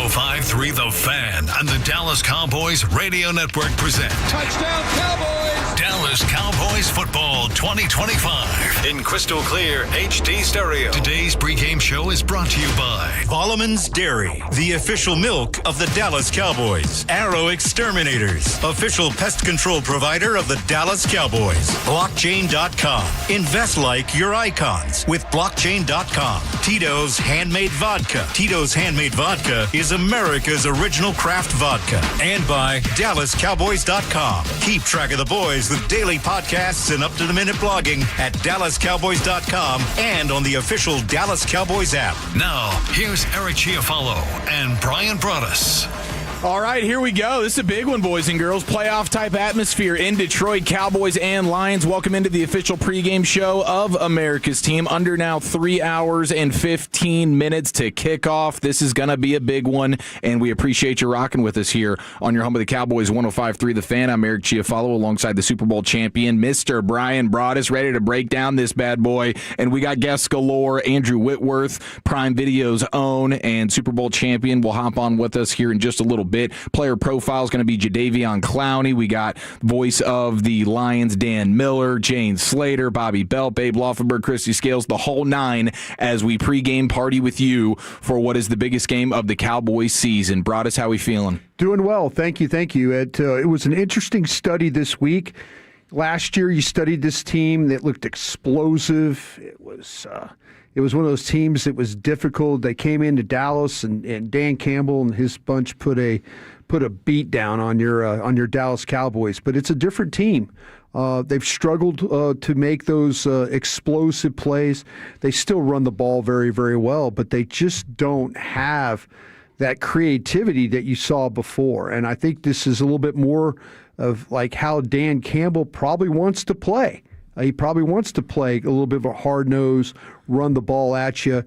105.3 The Fan and the Dallas Cowboys Radio Network present Touchdown Cowboys! Dallas Cowboys Football 2025 in crystal clear HD stereo. Today's pregame show is brought to you by Volleman's Dairy, the official milk of the Dallas Cowboys. Arrow Exterminators, official pest control provider of the Dallas Cowboys. Blockchain.com. Invest like your icons with Blockchain.com. Tito's Handmade Vodka. Tito's Handmade Vodka is America's original craft vodka. And by DallasCowboys.com. Keep track of the boys with daily podcasts and up-to-the-minute blogging at DallasCowboys.com and on the official Dallas Cowboys app. Now, here's Eric Chiafalo and Brian Broaddus. All right, here we go. This is a big one, boys and girls. Playoff-type atmosphere in Detroit. Cowboys and Lions, welcome into the official pregame show of America's team. Under now 3 hours and 15 minutes to kick off. This is going to be a big one, and we appreciate you rocking with us here on your home of the Cowboys, 105.3 The Fan. I'm Eric Chiafalo alongside the Super Bowl champion, Mr. Brian Broaddus, ready to break down this bad boy. And we got guests galore. Andrew Whitworth, Prime Video's own and Super Bowl champion, will hop on with us here in just a little bit. Player profile is going to be Javon Clowney. We got voice of the Lions, Dan Miller, Jane Slater, Bobby Belt, Babe Laughenberg, Christy Scales, the whole nine as we pregame party with you for what is the biggest game of the Cowboys season. Broaddus, how we feeling? Doing well. Thank you. It was an interesting study this week. Last year, you studied this team that looked explosive. It was one of those teams that was difficult. They came into Dallas, and Dan Campbell and his bunch put a beat down on your Dallas Cowboys. But it's a different team. They've struggled to make those explosive plays. They still run the ball very, very well, but they just don't have that creativity that you saw before. And I think this is a little bit more of like how Dan Campbell probably wants to play. He probably wants to play a little bit of a hard nose, run the ball at you,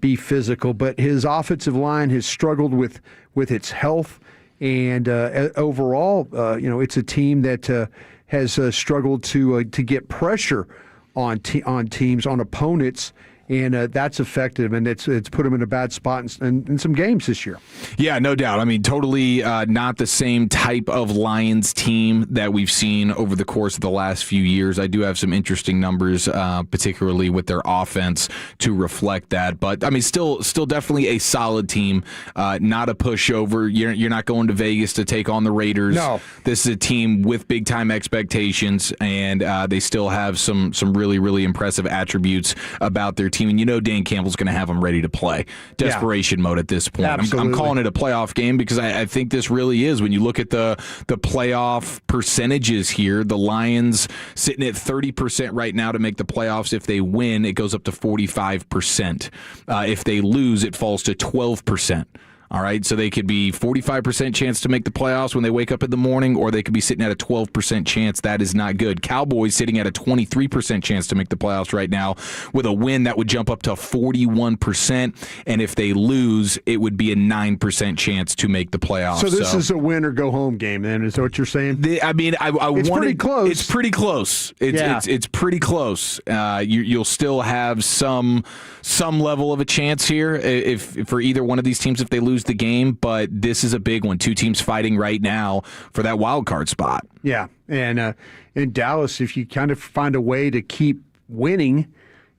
be physical. But his offensive line has struggled with its health, and overall, it's a team that has struggled to get pressure on teams, on opponents. And that's affected him, and it's put him in a bad spot in some games this year. Yeah, no doubt. I mean, totally not the same type of Lions team that we've seen over the course of the last few years. I do have some interesting numbers, particularly with their offense, to reflect that. But, I mean, still definitely a solid team, not a pushover. You're not going to Vegas to take on the Raiders. No. This is a team with big-time expectations, and they still have some really, really impressive attributes about their team. And you know Dan Campbell's going to have them ready to play. Desperation mode at this point. I'm calling it a playoff game because I think this really is. When you look at the playoff percentages here, the Lions sitting at 30% right now to make the playoffs. If they win, it goes up to 45%. If they lose, it falls to 12%. All right, so they could be 45% chance to make the playoffs when they wake up in the morning, or they could be sitting at a 12% chance. That is not good. Cowboys sitting at a 23% chance to make the playoffs right now. With a win, that would jump up to 41%, and if they lose, it would be a 9% chance to make the playoffs. So this is a win or go home game, then? Is that what you're saying? It's pretty close. It's pretty close. It's pretty close. You'll still have some level of a chance here if for either one of these teams if they lose the game, but this is a big one. Two teams fighting right now for that wild card spot. Yeah, and in Dallas, if you kind of find a way to keep winning,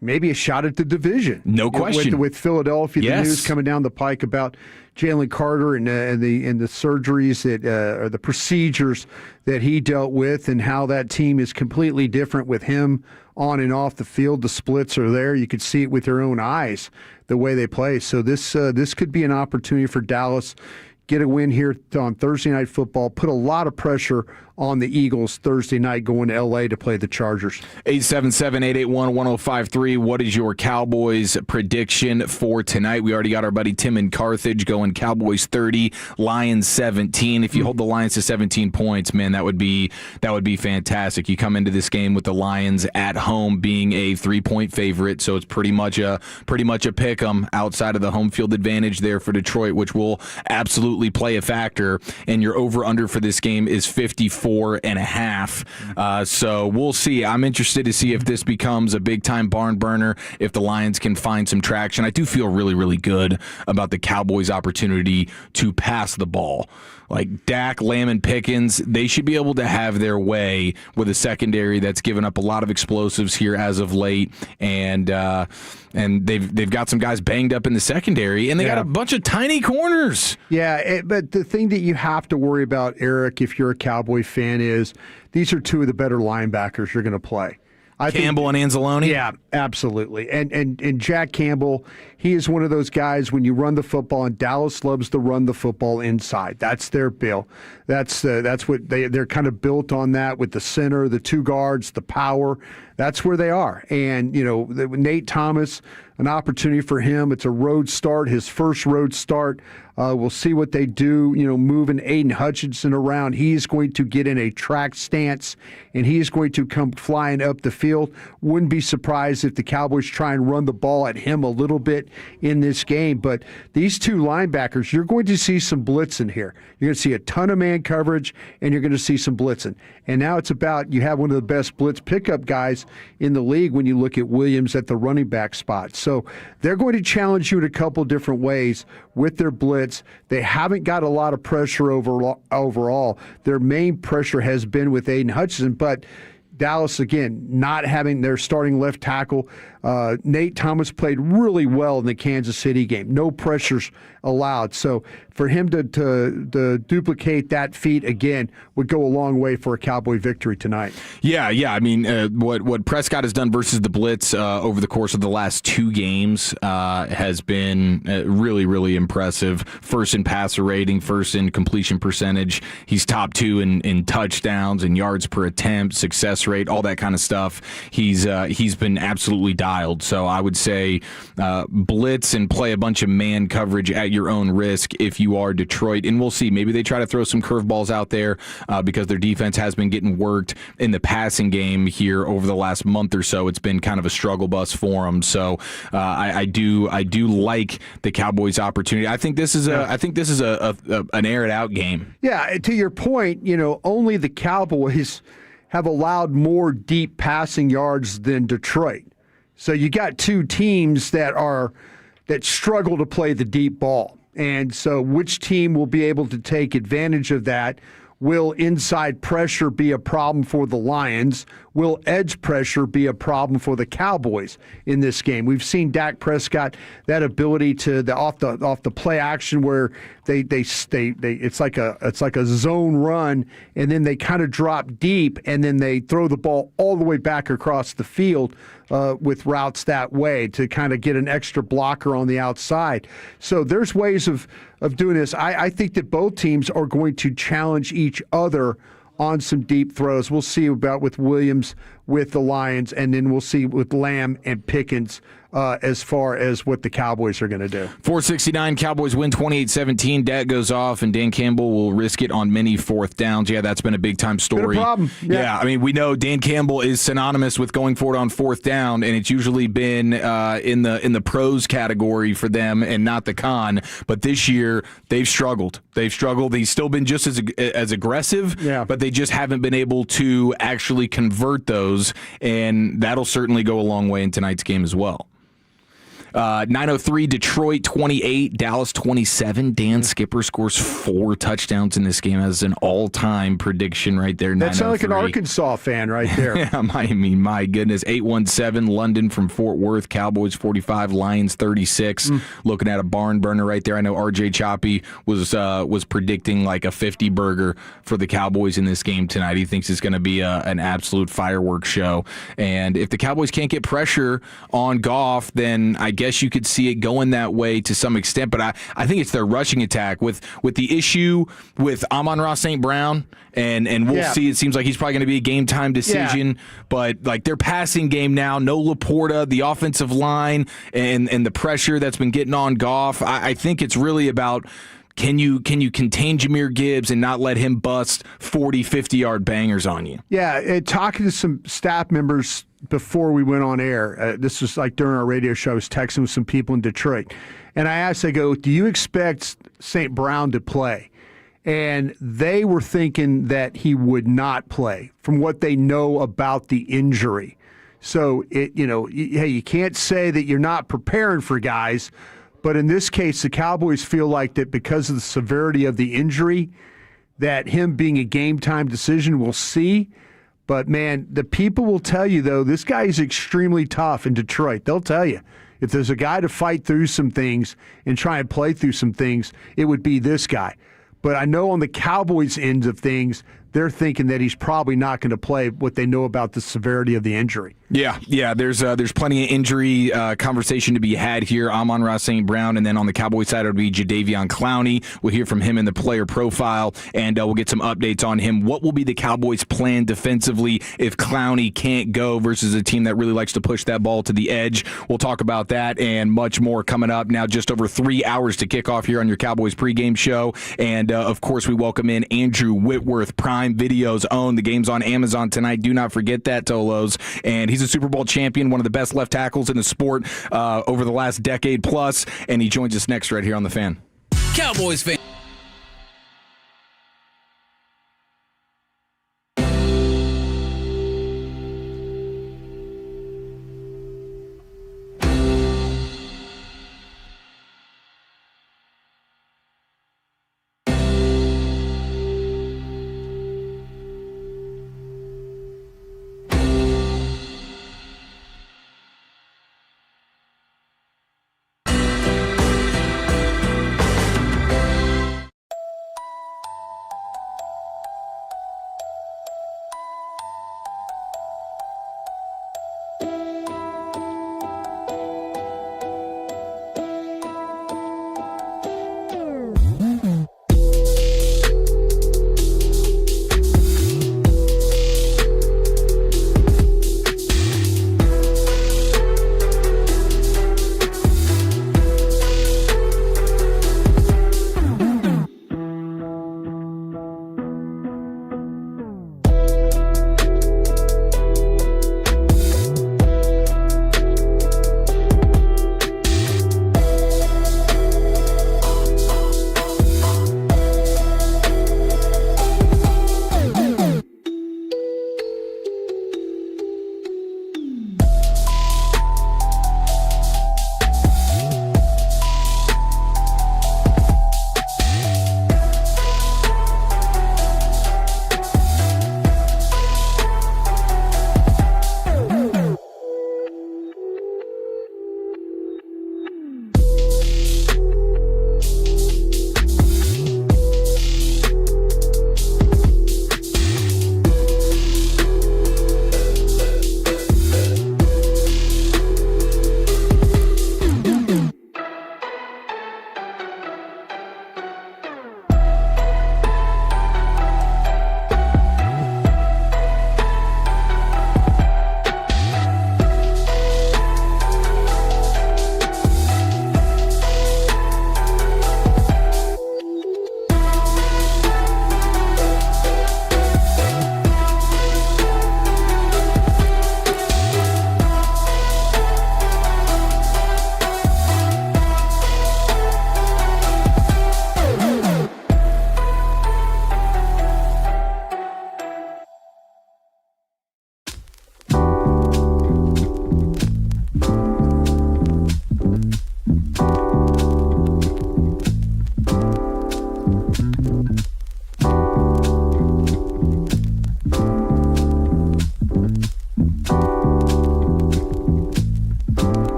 maybe a shot at the division. No question. With Philadelphia, yes. The news coming down the pike about Jalen Carter and the surgeries that or the procedures that he dealt with, and how that team is completely different with him on and off the field. The splits are there. You could see it with your own eyes, the way they play. So this could be an opportunity for Dallas. Get a win here on Thursday Night Football. Put a lot of pressure on the Eagles Thursday night going to L.A. to play the Chargers. 877-881-1053. What is your Cowboys prediction for tonight? We already got our buddy Tim in Carthage going Cowboys 30, Lions 17. If you hold the Lions to 17 points, man, that would be fantastic. You come into this game with the Lions at home being a 3-point favorite, so it's pretty much a pick 'em outside of the home field advantage there for Detroit, which will absolutely play a factor. And your over-under for this game is 54. 44.5. So we'll see. I'm interested to see if this becomes a big-time barn burner, if the Lions can find some traction. I do feel really, really good about the Cowboys' opportunity to pass the ball. Like Dak, Lamb, and Pickens, they should be able to have their way with a secondary that's given up a lot of explosives here as of late, and they've got some guys banged up in the secondary, and they got a bunch of tiny corners. Yeah, but the thing that you have to worry about, Eric, if you're a Cowboy fan, is these are two of the better linebackers you're going to play. Campbell and Anzalone? Yeah, absolutely. And Jack Campbell, he is one of those guys when you run the football, and Dallas loves to run the football inside. That's their bill. That's what they're kind of built on, that with the center, the two guards, the power. That's where they are. And, Nate Thomas, an opportunity for him. It's a road start, his first road start. We'll see what they do, moving Aiden Hutchinson around. He's going to get in a track stance, and he's going to come flying up the field. Wouldn't be surprised if the Cowboys try and run the ball at him a little bit in this game. But these two linebackers, you're going to see some blitzing here. You're going to see a ton of man coverage, and you're going to see some blitzing. And now it's about, you have one of the best blitz pickup guys in the league when you look at Williams at the running back spot. So they're going to challenge you in a couple different ways with their blitz. They haven't got a lot of pressure overall. Their main pressure has been with Aiden Hutchinson, but Dallas, again, not having their starting left tackle. Nate Thomas played really well in the Kansas City game. No pressures allowed. So for him to duplicate that feat again would go a long way for a Cowboy victory tonight. Yeah. I mean, what Prescott has done versus the blitz over the course of the last two games has been really, really impressive. First in passer rating, first in completion percentage. He's top 2 in touchdowns and yards per attempt, success rate, all that kind of stuff. He's been absolutely dialed. So I would say blitz and play a bunch of man coverage at your own risk if you are Detroit. And we'll see. Maybe they try to throw some curveballs out there because their defense has been getting worked in the passing game here over the last month or so. It's been kind of a struggle bus for them. So I do like the Cowboys' opportunity. I think this is an air it out game. Yeah, to your point, only the Cowboys have allowed more deep passing yards than Detroit. So you got two teams that struggle to play the deep ball. And so which team will be able to take advantage of that? Will inside pressure be a problem for the Lions? Will edge pressure be a problem for the Cowboys in this game? We've seen Dak Prescott, that ability to off the play action where they it's like a zone run, and then they kind of drop deep, and then they throw the ball all the way back across the field with routes that way to kind of get an extra blocker on the outside. So there's ways of doing this. I think that both teams are going to challenge each other on some deep throws. We'll see about with Williams with the Lions, and then we'll see with Lamb and Pickens as far as what the Cowboys are going to do. 469, Cowboys win 28-17. Dak goes off, and Dan Campbell will risk it on many fourth downs. Yeah, that's been a big-time story. Been a problem. Yeah, I mean, we know Dan Campbell is synonymous with going forward on fourth down, and it's usually been in the pros category for them and not the con. But this year, they've struggled. He's still been just as aggressive, but they just haven't been able to actually convert those, and that'll certainly go a long way in tonight's game as well. 903, Detroit 28, Dallas 27. Dan Skipper scores 4 touchdowns in this game as an all-time prediction right there. That sounds like an Arkansas fan right there. Yeah, my goodness. 817, London from Fort Worth, Cowboys 45, Lions 36. Looking at a barn burner right there. I know RJ Choppy was predicting like a 50 burger for the Cowboys in this game tonight. He thinks it's going to be an absolute fireworks show. And if the Cowboys can't get pressure on Goff, then I guess you could see it going that way to some extent, but I think it's their rushing attack with the issue with Amon-Ra St. Brown, and we'll see. It seems like he's probably going to be a game-time decision, but like their passing game now, no Laporta, the offensive line, and the pressure that's been getting on Goff. I think it's really about can you contain Jahmyr Gibbs and not let him bust 40, 50-yard bangers on you? Yeah, talking to some staff members before we went on air, this was like during our radio show, I was texting with some people in Detroit, and I asked, I go, do you expect St. Brown to play? and they were thinking that he would not play from what they know about the injury. So, hey, you can't say that you're not preparing for guys, but in this case, the Cowboys feel like that because of the severity of the injury, that him being a game-time decision, we'll see. But, man, the people will tell you, though, this guy is extremely tough in Detroit. They'll tell you. If there's a guy to fight through some things and try and play through some things, it would be this guy. But I know on the Cowboys' end of things, they're thinking that he's probably not going to play what they know about the severity of the injury. Yeah. There's plenty of injury conversation to be had here. Amon-Ra St. Brown, and then on the Cowboys side, it would be Javon Clowney. We'll hear from him in the player profile, and we'll get some updates on him. What will be the Cowboys' plan defensively if Clowney can't go versus a team that really likes to push that ball to the edge? We'll talk about that and much more coming up. Now, just over 3 hours to kick off here on your Cowboys pregame show, and of course, we welcome in Andrew Whitworth, Prime Video's own. The game's on Amazon tonight. Do not forget that, Tolos. And he's a Super Bowl champion, one of the best left tackles in the sport over the last decade plus, and he joins us next right here on The Fan. Cowboys fan.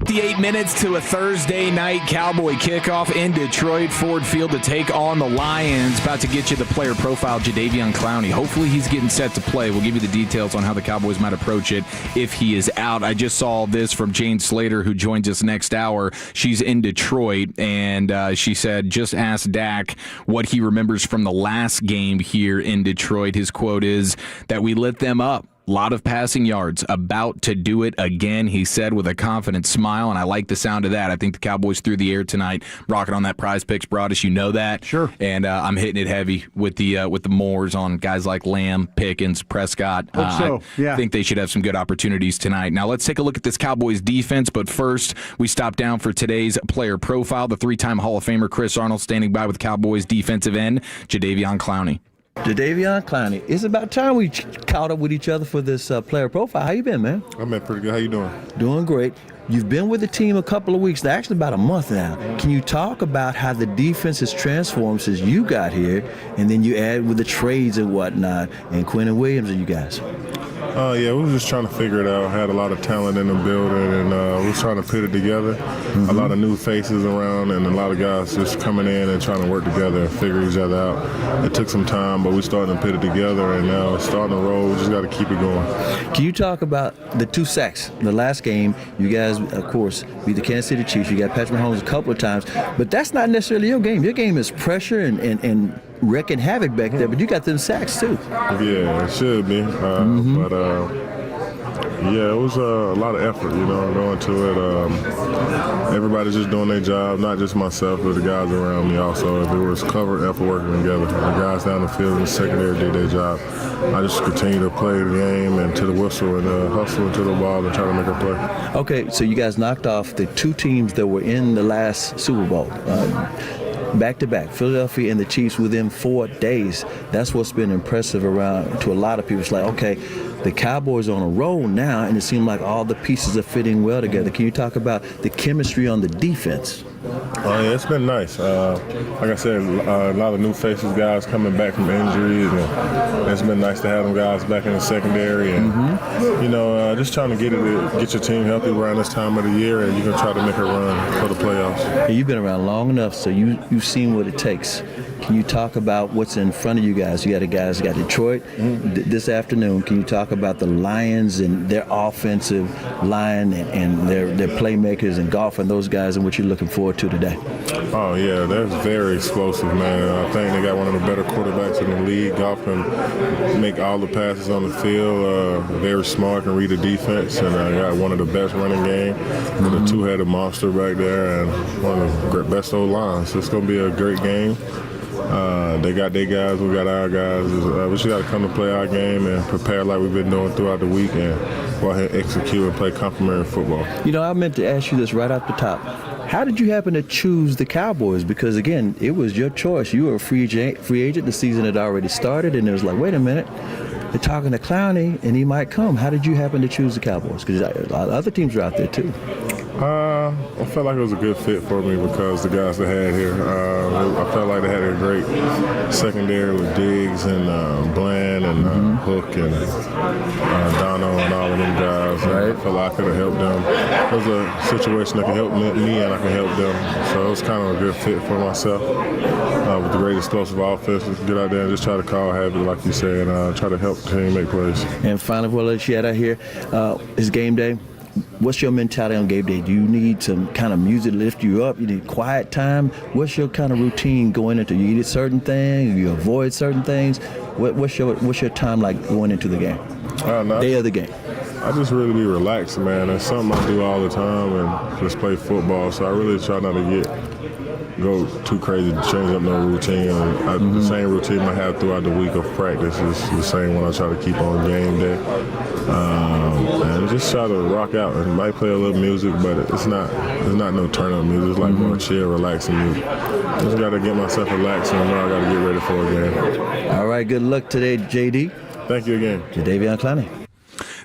58 minutes to a Thursday night Cowboy kickoff in Detroit Ford Field to take on the Lions. About to get you the player profile, Javon Clowney. Hopefully he's getting set to play. We'll give you the details on how the Cowboys might approach it if he is out. I just saw this from Jane Slater, who joins us next hour. She's in Detroit, and she said, just ask Dak what he remembers from the last game here in Detroit. His quote is that we lit them up. Lot of passing yards, about to do it again, he said with a confident smile, and I like the sound of that. I think the Cowboys threw the air tonight, rocking on that Prize Picks Broadus. You know that. Sure. And I'm hitting it heavy with the Moors on guys like Lamb, Pickens, Prescott. I think they should have some good opportunities tonight. Now let's take a look at this Cowboys defense, but first we stop down for today's player profile. The three-time Hall of Famer Chris Arnold standing by with Cowboys defensive end Javon Clowney. Javon Clowney, it's about time we caught up with each other for this player profile. How you been, man? I'm been pretty good. How you doing? Doing great. You've been with the team a couple of weeks, actually about a month now. Can you talk about how the defense has transformed since you got here, and then you add with the trades and whatnot, and Quinn and Williams and you guys? Yeah, we were just trying to figure it out. Had a lot of talent in the building, and we were trying to put it together. A lot of new faces around, and a lot of guys just coming in and trying to work together and figure each other out. It took some time, but we started to put it together, and now it's starting to roll. We just got to keep it going. Can you talk about the 2 sacks? The last game, you guys, of course, beat the Kansas City Chiefs. You got Patrick Mahomes a couple of times, but that's not necessarily your game. Your game is pressure and wrecking havoc back there, but you got them sacks too. Yeah, it should be. But yeah, it was a lot of effort, going to it. Everybody's just doing their job, not just myself, but the guys around me also. There was covered effort working together. The guys down the field in the secondary did their job. I just continue to play the game and to the whistle and hustle into the ball and try to make a play. Okay, so you guys knocked off the 2 teams that were in the last Super Bowl. Back-to-back, Philadelphia and the Chiefs within 4 days. That's what's been impressive around to a lot of people. It's like, okay, the Cowboys are on a roll now, and it seems like all the pieces are fitting well together. Can you talk about the chemistry on the defense? Yeah, it's been nice. Like I said, a lot of new faces, guys coming back from injuries, and it's been nice to have them guys back in the secondary, and just trying to get your team healthy around this time of the year, and you can try to make a run for the playoffs. Hey, you've been around long enough, so you've seen what it takes. Can you talk about what's in front of you guys? You got guys got Detroit this afternoon. Can you talk about the Lions and their offensive line and their playmakers and golf and those guys and what you're looking forward to today? Oh, yeah, that's very explosive, man. I think they got one of the better quarterbacks in the league. Golf can make all the passes on the field. Very smart, can read the defense, and got one of the best running game with a 2-headed monster back there and one of the best old lines. So it's going to be a great game. They got their guys, we got our guys. We just got to come to play our game and prepare like we've been doing throughout the week and go ahead and execute and play complementary football. I meant to ask you this right off the top. How did you happen to choose the Cowboys? Because, again, it was your choice. You were a free agent. The season had already started, and it was like, wait a minute. They're talking to Clowney, and he might come. How did you happen to choose the Cowboys? Because a lot of other teams are out there, too. I felt like it was a good fit for me because the guys they had here, I felt like they had a great secondary with Diggs and Bland and Hook and Dono and all of them guys. Right. I felt like I could have helped them. It was a situation that could help me and I could help them. So it was kind of a good fit for myself. With the great explosive offense, get out there and just try to call habit, like you said, and try to help the team make plays. And finally, we'll let you out here. It's game day. What's your mentality on game day? Do you need some kind of music to lift you up? You need quiet time? What's your kind of routine going into? You eat certain things? You avoid certain things? What's your time like going into the game? Day of the game. I just really be relaxed, man. It's something I do all the time and just play football. So I really try not to go too crazy to change up no routine. The same routine I have throughout the week of practice is the same one I try to keep on game day. And just try to rock out. And might play a little music, but it's not no turn-up music. It's like more chill, relaxing music. Just got to get myself relaxed and I know I got to get ready for a game. All right, good luck today, JD. Thank you again. Javon Clowney.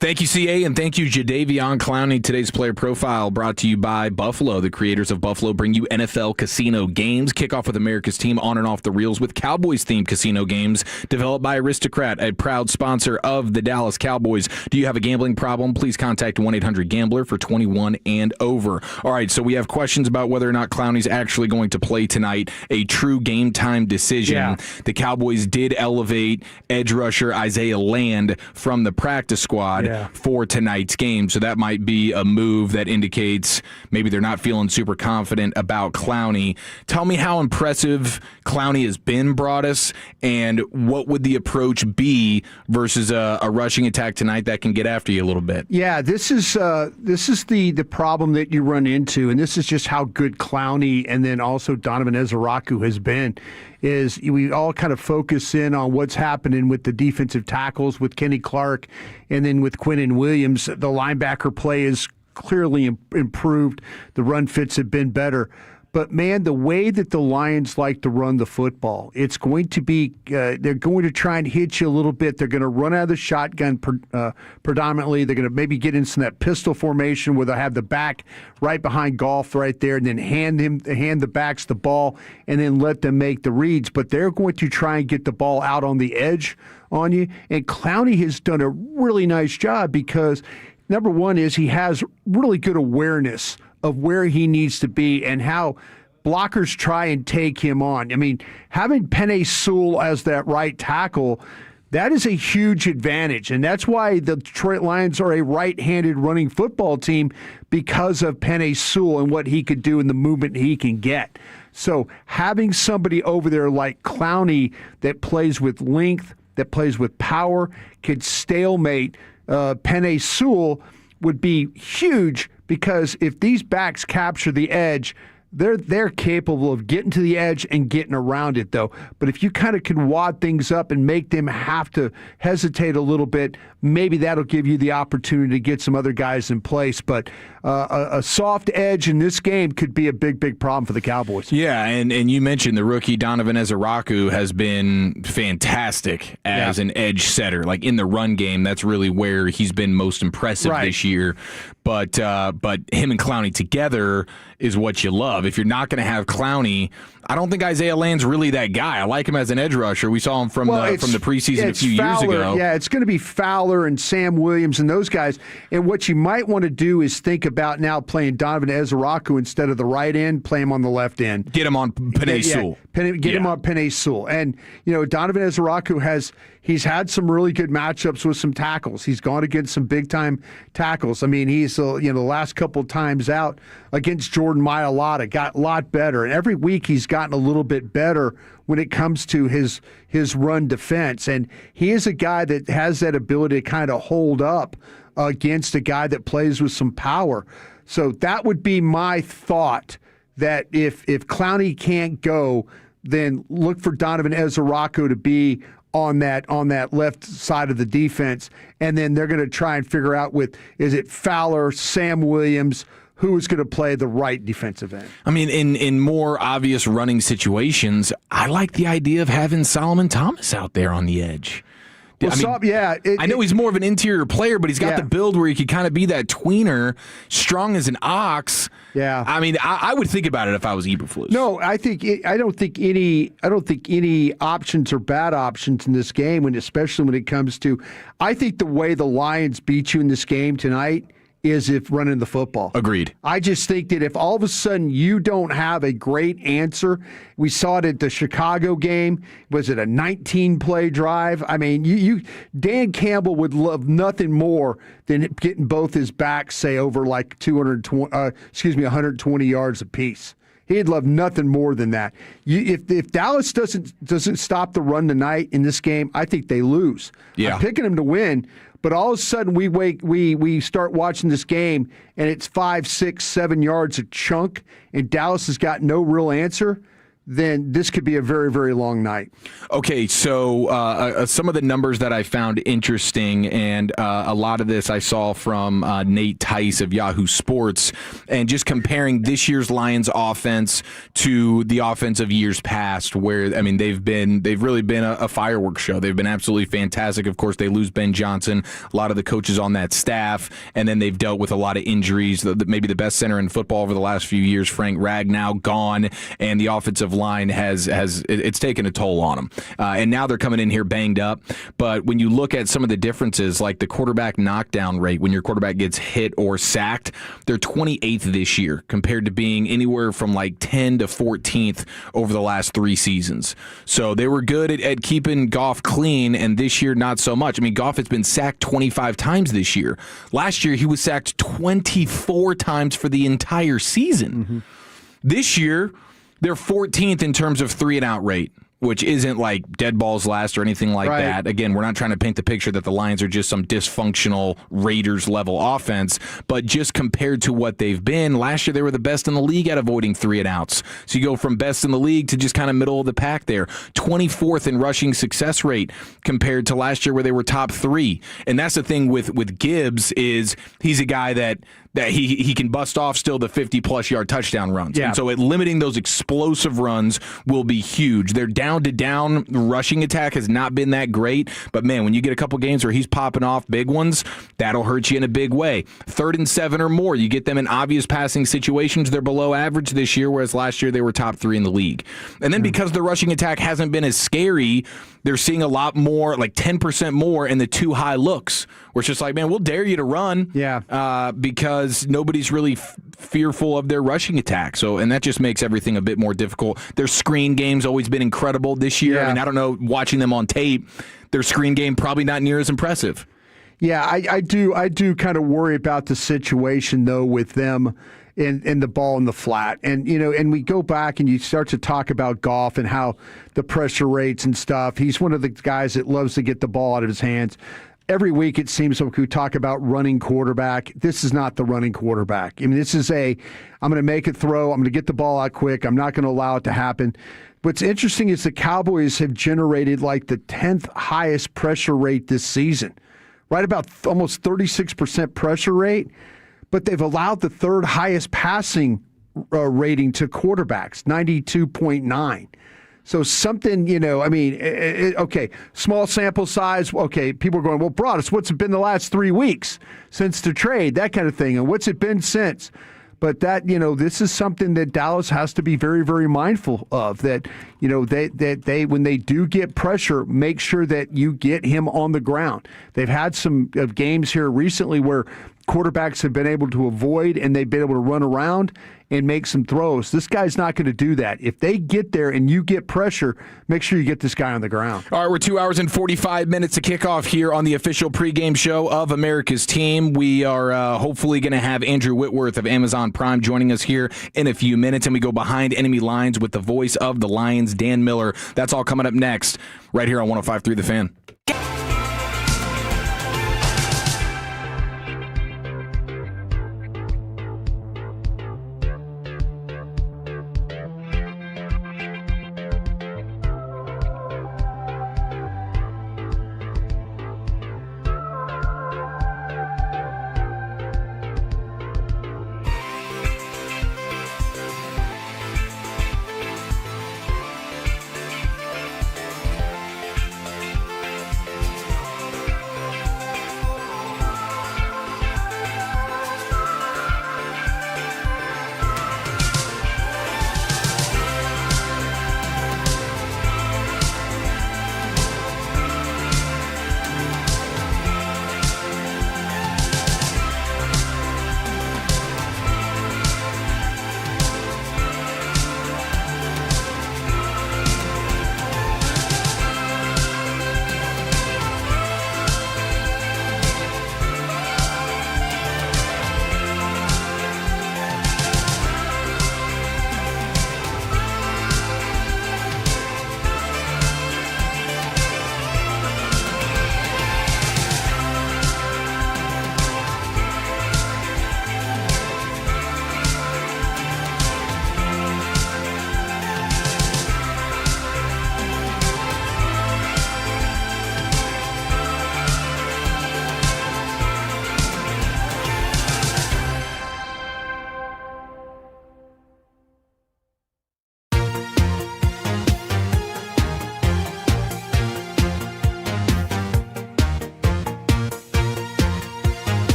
Thank you, CA, and thank you, Javon Clowney. Today's player profile brought to you by Buffalo. The creators of Buffalo bring you NFL casino games. Kick off with America's team on and off the reels with Cowboys-themed casino games developed by Aristocrat, a proud sponsor of the Dallas Cowboys. Do you have a gambling problem? Please contact 1-800-GAMBLER for 21 and over. All right, so we have questions about whether or not Clowney's actually going to play tonight. A true game-time decision. Yeah. The Cowboys did elevate edge rusher Isaiah Land from the practice squad for tonight's game. So that might be a move that indicates maybe they're not feeling super confident about Clowney. Tell me how impressive Clowney has been, Broadus, and what would the approach be versus a rushing attack tonight that can get after you a little bit? Yeah, this is the problem that you run into, and this is just how good Clowney and then also Donovan Ezeraku has been. Is we all kind of focus in on what's happening with the defensive tackles with Kenny Clark and then with Quinnen Williams. The linebacker play is clearly improved. The run fits have been better. But, man, the way that the Lions like to run the football, it's going to be they're going to try and hit you a little bit. They're going to run out of the shotgun predominantly. They're going to maybe get into that pistol formation where they'll have the back right behind Goff right there and then hand the backs the ball and then let them make the reads. But they're going to try and get the ball out on the edge on you. And Clowney has done a really nice job because, number one, is he has really good awareness of where he needs to be and how blockers try and take him on. I mean, having Penei Sewell as that right tackle, that is a huge advantage. And that's why the Detroit Lions are a right-handed running football team, because of Penei Sewell and what he could do and the movement he can get. So having somebody over there like Clowney that plays with length, that plays with power, could stalemate Penei Sewell would be huge, because if these backs capture the edge, they're capable of getting to the edge and getting around it, though. But if you kind of can wad things up and make them have to hesitate a little bit, maybe that'll give you the opportunity to get some other guys in place. But a soft edge in this game could be a big, big problem for the Cowboys. Yeah, and you mentioned the rookie Donovan Ezeraku has been fantastic as an edge setter. Like in the run game, that's really where he's been most impressive this year. But him and Clowney together is what you love. If you're not going to have Clowney, I don't think Isaiah Land's really that guy. I like him as an edge rusher. We saw him from the preseason a few years ago. Yeah, it's going to be Fowler and Sam Williams and those guys. And what you might want to do is think about now playing Donovan Ezeraku instead of the right end, play him on the left end. Get him on Penei Sewell. Get him on Penei Sewell. And, Donovan Ezeraku he's had some really good matchups with some tackles. He's gone against some big-time tackles. I mean, he's, the last couple times out against Jordan Mailata, got a lot better. And every week he's gotten a little bit better when it comes to his run defense. And he is a guy that has that ability to kind of hold up against a guy that plays with some power. So that would be my thought, that if Clowney can't go, then look for Donovan Ezeraku to be on that left side of the defense, and then they're going to try and figure out is it Fowler, Sam Williams, who is going to play the right defensive end. I mean, in more obvious running situations, I like the idea of having Solomon Thomas out there on the edge. Well, I know he's more of an interior player, but he's got the build where he could kind of be that tweener, strong as an ox. Yeah. I mean, I would think about it if I was Eberflus. No, I don't think any options are bad options in this game, and especially when it comes to, I think the way the Lions beat you in this game tonight is if running the football. Agreed. I just think that if all of a sudden you don't have a great answer, we saw it at the Chicago game. Was it a 19-play drive? I mean, Dan Campbell would love nothing more than getting both his backs, say, over like 120 yards apiece. He'd love nothing more than that. If Dallas doesn't stop the run tonight in this game, I think they lose. Yeah. I'm picking them to win. But all of a sudden we start watching this game and it's 5, 6, 7 yards a chunk, and Dallas has got no real answer, then this could be a very, very long night. Okay, so some of the numbers that I found interesting, and a lot of this I saw from Nate Tice of Yahoo Sports, and just comparing this year's Lions offense to the offense of years past, where, I mean, they've really been a fireworks show. They've been absolutely fantastic. Of course, they lose Ben Johnson, a lot of the coaches on that staff, and then they've dealt with a lot of injuries. Maybe the best center in football over the last few years, Frank Ragnow, gone, and the offensive line has it's taken a toll on them. And now they're coming in here banged up. But when you look at some of the differences, like the quarterback knockdown rate, when your quarterback gets hit or sacked, they're 28th this year compared to being anywhere from like 10 to 14th over the last 3 seasons. So they were good at keeping Goff clean, and this year not so much. I mean, Goff has been sacked 25 times this year. Last year he was sacked 24 times for the entire season. Mm-hmm. This year, they're 14th in terms of 3-and-out rate, which isn't like dead balls last or anything like that. Again, we're not trying to paint the picture that the Lions are just some dysfunctional Raiders-level offense, but just compared to what they've been, last year they were the best in the league at avoiding 3-and-outs. So you go from best in the league to just kind of middle of the pack there. 24th in rushing success rate compared to last year where they were top 3. And that's the thing with Gibbs is he's a guy that he can bust off still the 50-plus yard touchdown runs. Yeah. And so limiting those explosive runs will be huge. Their down-to-down rushing attack has not been that great, but, man, when you get a couple games where he's popping off big ones, that'll hurt you in a big way. 3rd and 7 or more, you get them in obvious passing situations, they're below average this year, whereas last year they were top 3 in the league. And then because the rushing attack hasn't been as scary, they're seeing a lot more, like 10% more in the too high looks, where it's just like, man, we'll dare you to run because nobody's really fearful of their rushing attack. So, and that just makes everything a bit more difficult. Their screen game's always been incredible this year. Yeah. I mean, I don't know, watching them on tape, their screen game probably not near as impressive. Yeah, I do kind of worry about the situation, though, with them in the ball in the flat. And, you know, and we go back and you start to talk about Goff and how the pressure rates and stuff. He's one of the guys that loves to get the ball out of his hands. Every week it seems like we talk about running quarterback. This is not the running quarterback. I mean, this is I'm going to make a throw. I'm going to get the ball out quick. I'm not going to allow it to happen. What's interesting is the Cowboys have generated like the 10th highest pressure rate this season, right about almost 36% pressure rate. But they've allowed the 3rd highest passing rating to quarterbacks, 92.9. So something, you know, I mean, okay, small sample size. Okay, people are going, well, Broadus, what's it been the last 3 weeks since the trade, that kind of thing, and what's it been since? But that, you know, this is something that Dallas has to be very, very mindful of, that, you know, they when they do get pressure, make sure that you get him on the ground. They've had some games here recently where quarterbacks have been able to avoid and they've been able to run around and make some throws. This guy's not going to do that. If they get there and you get pressure, make sure you get this guy on the ground. All right, we're 2 hours and 45 minutes to kick off here on the official pregame show of America's Team. We are hopefully going to have Andrew Whitworth of Amazon Prime joining us here in a few minutes, and we go behind enemy lines with the voice of the Lions, Dan Miller. That's all coming up next right here on 105.3 The Fan.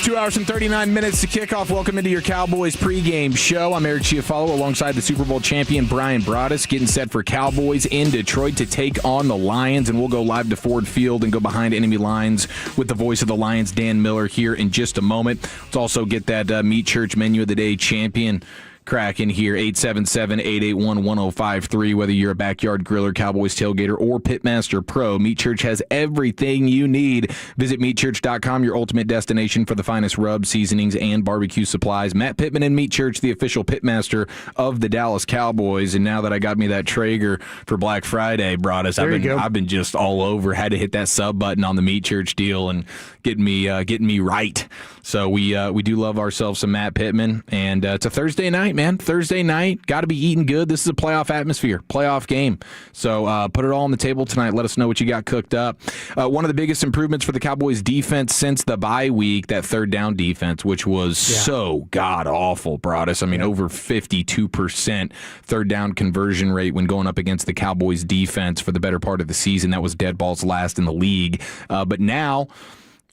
2 hours and 39 minutes to kick off. Welcome into your Cowboys pregame show. I'm Eric Chiafalo alongside the Super Bowl champion Brian Broaddus, getting set for Cowboys in Detroit to take on the Lions. And we'll go live to Ford Field and go behind enemy lines with the voice of the Lions, Dan Miller, here in just a moment. Let's also get that Meat Church Menu of the Day champion crack in here, 877-881-1053. Whether you're a backyard griller, Cowboys tailgater, or Pitmaster Pro, Meat Church has everything you need. Visit meatchurch.com, your ultimate destination for the finest rubs, seasonings, and barbecue supplies. Matt Pittman and Meat Church, the official pitmaster of the Dallas Cowboys. And now that I got me that Traeger for Black Friday, Broaddus, I've been just all over. Had to hit that sub button on the Meat Church deal and getting me right. So we do love ourselves some Matt Pittman, and it's a Thursday night, man. Thursday night, got to be eating good. This is a playoff atmosphere, playoff game. So put it all on the table tonight. Let us know what you got cooked up. One of the biggest improvements for the Cowboys defense since the bye week, that third down defense, which was so god-awful, Broaddus. I mean, over 52% third down conversion rate when going up against the Cowboys defense for the better part of the season. That was dead balls last in the league. But now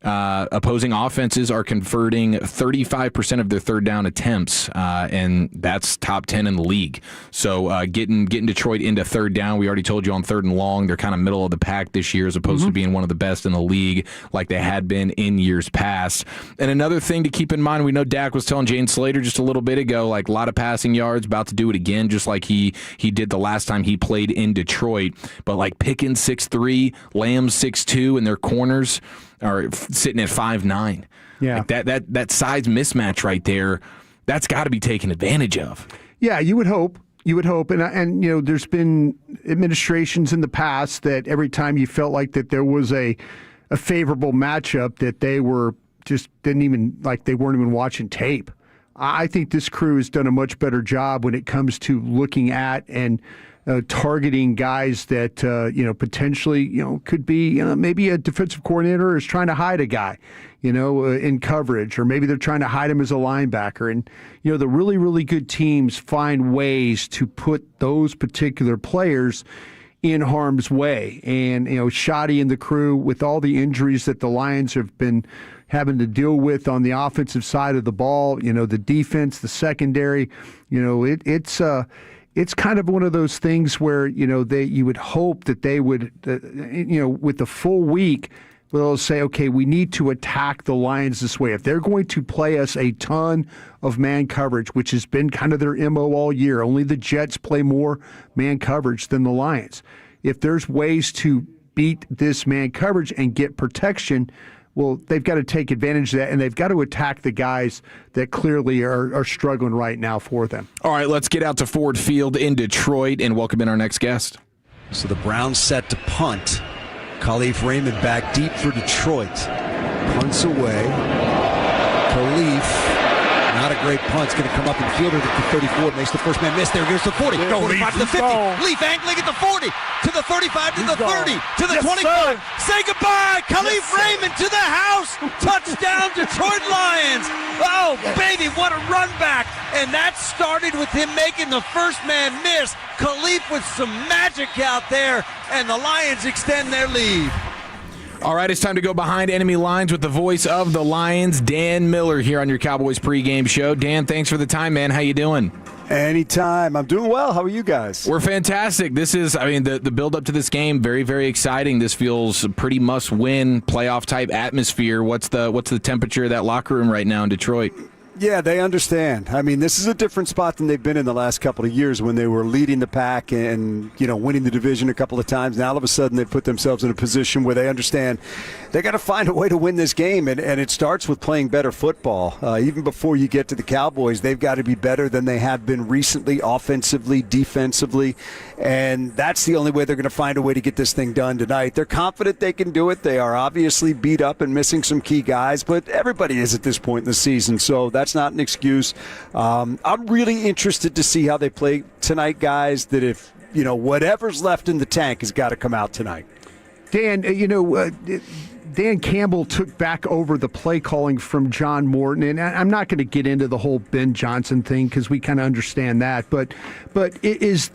opposing offenses are converting 35% of their third down attempts, and that's top 10 in the league. So getting Detroit into third down, we already told you on third and long, they're kind of middle of the pack this year as opposed to being one of the best in the league like they had been in years past. And another thing to keep in mind, we know Dak was telling Jane Slater just a little bit ago, like a lot of passing yards, about to do it again, just like he did the last time he played in Detroit. But like Pickens 6'3", Lamb 6'2", and their corners are sitting at 5'9". Yeah, like that size mismatch right there, that's got to be taken advantage of. Yeah, you would hope. And you know, there's been administrations in the past that every time you felt like that there was a favorable matchup, that they were just they weren't even watching tape. I think this crew has done a much better job when it comes to looking at and targeting guys that potentially could be maybe a defensive coordinator is trying to hide a guy in coverage, or maybe they're trying to hide him as a linebacker. And the really, really good teams find ways to put those particular players in harm's way. And Schotty and the crew, with all the injuries that the Lions have been having to deal with on the offensive side of the ball, the defense, the secondary, it's kind of one of those things where, you would hope that they would, with the full week, they'll say, okay, we need to attack the Lions this way. If they're going to play us a ton of man coverage, which has been kind of their MO all year, only the Jets play more man coverage than the Lions. If there's ways to beat this man coverage and get protection, well, they've got to take advantage of that, and they've got to attack the guys that clearly are struggling right now for them. All right, let's get out to Ford Field in Detroit and welcome in our next guest. So the Browns set to punt. Khalif Raymond back deep for Detroit. Punts away. Khalif, not a great punt. It's going to come up and field it at the 34. Makes the first man miss. There goes the 40. 45 to the 50. Leaf angling at the 40. To the 35, to the 30. To the 25. Sir. Say goodbye. Khalif Raymond to the house. Touchdown, Detroit Lions. Oh, baby, what a run back. And that started with him making the first man miss. Khalif with some magic out there, and the Lions extend their lead. All right, it's time to go behind enemy lines with the voice of the Lions, Dan Miller, here on your Cowboys pregame show. Dan, thanks for the time, man. How you doing? Anytime. I'm doing well. How are you guys? We're fantastic. This is, the build up to this game, very, very exciting. This feels a pretty must-win playoff-type atmosphere. What's the temperature of that locker room right now in Detroit? Yeah, they understand. This is a different spot than they've been in the last couple of years when they were leading the pack and, winning the division a couple of times. Now all of a sudden they put themselves in a position where they understand they got to find a way to win this game, and it starts with playing better football. Even before you get to the Cowboys, they've got to be better than they have been recently, offensively, defensively, and that's the only way they're going to find a way to get this thing done tonight. They're confident they can do it. They are obviously beat up and missing some key guys, but everybody is at this point in the season, so that's not an excuse. I'm really interested to see how they play tonight, guys, that if, whatever's left in the tank has got to come out tonight. Dan, Dan Campbell took back over the play calling from John Morton, and I'm not going to get into the whole Ben Johnson thing because we kind of understand that. But is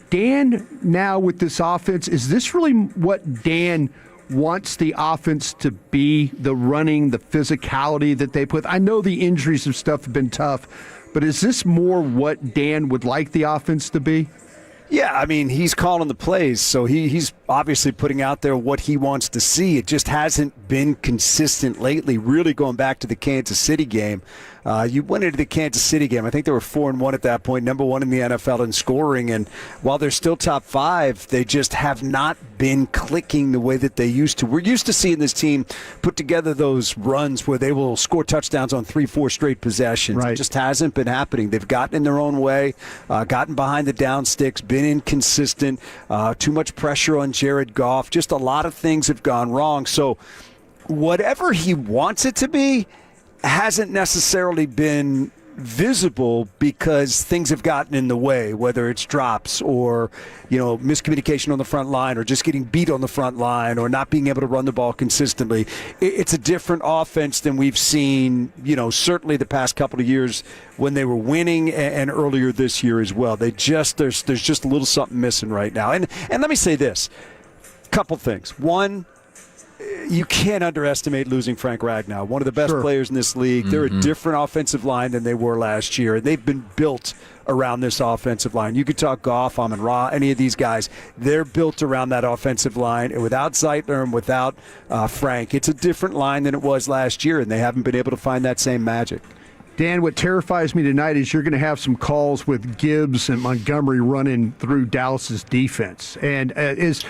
Dan now with this offense? Is this really what Dan wants the offense to be the running, the physicality that they put? I know the injuries and stuff have been tough, but is this more what Dan would like the offense to be? Yeah, I mean, he's calling the plays, so he's obviously putting out there what he wants to see. It just hasn't been consistent lately, really going back to the Kansas City game. You went into the Kansas City game. I think they were 4-1 at that point, number 1 in the NFL in scoring. And while they're still top 5, they just have not been clicking the way that they used to. We're used to seeing this team put together those runs where they will score touchdowns on 3-4 straight possessions. Right. It just hasn't been happening. They've gotten in their own way, gotten behind the down sticks, been inconsistent, too much pressure on Jared Goff. Just a lot of things have gone wrong. So whatever he wants it to be hasn't necessarily been visible because things have gotten in the way, whether it's drops or, miscommunication on the front line or just getting beat on the front line or not being able to run the ball consistently. It's a different offense than we've seen, certainly the past couple of years when they were winning and earlier this year as well. There's just a little something missing right now. And let me say this, couple things. One, you can't underestimate losing Frank Ragnow, one of the best players in this league. They're a different offensive line than they were last year, and they've been built around this offensive line. You could talk Goff, Amon-Ra, any of these guys. They're built around that offensive line, and without Zeitler and without Frank, it's a different line than it was last year, and they haven't been able to find that same magic. Dan, what terrifies me tonight is you're going to have some calls with Gibbs and Montgomery running through Dallas's defense. And is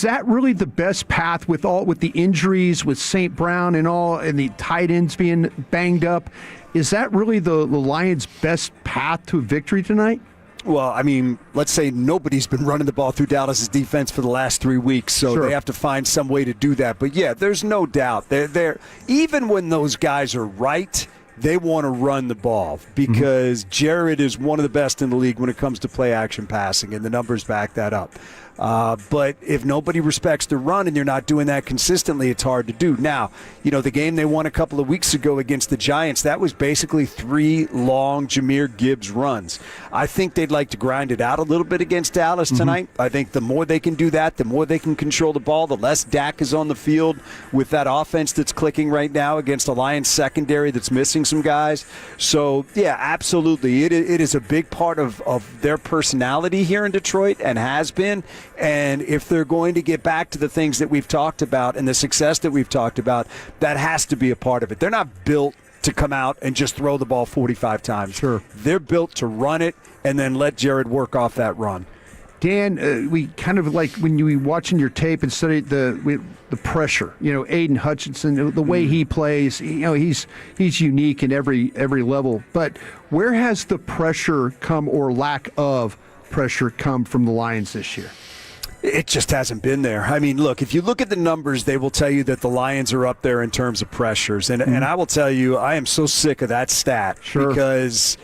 that really the best path with the injuries, with St. Brown and all, and the tight ends being banged up? Is that really the Lions' best path to a victory tonight? Well, I mean, let's say nobody's been running the ball through Dallas's defense for the last 3 weeks, so they have to find some way to do that. But yeah, there's no doubt. They're even when those guys are right, they want to run the ball because Jared is one of the best in the league when it comes to play action passing, and the numbers back that up. But if nobody respects the run and you're not doing that consistently, it's hard to do. Now, the game they won a couple of weeks ago against the Giants, that was basically 3 long Jahmyr Gibbs runs. I think they'd like to grind it out a little bit against Dallas tonight. I think the more they can do that, the more they can control the ball, the less Dak is on the field with that offense that's clicking right now against a Lions secondary that's missing some guys. So, yeah, absolutely. It is a big part of their personality here in Detroit and has been. And if they're going to get back to the things that we've talked about and the success that we've talked about, that has to be a part of it. They're not built to come out and just throw the ball 45 times. They're built to run it and then let Jared work off that run. Dan, we kind of like when you were watching your tape and study the pressure. Aiden Hutchinson, the way he plays, he's unique in every level. But where has the pressure come, or lack of pressure, come from the Lions this year? It just hasn't been there. I mean, look, if you look at the numbers, they will tell you that the Lions are up there in terms of pressures. And I will tell you, I am so sick of that stat because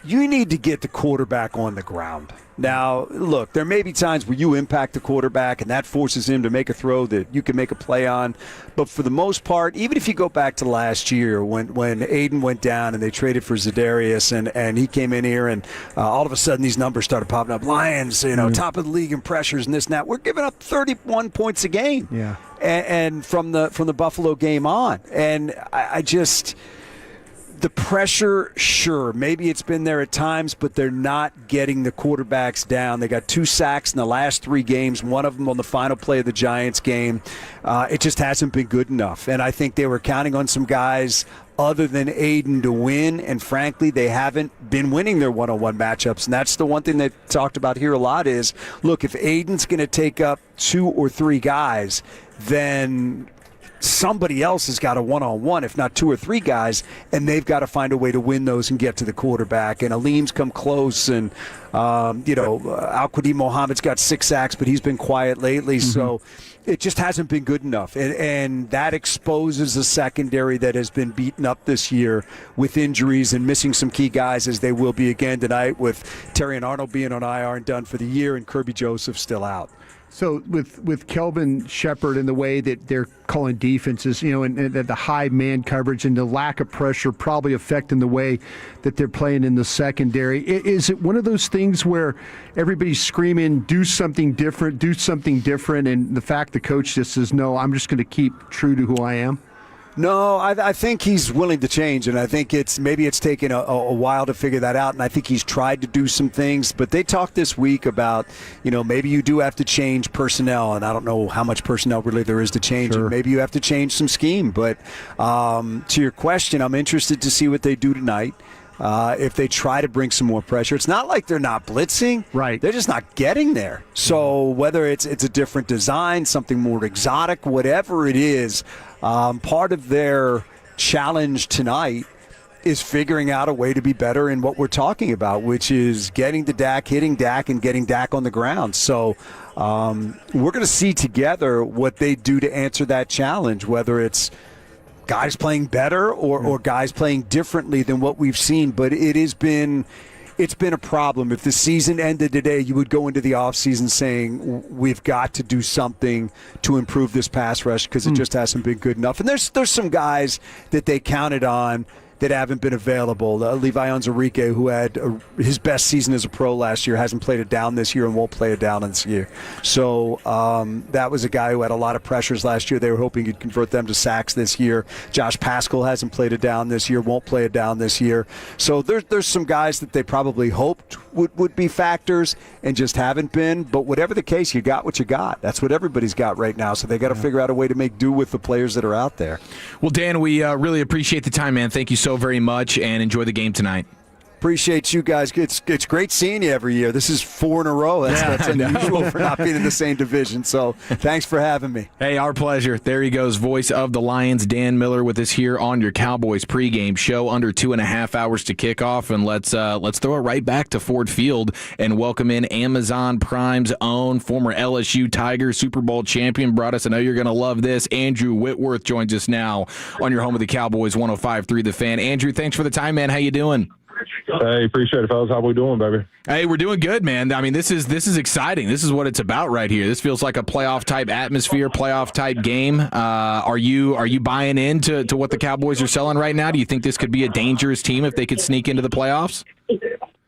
you need to get the quarterback on the ground. Now, look, there may be times where you impact the quarterback and that forces him to make a throw that you can make a play on. But for the most part, even if you go back to last year when Aiden went down and they traded for Za'Darius and he came in here and all of a sudden these numbers started popping up. Lions, top of the league in pressures and this and that. We're giving up 31 points a game. Yeah. And from the Buffalo game on. And I just... The pressure, sure, maybe it's been there at times, but they're not getting the quarterbacks down. They got 2 sacks in the last 3 games, one of them on the final play of the Giants game. It just hasn't been good enough. And I think they were counting on some guys other than Aiden to win, and frankly, they haven't been winning their one-on-one matchups. And that's the one thing they've talked about here a lot is, look, if Aiden's going to take up 2 or 3 guys, then somebody else has got a one-on-one, if not 2 or 3 guys, and they've got to find a way to win those and get to the quarterback. And Aleem's come close, and Al-Quadin Muhammad's got 6 sacks, but he's been quiet lately. So it just hasn't been good enough. And that exposes a secondary that has been beaten up this year with injuries and missing some key guys, as they will be again tonight, with Terry and Arnold being on IR and done for the year and Kirby Joseph still out. So with Kelvin Shepherd and the way that they're calling defenses, and the high man coverage and the lack of pressure probably affecting the way that they're playing in the secondary, is it one of those things where everybody's screaming, do something different, and the fact the coach just says, no, I'm just going to keep true to who I am? No, I think he's willing to change, and I think it's taken a while to figure that out, and I think he's tried to do some things. But they talked this week about, maybe you do have to change personnel, and I don't know how much personnel really there is to change. Sure. Maybe you have to change some scheme. But to your question, I'm interested to see what they do tonight. If they try to bring some more pressure. It's not like they're not blitzing. Right. They're just not getting there. So whether it's a different design, something more exotic, whatever it is, part of their challenge tonight is figuring out a way to be better in what we're talking about, which is getting to Dak, hitting Dak, and getting Dak on the ground. So we're going to see together what they do to answer that challenge, whether it's guys playing better or guys playing differently than what we've seen. But it's been a problem. If the season ended today, you would go into the offseason saying we've got to do something to improve this pass rush because it just hasn't been good enough. And there's some guys that they counted on that haven't been available. Levi Onwuzurike, who had his best season as a pro last year, hasn't played it down this year and won't play it down this year. So that was a guy who had a lot of pressures last year. They were hoping he'd convert them to sacks this year. Josh Paschal hasn't played it down this year, won't play it down this year. So there's some guys that they probably hoped would be factors and just haven't been. But whatever the case, you got what you got. That's what everybody's got right now. So they got to figure out a way to make do with the players that are out there. Well, Dan, we really appreciate the time, man. Thank you so very much, and enjoy the game tonight. Appreciate you guys. It's great seeing you every year. This is 4 in a row. That's unusual for not being in the same division. So thanks for having me. Hey, our pleasure. There he goes, voice of the Lions, Dan Miller, with us here on your Cowboys pregame show. Under 2.5 hours to kick off, and let's throw it right back to Ford Field and welcome in Amazon Prime's own former LSU Tiger Super Bowl champion. Brought us, I know you're going to love this, Andrew Whitworth joins us now on your home of the Cowboys, 105.3 The Fan. Andrew, thanks for the time, man. How you doing? Hey, appreciate it, fellas. How we doing, baby? Hey, we're doing good, man. I mean, this is exciting. This is what it's about right here. This feels like a playoff type atmosphere, playoff type game. Are you buying into what the Cowboys are selling right now? Do you think this could be a dangerous team if they could sneak into the playoffs?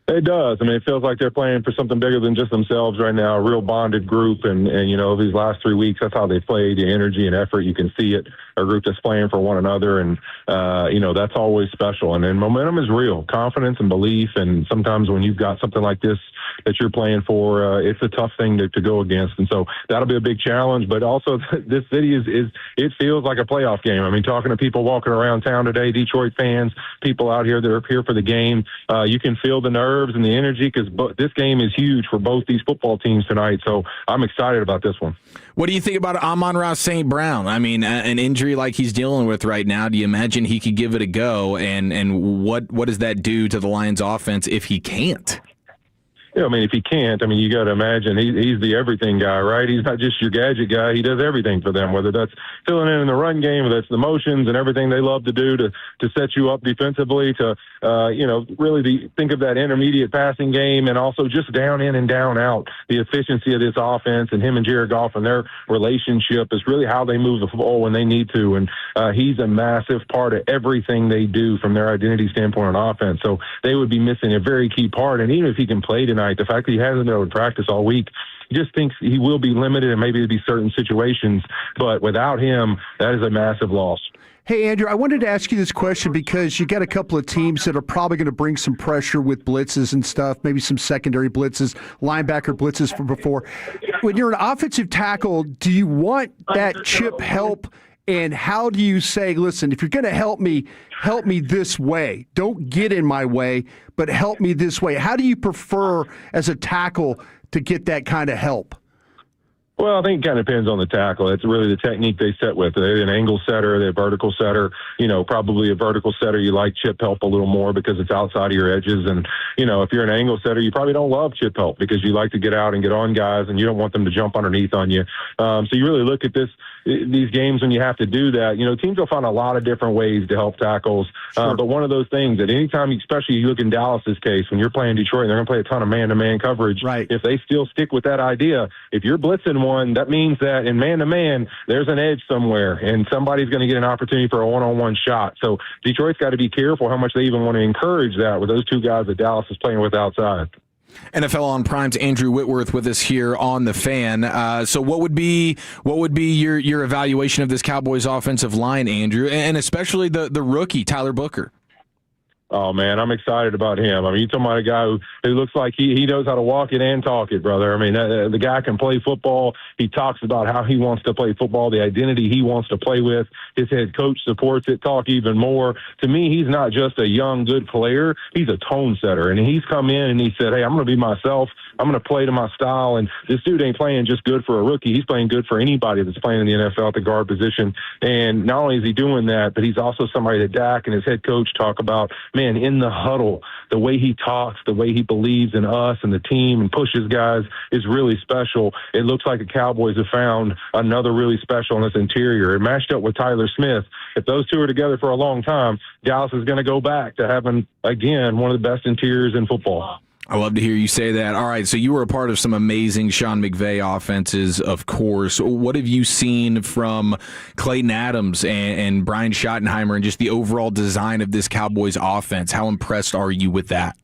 It does. I mean, it feels like they're playing for something bigger than just themselves right now, a real bonded group. And these last 3 weeks, that's how they played, the energy and effort. You can see it, a group that's playing for one another. And, that's always special. And then momentum is real, confidence and belief. And sometimes when you've got something like this that you're playing for, it's a tough thing to go against. And so that'll be a big challenge. But also this city it feels like a playoff game. I mean, talking to people walking around town today, Detroit fans, people out here that are here for the game, you can feel the nerves and the energy because this game is huge for both these football teams tonight. So I'm excited about this one. What do you think about Amon-Ra St. Brown? I mean, an injury like he's dealing with right now, do you imagine he could give it a go? And what does that do to the Lions offense if he can't? Yeah, I mean, if he can't, you got to imagine he's the everything guy, right? He's not just your gadget guy. He does everything for them, whether that's filling in the run game, whether that's the motions and everything they love to do to set you up defensively, to, really think of that intermediate passing game, and also just down in and down out. The efficiency of this offense and him and Jared Goff and their relationship is really how they move the football when they need to. And he's a massive part of everything they do from their identity standpoint on offense. So they would be missing a very key part. And even if he can play tonight, the fact that he hasn't been able to practice all week, he just thinks he will be limited and maybe it'll be certain situations. But without him, that is a massive loss. Hey, Andrew, I wanted to ask you this question because you got a couple of teams that are probably going to bring some pressure with blitzes and stuff, maybe some secondary blitzes, linebacker blitzes from before. When you're an offensive tackle, do you want that chip help? And how do you say, listen, if you're going to help me this way. Don't get in my way, but help me this way. How do you prefer as a tackle to get that kind of help? Well, I think it kind of depends on the tackle. It's really the technique they set with. They're an angle setter, they're a vertical setter. Probably a vertical setter, you like chip help a little more because it's outside of your edges. And, if you're an angle setter, you probably don't love chip help because you like to get out and get on guys and you don't want them to jump underneath on you. So you really look at this these games when you have to do that, teams will find a lot of different ways to help tackles. Sure. But one of those things that anytime, especially you look in Dallas's case, when you're playing Detroit, and they're going to play a ton of man-to-man coverage. Right. If they still stick with that idea, if you're blitzing one, that means that in man-to-man, there's an edge somewhere, and somebody's going to get an opportunity for a one-on-one shot. So Detroit's got to be careful how much they even want to encourage that with those two guys that Dallas is playing with outside. NFL on Prime's Andrew Whitworth with us here on The Fan. So what would be your evaluation of this Cowboys offensive line, Andrew, and especially the rookie, Tyler Booker? Oh, man, I'm excited about him. I mean, you're talking about a guy who looks like he knows how to walk it and talk it, brother. I mean, the guy can play football. He talks about how he wants to play football, the identity he wants to play with. His head coach supports it, talk even more. To me, he's not just a young, good player. He's a tone setter. And he's come in and he said, hey, I'm going to be myself. I'm going to play to my style. And this dude ain't playing just good for a rookie. He's playing good for anybody that's playing in the NFL at the guard position. And not only is he doing that, but he's also somebody that Dak and his head coach talk about, man, in the huddle, the way he talks, the way he believes in us and the team and pushes guys is really special. It looks like the Cowboys have found another really special in this interior. It matched up with Tyler Smith. If those two are together for a long time, Dallas is going to go back to having, again, one of the best interiors in football. I love to hear you say that. All right, so you were a part of some amazing Sean McVay offenses, of course. What have you seen from Clayton Adams and Brian Schottenheimer and just the overall design of this Cowboys offense? How impressed are you with that?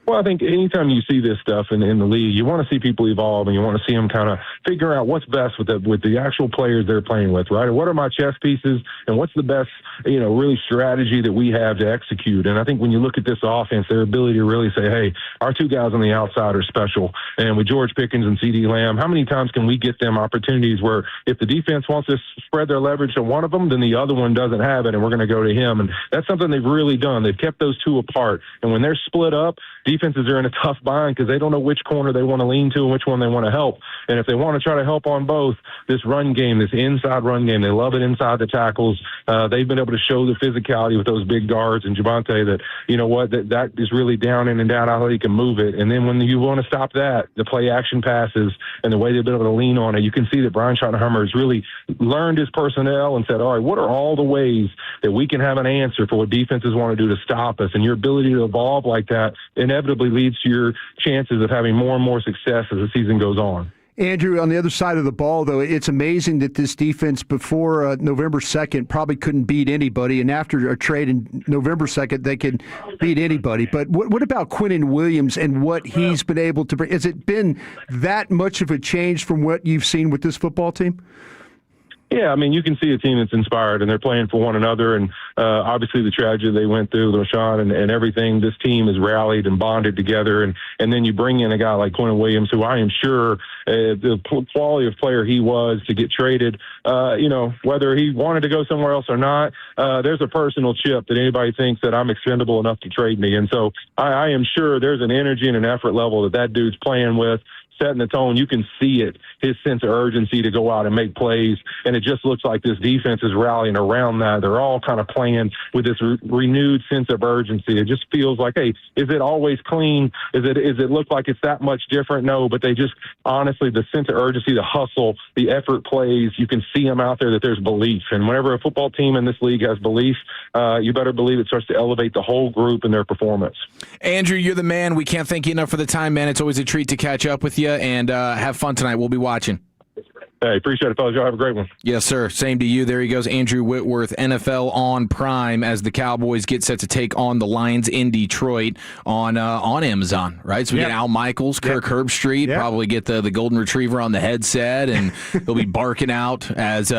Well, I think anytime you see this stuff in the league, you want to see people evolve and you want to see them kind of figure out what's best with the actual players they're playing with, right? What are my chess pieces and what's the best, really strategy that we have to execute? And I think when you look at this offense, their ability to really say, hey, our two guys on the outside are special. And with George Pickens and CeeDee Lamb, how many times can we get them opportunities where if the defense wants to spread their leverage to one of them, then the other one doesn't have it and we're going to go to him? And that's something they've really done. They've kept those two apart. And when they're split up, defenses are in a tough bind because they don't know which corner they want to lean to and which one they want to help. And if they want to try to help on both, this run game, this inside run game, they love it inside the tackles. They've been able to show the physicality with those big guards and Javonte that, that is really down in and down how he can move it. And then when you want to stop that, the play action passes and the way they've been able to lean on it, you can see that Brian Schottenheimer has really learned his personnel and said, all right, what are all the ways that we can have an answer for what defenses want to do to stop us? And your ability to evolve like that inevitably leads to your chances of having more and more success as the season goes on. Andrew, on the other side of the ball, though, it's amazing that this defense before November 2nd probably couldn't beat anybody, and after a trade in November 2nd, they can beat anybody. But what about Quinnen Williams and what he's been able to bring? Has it been that much of a change from what you've seen with this football team? Yeah, I mean, you can see a team that's inspired, and they're playing for one another. And obviously the tragedy they went through, LaShawn and everything, this team has rallied and bonded together. And then you bring in a guy like Quinnen Williams, who I am sure the quality of player he was to get traded, whether he wanted to go somewhere else or not, there's a personal chip that anybody thinks that I'm expendable enough to trade me. And so I am sure there's an energy and an effort level that dude's playing with, setting the tone. You can see it, his sense of urgency to go out and make plays. And it just looks like this defense is rallying around that. They're all kind of playing with this renewed sense of urgency. It just feels like, hey, is it always clean? Is it look like it's that much different? No, but they just, honestly, the sense of urgency, the hustle, the effort plays, you can see them out there that there's belief. And whenever a football team in this league has belief, you better believe it starts to elevate the whole group and their performance. Andrew, you're the man. We can't thank you enough for the time, man. It's always a treat to catch up with you, and have fun tonight. We'll be watching. Hey, appreciate it, fellas. Y'all have a great one. Yes, sir. Same to you. There he goes, Andrew Whitworth, NFL on Prime, as the Cowboys get set to take on the Lions in Detroit on Amazon, right? So we get Al Michaels, Kirk Herbstreit, probably get the golden retriever on the headset, and they'll be barking out as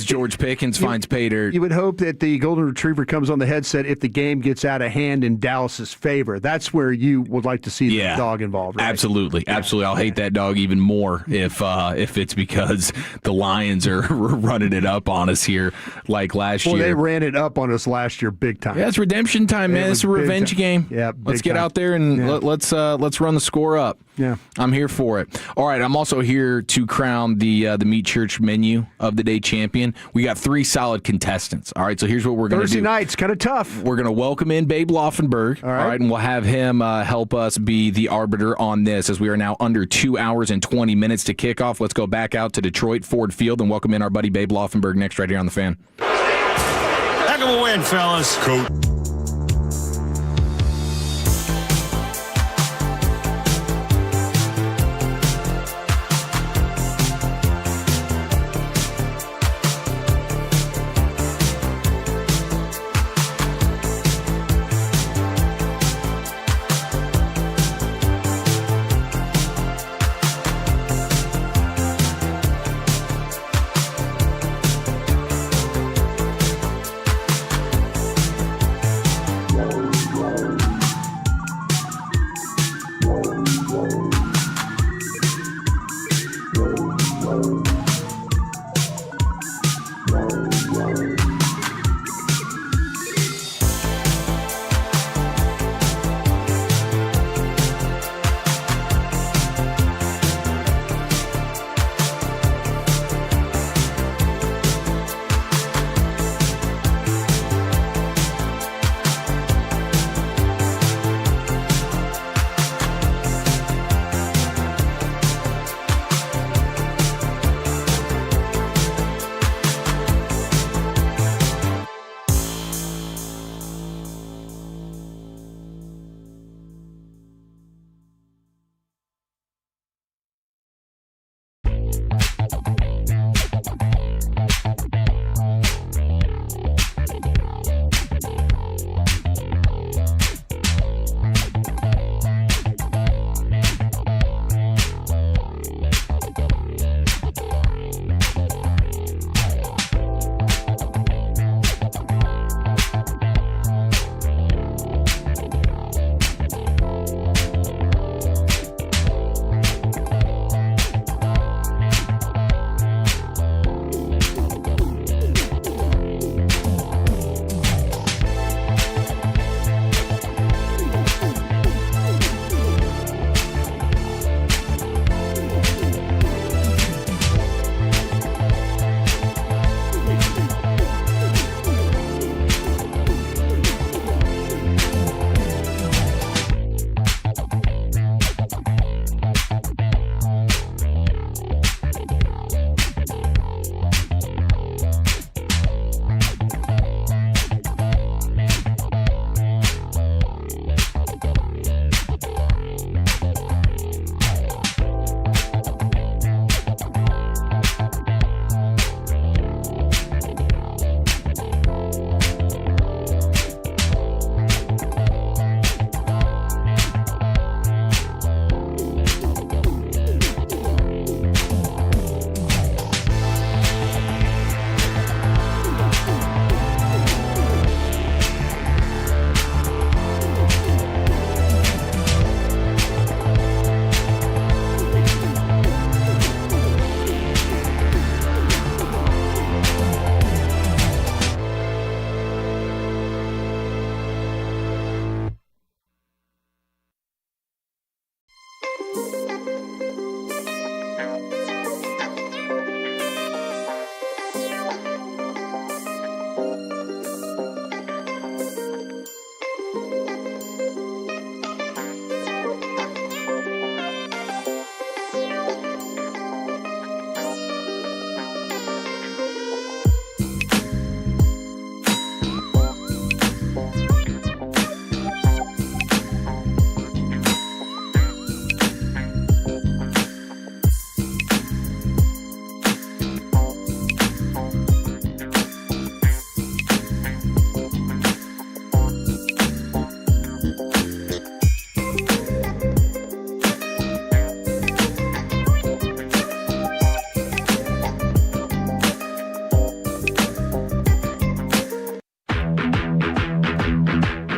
George Pickens finds pay dirt. You would hope that the golden retriever comes on the headset if the game gets out of hand in Dallas's favor. That's where you would like to see the dog involved, right? Absolutely. Absolutely. I'll hate that dog even more if it's because the Lions are running it up on us here like last year. Well, they ran it up on us last year big time. Yeah, it's redemption time, man. It's a revenge game. Yeah, let's get out there and let's run the score up. Yeah. I'm here for it. All right, I'm also here to crown the Meat Church menu of the day champion. We got 3 solid contestants. All right, so here's what we're going to do. Thursday night's kind of tough. We're going to welcome in Babe Laughenberg. All right, and we'll have him help us be the arbiter on this, as we are now under 2 hours and 20 minutes to kick off. Let's go back out to Detroit Ford Field and welcome in our buddy Babe Laughenberg next right here on The Fan. Heck of a win, fellas. Coach.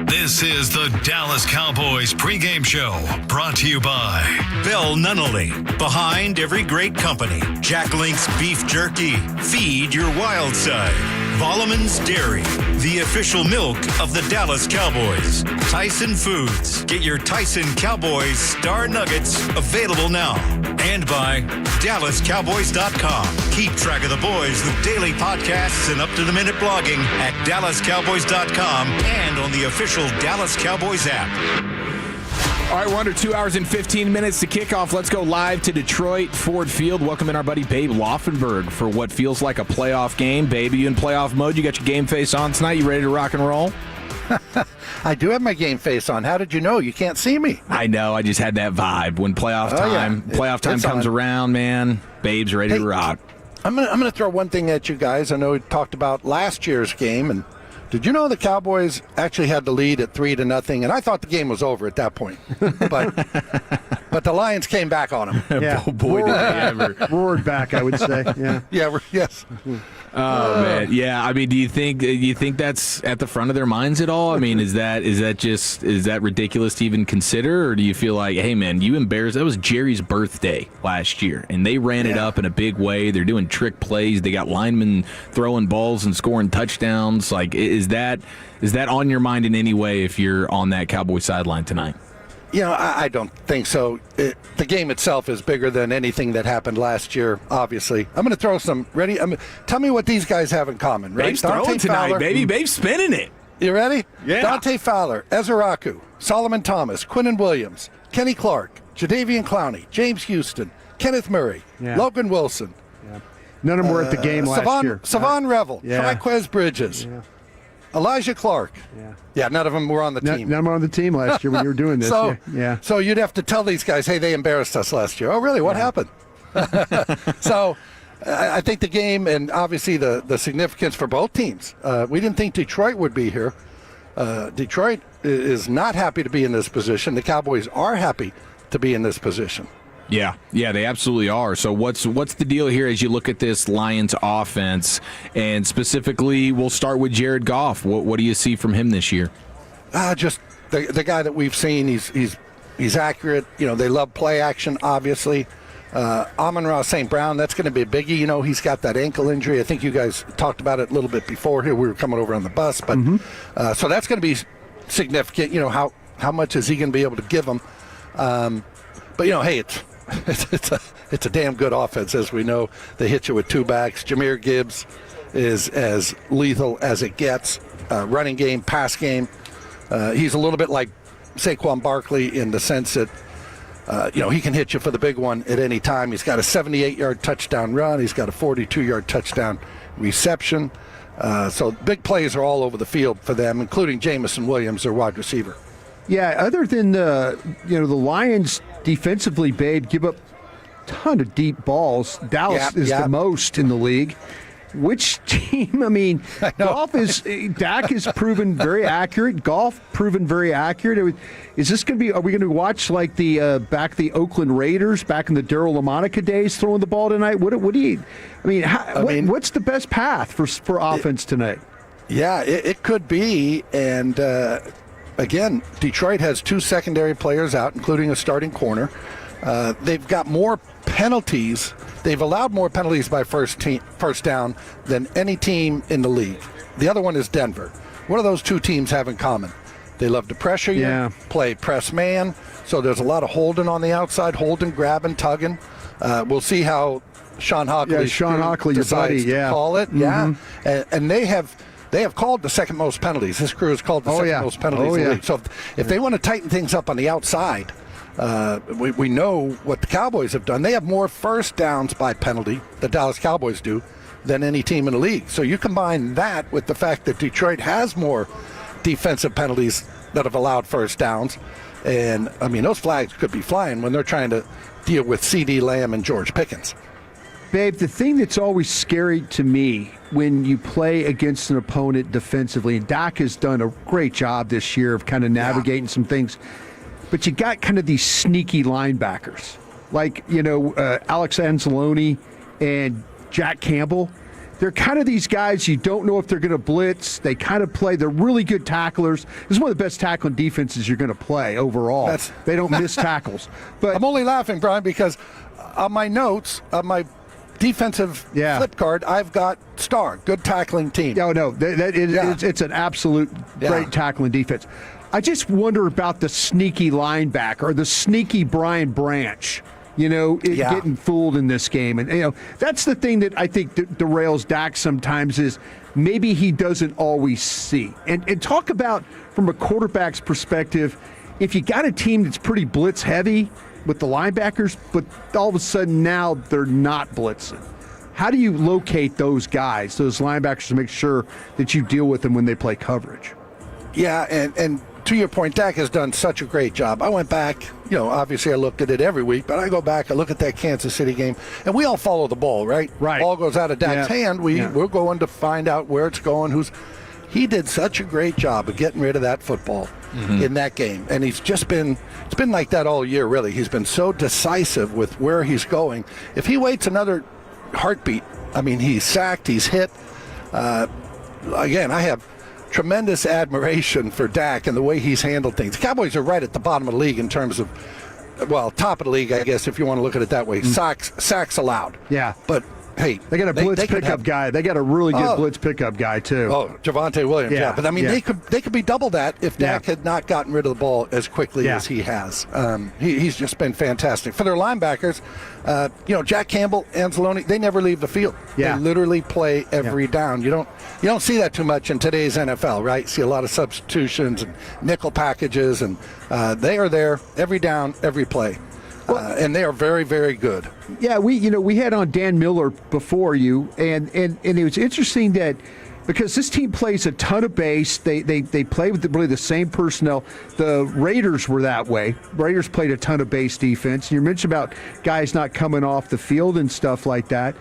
This is the Dallas Cowboys pregame show, brought to you by Bell Nunnally. Behind every great company. Jack Link's Beef Jerky. Feed your wild side. Volleman's Dairy, the official milk of the Dallas Cowboys. Tyson Foods. Get your Tyson Cowboys Star Nuggets available now. And by DallasCowboys.com. Keep track of the boys with daily podcasts and up-to-the-minute blogging at DallasCowboys.com and on the official Dallas Cowboys app. All right, we're under 2 hours and 15 minutes to kickoff. Let's go live to Detroit Ford Field. Welcome in our buddy Babe Laughenberg for what feels like a playoff game. Babe, you in playoff mode? You got your game face on tonight? You ready to rock and roll? I do have my game face on. How did you know? You can't see me. I know. I just had that vibe. When playoff time comes around, man, Babe's ready to rock. I'm gonna throw one thing at you guys. I know we talked about last year's game, and did you know the Cowboys actually had the lead at 3-0? And I thought the game was over at that point. But the Lions came back on them. Yeah. Oh, boy, did they ever. Roared back, I would say. Yeah. Yes. Oh man, yeah. I mean, do you think that's at the front of their minds at all? I mean, is that ridiculous to even consider, or do you feel like, hey man, you embarrassed? That was Jerry's birthday last year, and they ran it up in a big way. They're doing trick plays. They got linemen throwing balls and scoring touchdowns. Like, is that on your mind in any way if you're on that Cowboy sideline tonight? You know, I don't think so. The game itself is bigger than anything that happened last year, obviously. I'm going to throw some. Ready? Tell me what these guys have in common, right? Babe's throwing tonight, baby. Babe's spinning it. You ready? Yeah. Dante Fowler, Ezeraku, Solomon Thomas, Quinnen Williams, Kenny Clark, Javon Clowney, James Houston, Kenneth Murray, Logan Wilson. Yeah. None of them were at the game last year. Savon Revel, Triquez Bridges. Yeah. Elijah Clark. Yeah, none of them were on the team. None were on the team last year when you were doing this. So you'd have to tell these guys, hey, they embarrassed us last year. Oh, really? What happened? So I think the game and obviously the significance for both teams. We didn't think Detroit would be here. Detroit is not happy to be in this position. The Cowboys are happy to be in this position. Yeah, they absolutely are. So what's the deal here as you look at this Lions offense, and specifically, we'll start with Jared Goff. What do you see from him this year? Just the guy that we've seen. He's accurate. You know, they love play action, obviously. Amon-Ra St. Brown, that's going to be a biggie. You know, he's got that ankle injury. I think you guys talked about it a little bit before here. We were coming over on the bus, but so that's going to be significant. You know, how much is he going to be able to give them? But you know, hey, it's a damn good offense, as we know. They hit you with two backs. Jahmyr Gibbs is as lethal as it gets. Running game, pass game. He's a little bit like Saquon Barkley in the sense that he can hit you for the big one at any time. He's got a 78-yard touchdown run. He's got a 42-yard touchdown reception. So big plays are all over the field for them, including Jamison Williams, their wide receiver. Yeah, other than the Lions defensively, Babe, give up a ton of deep balls. Dallas is the most in the league. Which team? I mean, Dak is proven very accurate. Goff proven very accurate. Is this going to be? Are we going to watch like the Oakland Raiders back in the Darryl LaMonica days throwing the ball tonight? What do you? I mean, what's the best path for offense tonight? Yeah, it could be, and. Again, Detroit has two secondary players out, including a starting corner. They've got more penalties. They've allowed more penalties by first down than any team in the league. The other one is Denver. What do those two teams have in common? They love to pressure you, play press man. So there's a lot of holding on the outside, holding, grabbing, tugging. We'll see how Sean Hockley decides to call it. And they have called the second most penalties. This crew has called the second most penalties in the league. So if they want to tighten things up on the outside, we know what the Cowboys have done. They have more first downs by penalty, the Dallas Cowboys do, than any team in the league. So you combine that with the fact that Detroit has more defensive penalties that have allowed first downs. And, I mean, those flags could be flying when they're trying to deal with C.D. Lamb and George Pickens. Babe, the thing that's always scary to me when you play against an opponent defensively, and Dak has done a great job this year of kind of navigating some things, but you got kind of these sneaky linebackers, like, Alex Anzalone and Jack Campbell. They're kind of these guys you don't know if they're going to blitz. They kind of play. They're really good tacklers. This is one of the best tackling defenses you're going to play overall. They don't miss tackles. But I'm only laughing, Brian, because on my notes, on my defensive flip card, I've got star, good tackling team. Oh, no, it's an absolute great tackling defense. I just wonder about the sneaky linebacker or the sneaky Brian Branch, getting fooled in this game. And, that's the thing that I think derails Dak sometimes is maybe he doesn't always see. And talk about, from a quarterback's perspective, if you got a team that's pretty blitz heavy with the linebackers, but all of a sudden now they're not blitzing. How do you locate those guys, those linebackers, to make sure that you deal with them when they play coverage? Yeah, and to your point, Dak has done such a great job. I went back, obviously I looked at it every week, but I go back, I look at that Kansas City game, and we all follow the ball, right? Right. Ball goes out of Dak's hand, we're going to find out where it's going, he did such a great job of getting rid of that football in that game. And it's been like that all year, really. He's been so decisive with where he's going. If he waits another heartbeat, he's sacked, he's hit. Again, I have tremendous admiration for Dak and the way he's handled things. The Cowboys are right at the bottom of the league in terms of, top of the league, I guess, if you want to look at it that way. Sacks allowed. Yeah. But hey, they got a blitz pickup guy. They got a really good blitz pickup guy too. Oh, Javonte Williams. Yeah. But they could be double that if Dak had not gotten rid of the ball as quickly as he has. He's just been fantastic for their linebackers. Jack Campbell, Anzalone, they never leave the field. Yeah. They literally play every down. You don't see that too much in today's NFL, right? You see a lot of substitutions and nickel packages, and they are there every down, every play. And they are very, very good. Yeah, we had on Dan Miller before you, and it was interesting that because this team plays a ton of base, they play with really the same personnel. The Raiders were that way. Raiders played a ton of base defense. And you mentioned about guys not coming off the field and stuff like that.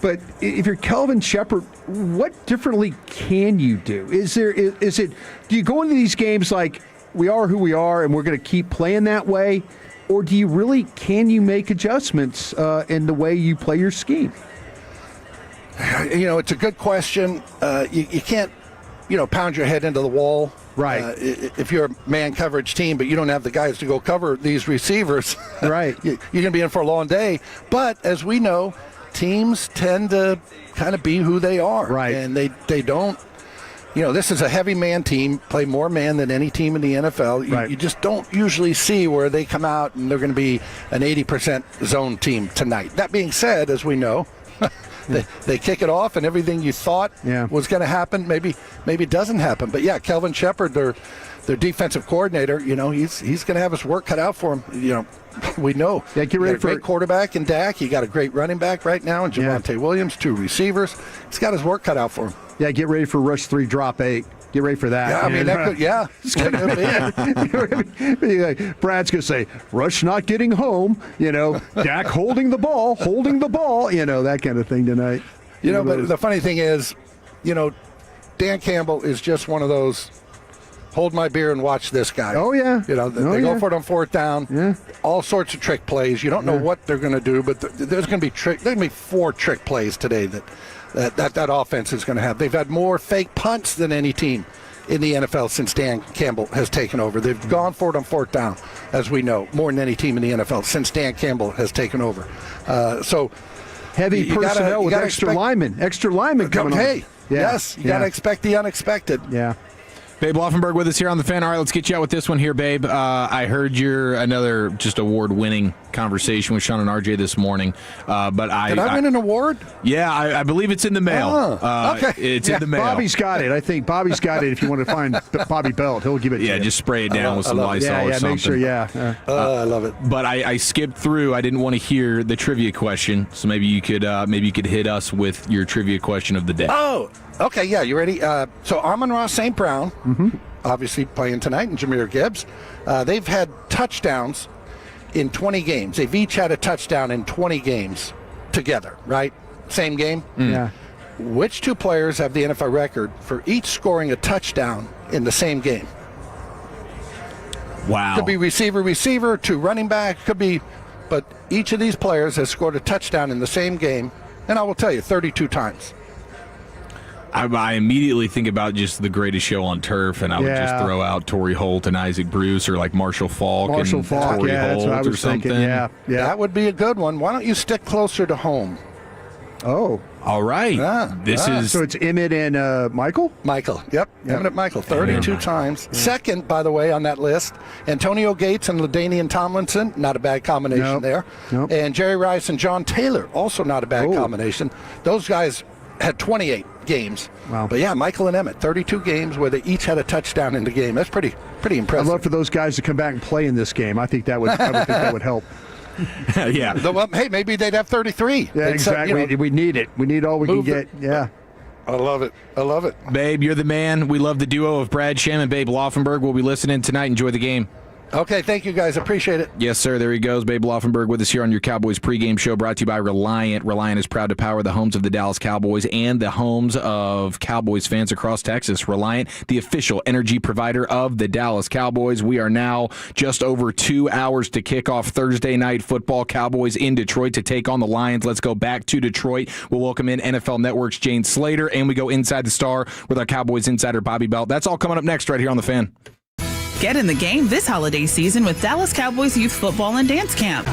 But if you're Kelvin Shepard, what differently can you do? Do you go into these games like we are who we are and we're going to keep playing that way? Or can you make adjustments in the way you play your scheme? It's a good question. You can't, pound your head into the wall. Right. If you're a man coverage team, but you don't have the guys to go cover these receivers, right? You're going to be in for a long day. But as we know, teams tend to kind of be who they are. Right. And they don't. This is a heavy man team, play more man than any team in the NFL. You just don't usually see where they come out and they're going to be an 80% zone team tonight. That being said, as we know, they kick it off and everything you thought was going to happen, maybe it doesn't happen. But yeah, Kelvin Shepard, their defensive coordinator, he's going to have his work cut out for him. We know. Yeah, get ready for a great quarterback in Dak. You got a great running back right now in Javonte Williams, 2 receivers. He's got his work cut out for him. Yeah, get ready for rush 3, drop 8. Get ready for that. Yeah, that could, it's going to be. Brad's going to say, rush not getting home, Dak holding the ball, that kind of thing tonight. But the funny thing is, Dan Campbell is just one of those, hold my beer and watch this guy. Oh, yeah. They go for it on 4th down. Yeah. All sorts of trick plays. You don't know what they're going to do, but there's going to be 4 trick plays today that offense is going to have. They've had more fake punts than any team in the NFL since Dan Campbell has taken over. They've gone for it on 4th down, as we know, more than any team in the NFL since Dan Campbell has taken over. So heavy personnel with extra linemen coming on. Yes, you got to expect the unexpected. Yeah. Babe Laughenberg with us here on the Fan. All right, let's get you out with this one here, Babe. I heard you're another just award-winning conversation with Sean and RJ this morning. Did I win an award? Yeah, I believe it's in the mail. Okay. It's in the mail. Bobby's got it. I think Bobby's got it. If you want to find Bobby Belt, he'll give it to you. Yeah, just spray it down with some Lysol or something. Make sure, I love it. But I skipped through. I didn't want to hear the trivia question, so maybe you could hit us with your trivia question of the day. Oh, okay, yeah, you ready? So Amon-Ra St. Brown, obviously playing tonight, and Jahmyr Gibbs. They've had touchdowns in 20 games. They've each had a touchdown in 20 games together, right? Same game? Yeah. Which 2 players have the NFL record for each scoring a touchdown in the same game? Wow. Could be receiver, 2 running back, could be, but each of these players has scored a touchdown in the same game, and I will tell you, 32 times. I immediately think about just the greatest show on turf, and I would just throw out Torrey Holt and Isaac Bruce, or like Marshall Faulk Torrey Holt, that's what I was thinking. Yeah. That would be a good one. Why don't you stick closer to home? Oh. All right. This is So it's Emmett and Michael? Michael. Yep. Emmett Michael, 32 times. Second, by the way, on that list, Antonio Gates and LaDainian Tomlinson, not a bad combination there. Nope. And Jerry Rice and John Taylor, also not a bad combination. Those guys had 28 games. Wow. But yeah, Michael and Emmett, 32 games where they each had a touchdown in the game. That's pretty impressive. I'd love for those guys to come back and play in this game. I think that would help. yeah. Well, hey, maybe they'd have 33. Yeah, exactly. We need it. We need all we can get. Yeah. I love it. Babe, you're the man. We love the duo of Brad Sham and Babe Laughenberg. We'll be listening tonight. Enjoy the game. Okay, thank you guys. Appreciate it. Yes, sir. There he goes. Babe Laughenberg with us here on your Cowboys pregame show, brought to you by Reliant. Reliant is proud to power the homes of the Dallas Cowboys and the homes of Cowboys fans across Texas. Reliant, the official energy provider of the Dallas Cowboys. We are now just over 2 hours to kick off Thursday night football. Cowboys in Detroit to take on the Lions. Let's go back to Detroit. We'll welcome in NFL Network's Jane Slater, and we go inside the star with our Cowboys insider Bobby Belt. That's all coming up next right here on The Fan. Get in the game this holiday season with Dallas Cowboys Youth Football and Dance Camp.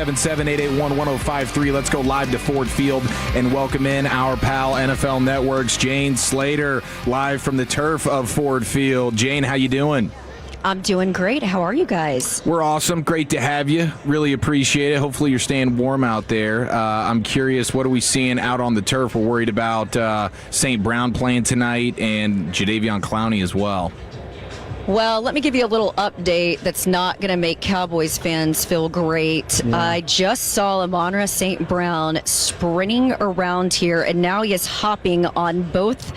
877-881-1053. Let's go live to Ford Field and welcome in our pal NFL Network's Jane Slater, live from the turf of Ford Field. Jane, how you doing? I'm doing great. How are you guys? We're awesome. Great to have you. Really appreciate it. Hopefully you're staying warm out there. I'm curious, what are we seeing out on the turf? We're worried about St. Brown playing tonight and Javon Clowney as well. Well, let me give you a little update that's not going to make Cowboys fans feel great. Yeah. I just saw Amon-Ra St. Brown sprinting around here, and now he is hopping on both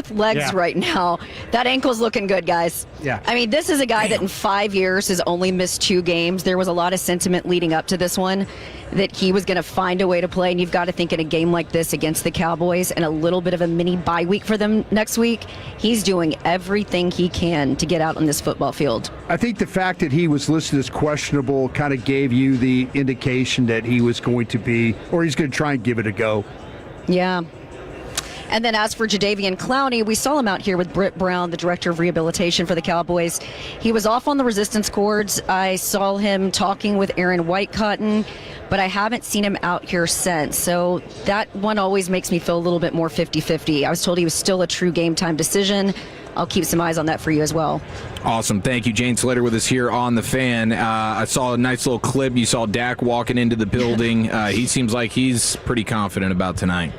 legs right now. That ankle's looking good, guys. Yeah. I mean, this is a guy that in 5 years has only missed 2 games. There was a lot of sentiment leading up to this one that he was going to find a way to play, and you've got to think in a game like this against the Cowboys and a little bit of a mini bye week for them next week, he's doing everything he can to get out on this football field. I think the fact that he was listed as questionable kind of gave you the indication that he was going to be, or he's going to try and give it a go. Yeah. And then as for Javon Clowney, we saw him out here with Britt Brown, the director of rehabilitation for the Cowboys. He was off on the resistance cords. I saw him talking with Aaron Whitecotton, but I haven't seen him out here since. So that one always makes me feel a little bit more 50-50. I was told he was still a true game time decision. I'll keep some eyes on that for you as well. Awesome. Thank you. Jane Slater with us here on The Fan. I saw a nice little clip. You saw Dak walking into the building. He seems like he's pretty confident about tonight.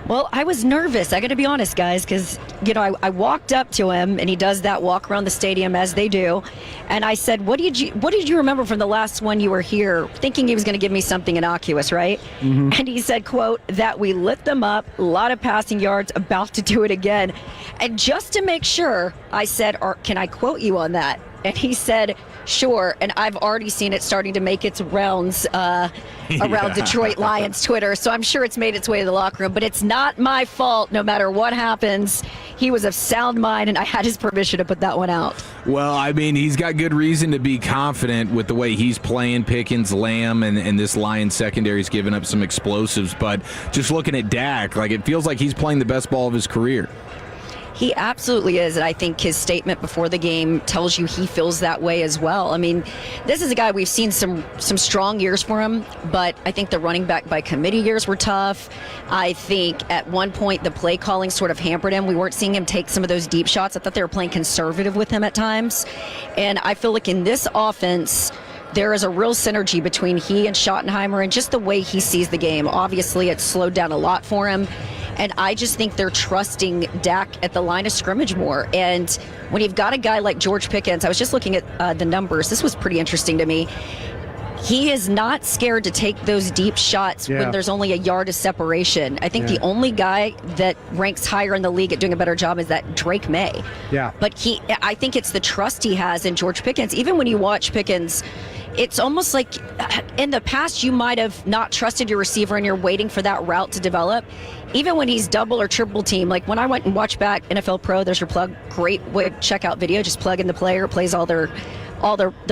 Well, I was nervous. I got to be honest, guys, because, I walked up to him, and he does that walk around the stadium as they do. And I said, what did you remember from the last one you were here? Thinking he was going to give me something innocuous, right? Mm-hmm. And he said, quote, that we lit them up, a lot of passing yards, about to do it again. And just to make sure, I said, can I quote you on that? And he said, sure. And I've already seen it starting to make its rounds around Detroit Lions Twitter. So I'm sure it's made its way to the locker room. But it's not my fault. No matter what happens, he was of sound mind, and I had his permission to put that one out. Well, I mean, he's got good reason to be confident with the way he's playing. Pickens, Lamb, and this Lions secondary's giving up some explosives. But just looking at Dak, it feels like he's playing the best ball of his career. He absolutely is, and I think his statement before the game tells you he feels that way as well. I mean, this is a guy, we've seen some strong years for him, but I think the running back by committee years were tough. I think at one point the play calling sort of hampered him. We weren't seeing him take some of those deep shots. I thought they were playing conservative with him at times. And I feel like in this offense, there is a real synergy between he and Schottenheimer and just the way he sees the game. Obviously, it's slowed down a lot for him. And I just think they're trusting Dak at the line of scrimmage more. And when you've got a guy like George Pickens, I was just looking at the numbers. This was pretty interesting to me. He is not scared to take those deep shots when there's only a yard of separation. I think the only guy that ranks higher in the league at doing a better job is that Drake May. Yeah. But I think it's the trust he has in George Pickens. Even when you watch Pickens, it's almost like in the past you might have not trusted your receiver and you're waiting for that route to develop. Even when he's double or triple team, like when I went and watched back NFL Pro, there's your plug, great way to check out video, just plug in the player, plays all their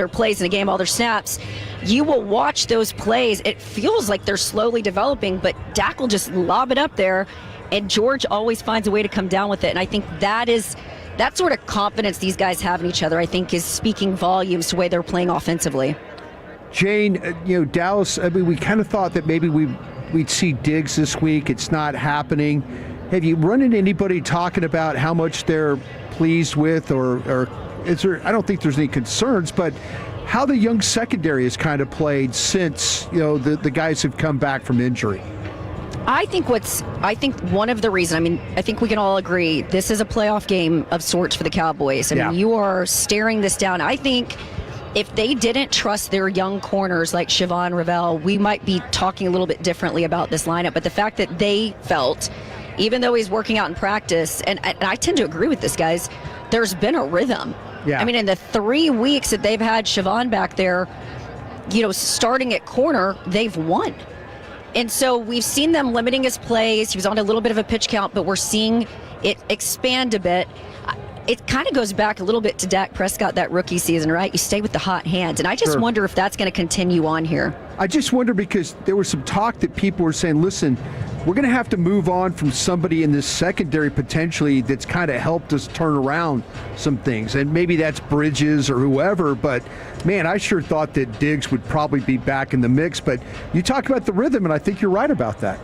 plays in a game, all their snaps. You will watch those plays. It feels like they're slowly developing, but Dak will just lob it up there, and George always finds a way to come down with it. And I think that sort of confidence these guys have in each other, I think, is speaking volumes to the way they're playing offensively. Jane, Dallas, I mean, we kind of thought that maybe we'd see Diggs this week. It's not happening. Have you run into anybody talking about how much they're pleased with, or is there? I don't think there's any concerns, but how the young secondary has kind of played since the guys have come back from injury. I think one of the reasons, I think we can all agree this is a playoff game of sorts for the Cowboys. I mean, you are staring this down. I think if they didn't trust their young corners like Siobhan Ravel, we might be talking a little bit differently about this lineup. But the fact that they felt, even though he's working out in practice, and I tend to agree with this, guys, there's been a rhythm. Yeah. I mean, in the 3 weeks that they've had Siobhan back there, starting at corner, they've won. And so we've seen them limiting his plays. He was on a little bit of a pitch count, but we're seeing it expand a bit. It kind of goes back a little bit to Dak Prescott that rookie season, right? You stay with the hot hands. And I just wonder if that's going to continue on here. I just wonder because there was some talk that people were saying, listen, we're going to have to move on from somebody in this secondary potentially that's kind of helped us turn around some things. And maybe that's Bridges or whoever, but man, I sure thought that Diggs would probably be back in the mix. But you talk about the rhythm, and I think you're right about that.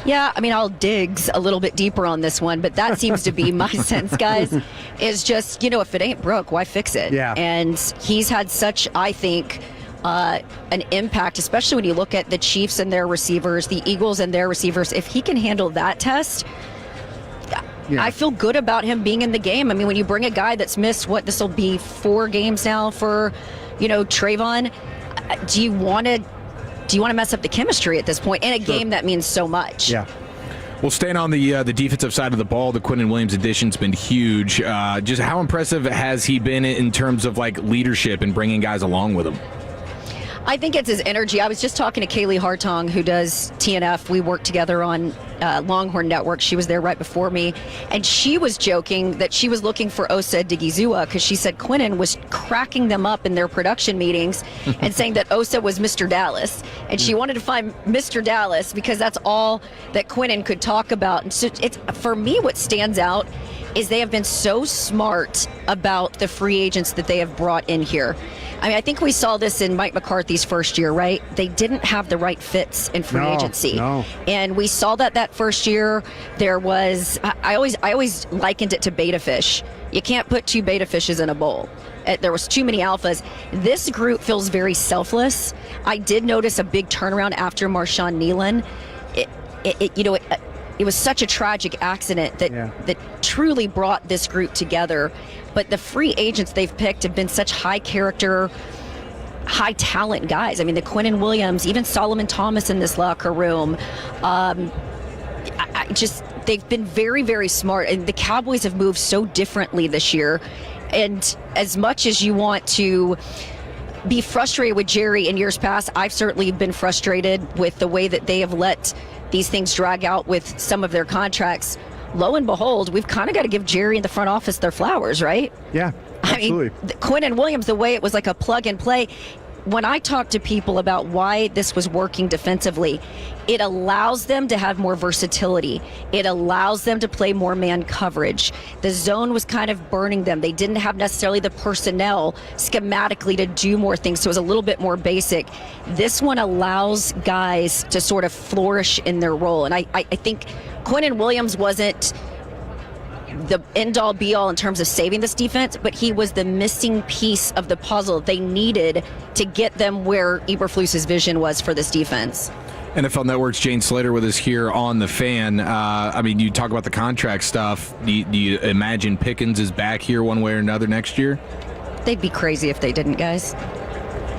Yeah, I mean, I'll dig a little bit deeper on this one, but that seems to be my sense, guys, is just, if it ain't broke, why fix it? Yeah. And he's had such, I think, an impact, especially when you look at the Chiefs and their receivers, the Eagles and their receivers. If he can handle that test, I feel good about him being in the game. I mean, when you bring a guy that's missed, this will be 4 games now for, Trayvon, do you want to mess up the chemistry at this point in a game that means so much? Yeah. Well, staying on the defensive side of the ball, the Quinnen Williams addition's been huge. Just how impressive has he been in terms of leadership and bringing guys along with him? I think it's his energy. I was just talking to Kaylee Hartong, who does TNF. We work together on Longhorn Network. She was there right before me. And she was joking that she was looking for Osa Digizua because she said Quinnen was cracking them up in their production meetings and saying that Osa was Mr. Dallas. And she wanted to find Mr. Dallas because that's all that Quinnen could talk about. And so for me, what stands out is they have been so smart about the free agents that they have brought in here. I mean, I think we saw this in Mike McCarthy's first year, right? They didn't have the right fits in free agency. No. And we saw that first year. There was, I always likened it to beta fish. You can't put 2 beta fishes in a bowl. There was too many alphas. This group feels very selfless. I did notice a big turnaround after Marshawn Nealon. It was such a tragic accident that truly brought this group together. But the free agents they've picked have been such high character, high talent guys. I mean, the Quinnen Williams, even Solomon Thomas in this locker room. They've been very, very smart. And the Cowboys have moved so differently this year. And as much as you want to be frustrated with Jerry in years past, I've certainly been frustrated with the way that they have let these things drag out with some of their contracts. Lo and behold, we've kind of got to give Jerry in the front office their flowers, right? Yeah, absolutely. I mean, Quinnen Williams, the way it was like a plug and play. When I talk to people about why this was working defensively, it allows them to have more versatility. It allows them to play more man coverage. The zone was kind of burning them. They didn't have necessarily the personnel schematically to do more things, so it was a little bit more basic. This one allows guys to sort of flourish in their role. And I think Quinnen Williams wasn't the end-all be-all in terms of saving this defense, but he was the missing piece of the puzzle they needed to get them where Eberflus's vision was for this defense. NFL Network's Jane Slater with us here on The Fan. I mean, you talk about the contract stuff. Do you imagine Pickens is back here one way or another next year? They'd be crazy if they didn't, guys.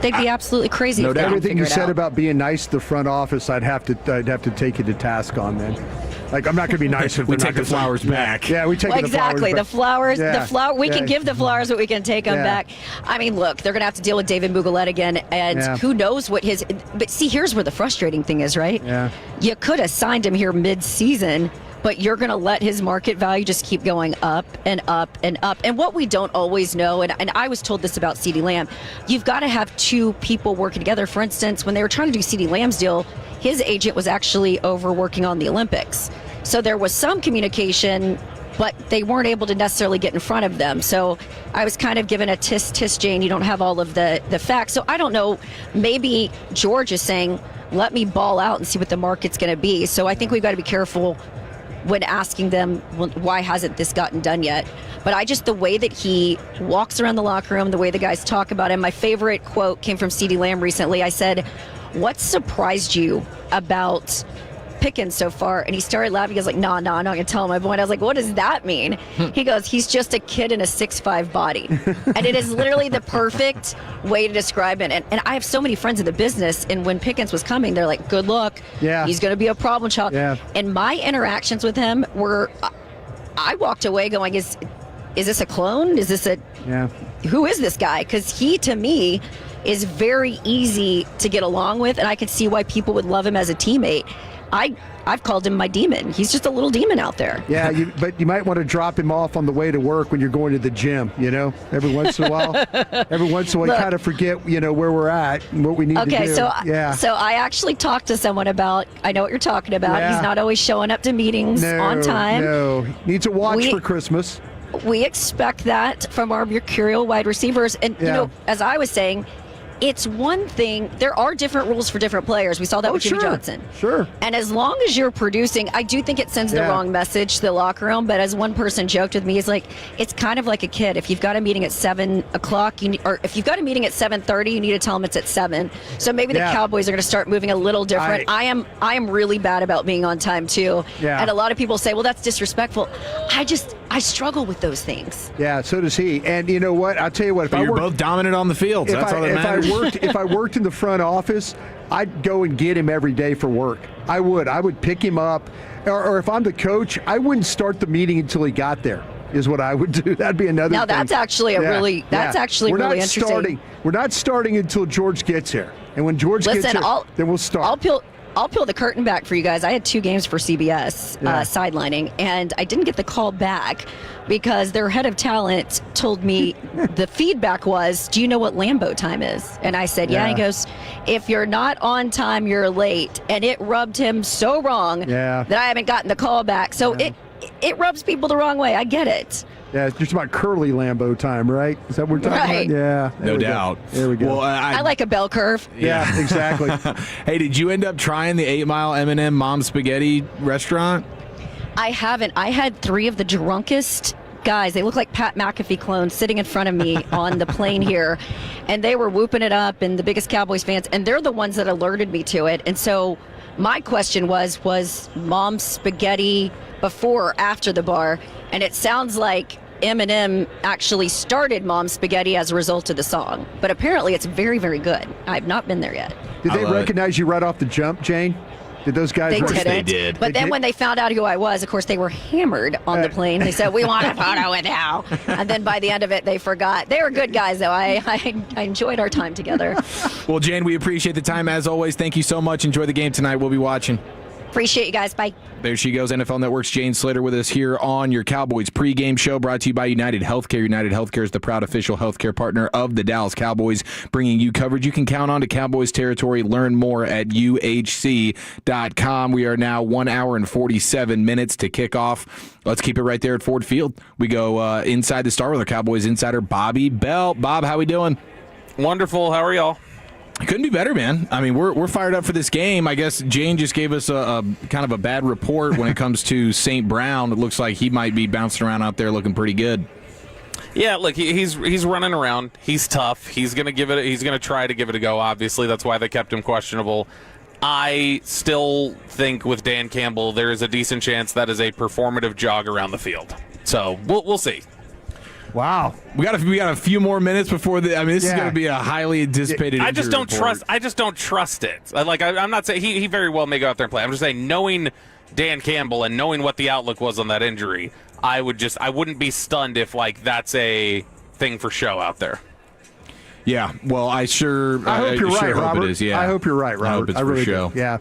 They'd be absolutely crazy if they didn't Everything figure you it said out. about being nice to the front office, I'd have to take you to task on then. Like, I'm not going to be nice if we they're take not the flowers back. Yeah, we take the flowers back. The flower. We can give the flowers, but we can take them back. I mean, look, they're going to have to deal with David Mugolette again, and who knows what his. But see, here's where the frustrating thing is, right? Yeah. You could have signed him here mid-season, but you're going to let his market value just keep going up and up and up. And what we don't always know, and I was told this about CeeDee Lamb, you've got to have 2 people working together. For instance, when they were trying to do CeeDee Lamb's deal, his agent was actually over working on the Olympics. So there was some communication, but they weren't able to necessarily get in front of them. So I was kind of given a tisk, Jane, you don't have all of the facts. So I don't know, maybe George is saying, let me ball out and see what the market's going to be. So I think we've got to be careful when asking them, why hasn't this gotten done yet? But the way that he walks around the locker room, the way the guys talk about him, my favorite quote came from CeeDee Lamb recently. I said, what surprised you about Pickens so far? And he started laughing. He goes like, no, I'm not going to tell him my point. I was like, what does that mean? He goes, he's just a kid in a 6'5" body. And it is literally the perfect way to describe it. And I have so many friends in the business, and when Pickens was coming, they're like, good luck. Yeah. He's going to be a problem child. Yeah. And my interactions with him were, I walked away going, is this a clone? Is this who is this guy? Because he, to me, is very easy to get along with, and I could see why people would love him as a teammate. I've called him my demon. He's just a little demon out there. Yeah, but you might want to drop him off on the way to work when you're going to the gym, every once in a while. Every once in a while, you kind of forget, where we're at and what we need to do. Okay, so I actually talked to someone about, I know what you're talking about. Yeah. He's not always showing up to meetings on time. No, needs a watch for Christmas. We expect that from our mercurial wide receivers. And, as I was saying, it's one thing. There are different rules for different players. We saw that with Jimmy Johnson. Sure. And as long as you're producing, I do think it sends the wrong message to the locker room. But as one person joked with me, he's like, it's kind of like a kid. If you've got a meeting at 7 o'clock, or if you've got a meeting at 7:30, you need to tell them it's at 7. So maybe the Cowboys are going to start moving a little different. I am really bad about being on time too. Yeah. And a lot of people say, well, that's disrespectful. I struggle with those things. Yeah, so does he. And you know what? I'll tell you what. You're both dominant on the field. That's all that matters. If I worked in the front office, I'd go and get him every day for work. I would pick him up. Or if I'm the coach, I wouldn't start the meeting until he got there, is what I would do. That'd be another thing. Now, that's actually really interesting. We're not starting until George gets here. And when George gets here, then we'll start. I'll peel the curtain back for you guys. I had 2 games for CBS sidelining, and I didn't get the call back because their head of talent told me the feedback was, do you know what Lambeau time is? And I said, yeah. And he goes, if you're not on time, you're late. And it rubbed him so wrong that I haven't gotten the call back. So it rubs people the wrong way. I get it. Yeah, it's just about curly Lambeau time, right? Is that what we're talking about? Yeah. No doubt. There we go. Well, I like a bell curve. Yeah, exactly. Hey, did you end up trying the 8 Mile M&M Mom Spaghetti restaurant? I haven't. I had 3 of the drunkest guys. They look like Pat McAfee clones sitting in front of me on the plane here. And they were whooping it up, and the biggest Cowboys fans. And they're the ones that alerted me to it. And so my question was Mom Spaghetti before or after the bar? And it sounds like Eminem actually started Mom Spaghetti as a result of the song. But apparently it's very, very good. I've not been there yet. Did they recognize you right off the jump, Jane? Did those guys? They did. But then when they found out who I was, of course, they were hammered on the plane. They said, we want a photo with Al. And then by the end of it, they forgot. They were good guys, though. I enjoyed our time together. Well, Jane, we appreciate the time as always. Thank you so much. Enjoy the game tonight. We'll be watching. Appreciate you guys. Bye. There she goes, NFL Network's Jane Slater with us here on your Cowboys pregame show, brought to you by United Healthcare. United Healthcare is the proud official healthcare partner of the Dallas Cowboys, bringing you coverage you can count on to Cowboys territory. Learn more at uhc.com. We are now 1 hour and 47 minutes to kick off. Let's keep it right there at Ford Field. We go inside the Star with our Cowboys insider, Bobby Bell. Bob, how we doing? Wonderful. How are y'all? Couldn't be better, man. I mean, we're fired up for this game. I guess Jane just gave us a kind of a bad report when it comes to St. Brown. It looks like he might be bouncing around out there looking pretty good. Yeah, look, he's running around. He's tough. He's gonna try to give it a go. Obviously, that's why they kept him questionable. I still think with Dan Campbell, there is a decent chance that is a performative jog around the field. So we'll see. Wow, we got a few more minutes before this is going to be a highly anticipated. I just don't trust it. I'm not saying he very well may go out there and play. I'm just saying, knowing Dan Campbell and knowing what the outlook was on that injury, I wouldn't be stunned if that's a thing for show out there. Yeah, well, I hope you're right, Robert. It is, yeah. I hope you're right, Robert. I hope it's really for show. Do. Yeah.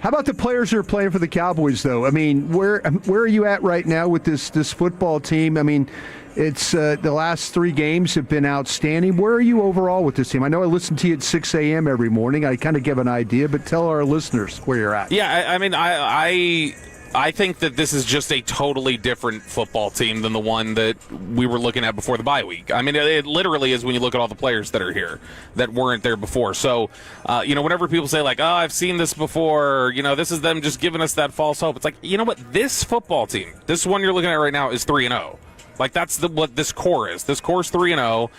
How about the players who are playing for the Cowboys, though? I mean, where are you at right now with this football team? I mean, it's the last 3 games have been outstanding. Where are you overall with this team? I know I listen to you at 6 a.m. every morning. I kind of give an idea, but tell our listeners where you're at. Yeah, I mean, I think that this is just a totally different football team than the one that we were looking at before the bye week. I mean, it literally is when you look at all the players that are here that weren't there before. So, whenever people say I've seen this before, this is them just giving us that false hope. It's like, you know what? This football team, this one you're looking at right now is 3-0. That's what this core is. This core is 3-0.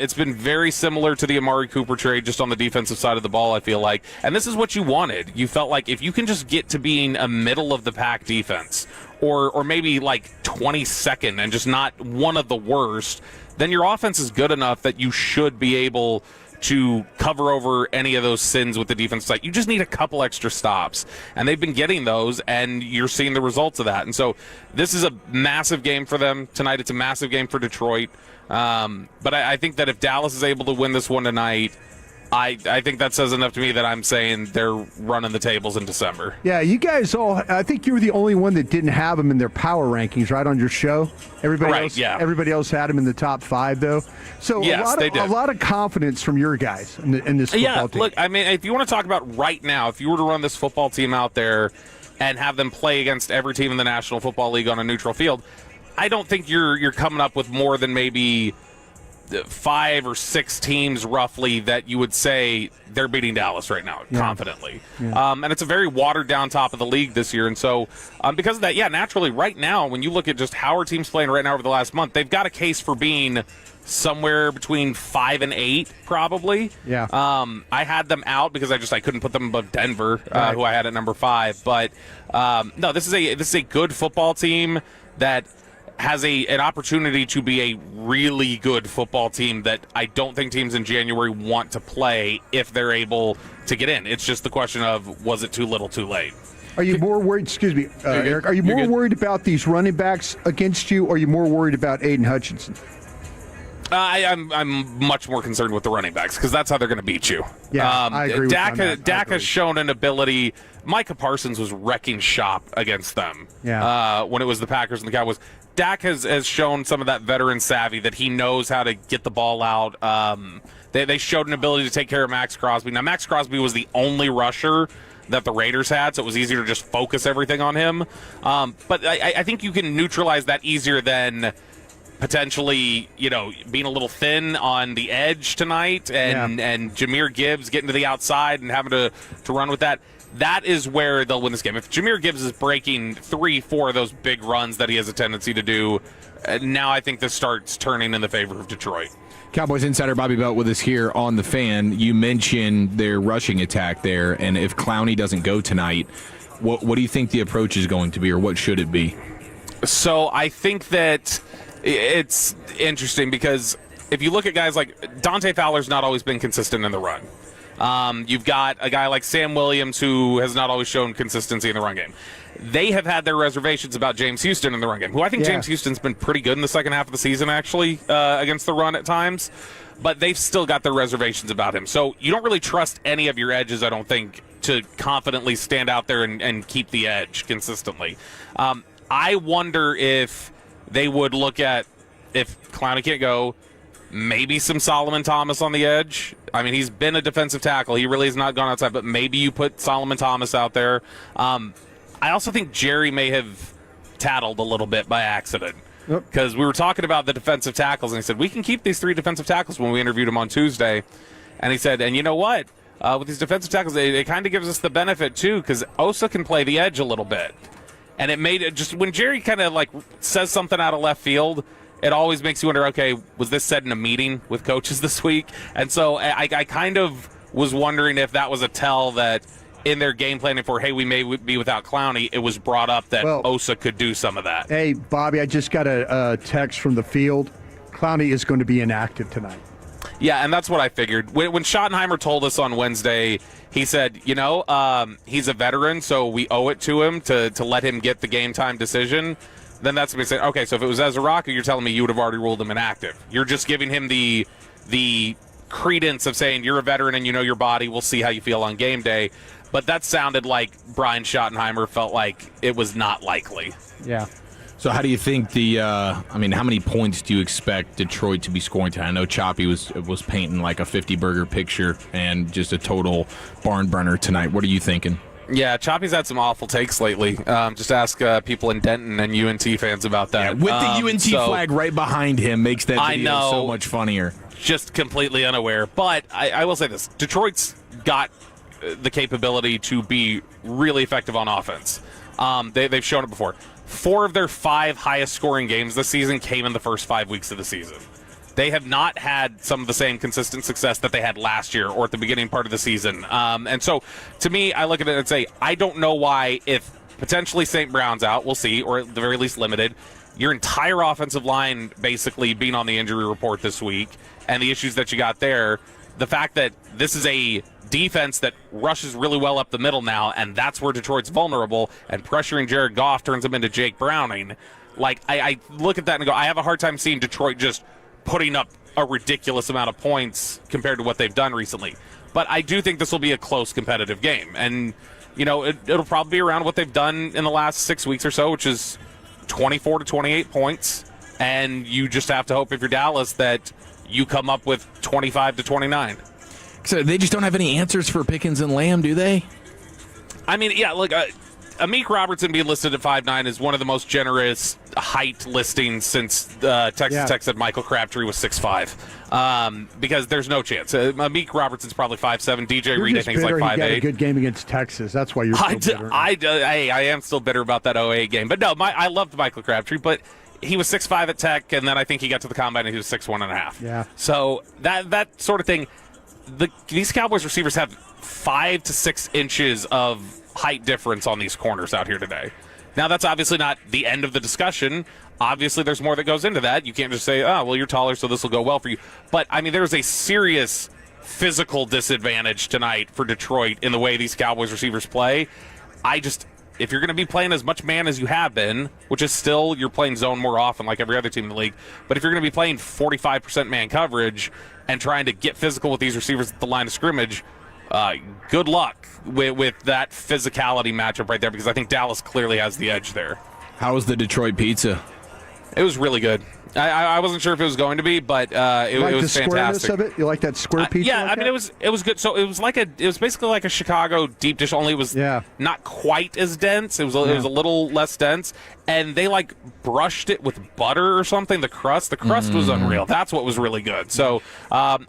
It's been very similar to the Amari Cooper trade, just on the defensive side of the ball, I feel like. And this is what you wanted. You felt like if you can just get to being a middle-of-the-pack defense, or maybe 22nd and just not one of the worst, then your offense is good enough that you should be able to cover over any of those sins with the defense side. You just need a couple extra stops, and they've been getting those, and you're seeing the results of that. And so this is a massive game for them tonight. It's a massive game for Detroit. But I think that if Dallas is able to win this one tonight, I think that says enough to me that I'm saying they're running the tables in December. Yeah, you guys all, I think you were the only one that didn't have them in their power rankings, right, on your show? Everybody else had them in the top 5, though. So yes, a lot of confidence from your guys in this football team. Look, I mean, if you want to talk about right now, if you were to run this football team out there and have them play against every team in the National Football League on a neutral field, I don't think you're coming up with more than maybe 5 or 6 teams roughly that you would say they're beating Dallas right now confidently. Yeah. And it's a very watered down top of the league this year. And so because of that, naturally right now, when you look at just how our team's playing right now over the last month, they've got a case for being somewhere between 5 and 8 probably. Yeah. I had them out because I couldn't put them above Denver, who I had at number 5. But no, this is a good football team that has an opportunity to be a really good football team that I don't think teams in January want to play if they're able to get in. It's just the question of, was it too little too late? Are you more worried, excuse me, Eric, are you more worried about these running backs against you, or are you more worried about Aiden Hutchinson? I'm much more concerned with the running backs because that's how they're going to beat you. Yeah, I agree with Dak has shown an ability. Micah Parsons was wrecking shop against them when it was the Packers and the Cowboys. Dak has shown some of that veteran savvy that he knows how to get the ball out. They showed an ability to take care of Max Crosby. Now, Max Crosby was the only rusher that the Raiders had, so it was easier to just focus everything on him. But I think you can neutralize that easier than potentially, being a little thin on the edge tonight and Jahmyr Gibbs getting to the outside and having to run with that. That is where they'll win this game. If Jahmyr Gibbs is breaking 3-4 of those big runs that he has a tendency to do, now I think this starts turning in the favor of Detroit. Cowboys insider Bobby Belt with us here on The Fan. You mentioned their rushing attack there, and if Clowney doesn't go tonight, what do you think the approach is going to be, or what should it be? So I think that it's interesting because if you look at guys like Dante Fowler's not always been consistent in the run. You've got a guy like Sam Williams who has not always shown consistency in the run game. They have had their reservations about James Houston in the run game, who I think James Houston's been pretty good in the second half of the season, actually, against the run at times. But they've still got their reservations about him. So you don't really trust any of your edges, I don't think, to confidently stand out there and keep the edge consistently. I wonder if they would look at, if Clowney can't go, maybe some Solomon Thomas on the edge. I mean, he's been a defensive tackle. He really has not gone outside, but maybe you put Solomon Thomas out there. I also think Jerry may have tattled a little bit by accident because we were talking about the defensive tackles, and he said, we can keep these 3 defensive tackles when we interviewed him on Tuesday. And he said, and you know what? With these defensive tackles, it kind of gives us the benefit, too, because Osa can play the edge a little bit. And it made it just, when Jerry kind of says something out of left field, it always makes you wonder, okay, was this said in a meeting with coaches this week? And so I kind of was wondering if that was a tell that in their game planning for, hey, we may be without Clowney, it was brought up that Osa could do some of that. Hey, Bobby, I just got a text from the field. Clowney is going to be inactive tonight. Yeah, and that's what I figured. When Schottenheimer told us on Wednesday, he said, he's a veteran, so we owe it to him to let him get the game time decision. Then that's when he said, okay, so if it was Ezra, you're telling me you would have already ruled him inactive. You're just giving him the credence of saying you're a veteran and you know your body. We'll see how you feel on game day. But that sounded like Brian Schottenheimer felt like it was not likely. Yeah. So how do you think how many points do you expect Detroit to be scoring tonight? I know Choppy was painting like a 50-burger picture and just a total barn burner tonight. What are you thinking? Yeah, Choppy's had some awful takes lately. Just ask people in Denton and UNT fans about that. Yeah, with the UNT flag right behind him makes that video so much funnier. Just completely unaware. But I will say this. Detroit's got the capability to be really effective on offense. They've shown it before. 4 of their 5 highest scoring games this season came in the first 5 weeks of the season. They have not had some of the same consistent success that they had last year or at the beginning part of the season. And so, to me, I look at it and say, I don't know why, if potentially St. Brown's out, we'll see, or at the very least limited, your entire offensive line basically being on the injury report this week, and the issues that you got there, the fact that this is a defense that rushes really well up the middle now, and that's where Detroit's vulnerable, and pressuring Jared Goff turns him into Jake Browning. I look at that and go, I have a hard time seeing Detroit just putting up a ridiculous amount of points compared to what they've done recently. But I do think this will be a close competitive game. And, it'll probably be around what they've done in the last 6 weeks or so, which is 24 to 28 points. And you just have to hope, if you're Dallas, that you come up with 25 to 29. So they just don't have any answers for Pickens and Lamb, do they? I mean, yeah, look, Amik Robertson being listed at 5'9" is one of the most generous height listings since Texas Tech said Michael Crabtree was 6'5", because there's no chance. Amik Robertson's probably 5'7". DJ Reed, I think, is like 5'8". He had a good game against Texas. That's why you're so bitter. I am still bitter about that 08 game. But no, I loved Michael Crabtree, but he was 6'5" at Tech, and then I think he got to the combine and he was 6'1.5". Yeah. So that sort of thing. These Cowboys receivers have 5 to 6 inches of height difference on these corners out here today. Now, that's obviously not the end of the discussion. Obviously, there's more that goes into that. You can't just say, oh, well, you're taller, so this will go well for you. But, I mean, there's a serious physical disadvantage tonight for Detroit in the way these Cowboys receivers play. If you're going to be playing as much man as you have been, which is still, you're playing zone more often like every other team in the league, but if you're going to be playing 45% man coverage and trying to get physical with these receivers at the line of scrimmage, good luck with that physicality matchup right there, because I think Dallas clearly has the edge there. How was the Detroit pizza? It was really good. I wasn't sure if it was going to be, but it was fantastic. The squareness of it? You like that square pizza? Yeah, like it was good. So it was basically like a Chicago deep dish, only it was not quite as dense. It was a little less dense, and they brushed it with butter or something. The crust was unreal. That's what was really good. So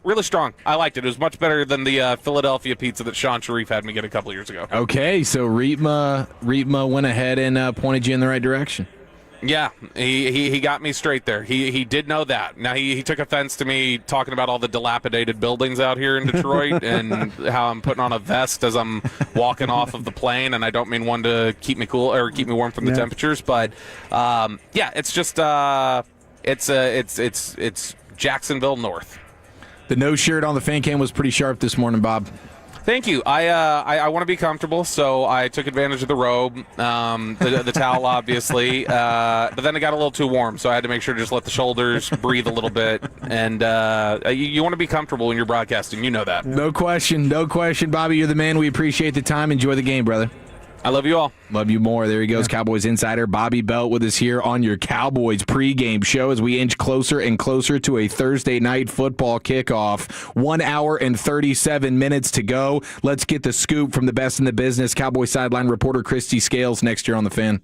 really strong. I liked it. It was much better than the Philadelphia pizza that Sean Sharif had me get a couple years ago. Okay, so Reetma went ahead and pointed you in the right direction. Yeah, he got me straight there. He did know that. Now, he took offense to me talking about all the dilapidated buildings out here in Detroit and how I'm putting on a vest as I'm walking off of the plane, and I don't mean one to keep me cool or keep me warm from the temperatures, but it's just it's Jacksonville North. The no shirt on the fan cam was pretty sharp this morning, Bob. Thank you. I want to be comfortable, so I took advantage of the robe, the towel, obviously. But then it got a little too warm, so I had to make sure to just let the shoulders breathe a little bit. And you want to be comfortable when you're broadcasting. You know that. No question, Bobby. You're the man. We appreciate the time. Enjoy the game, brother. I love you all. Love you more. There he goes, Cowboys insider Bobby Belt with us here on your Cowboys pregame show as we inch closer and closer to a Thursday night football kickoff. 1 hour and 37 minutes to go. Let's get the scoop from the best in the business. Cowboys sideline reporter Christy Scales next year on The Fan.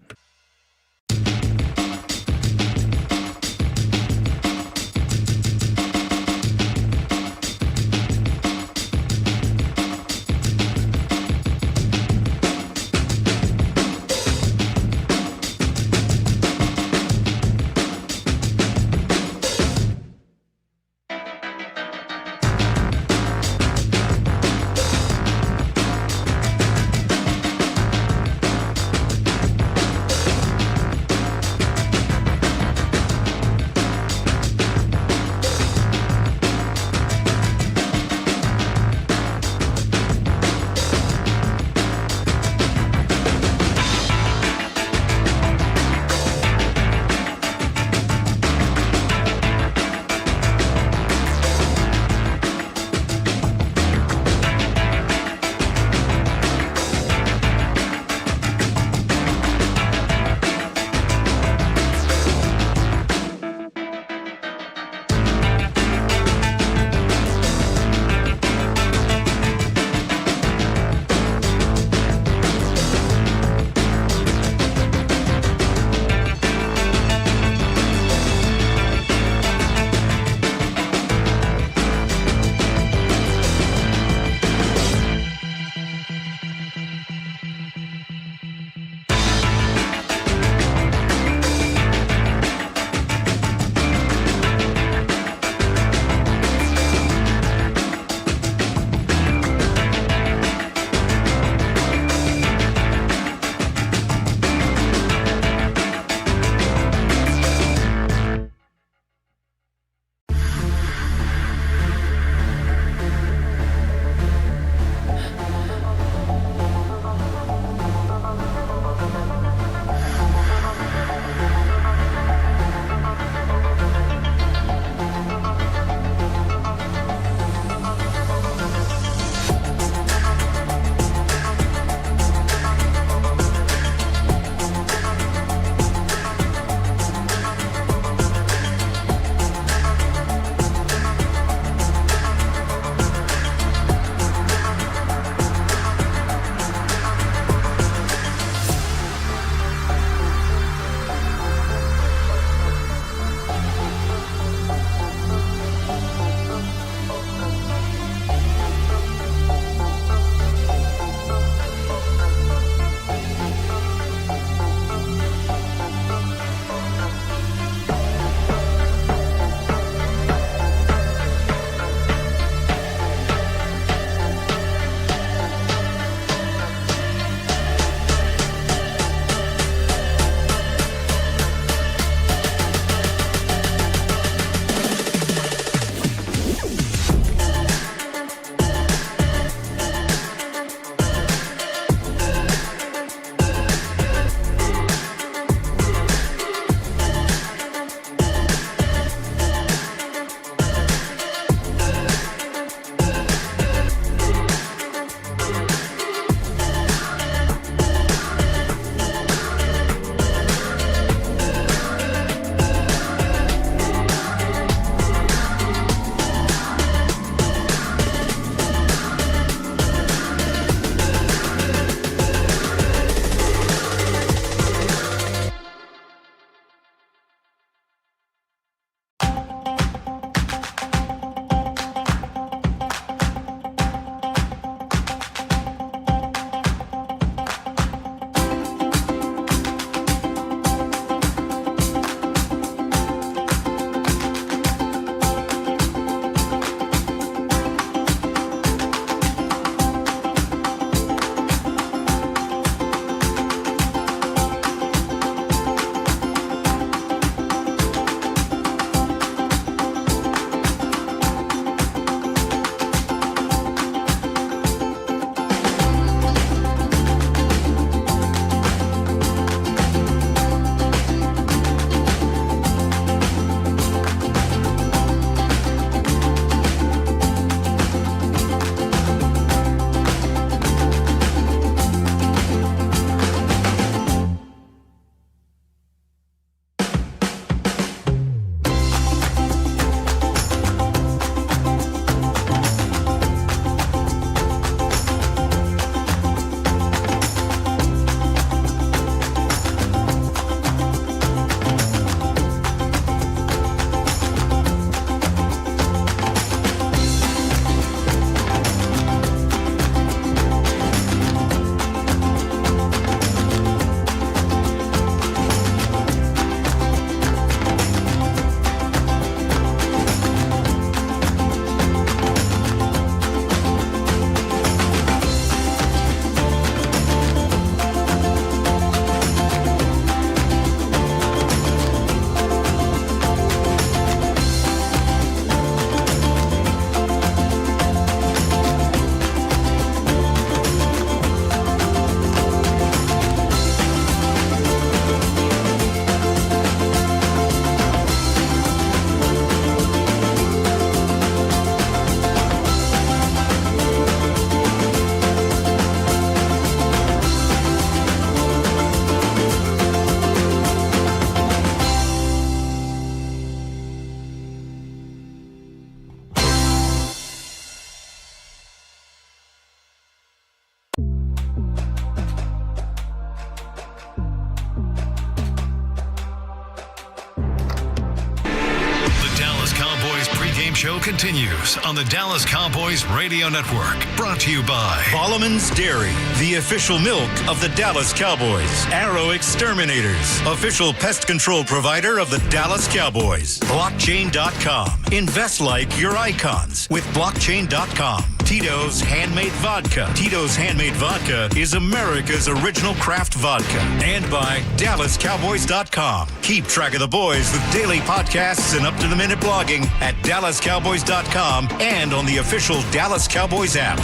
show continues on the Dallas Cowboys Radio Network. Brought to you by Balleman's Dairy, the official milk of the Dallas Cowboys. Arrow Exterminators, official pest control provider of the Dallas Cowboys. Blockchain.com. Invest like your icons with Blockchain.com. Tito's Handmade Vodka. Tito's Handmade Vodka is America's original craft vodka. And by DallasCowboys.com. Keep track of the boys with daily podcasts and up-to-the-minute blogging at DallasCowboys.com and on the official Dallas Cowboys app.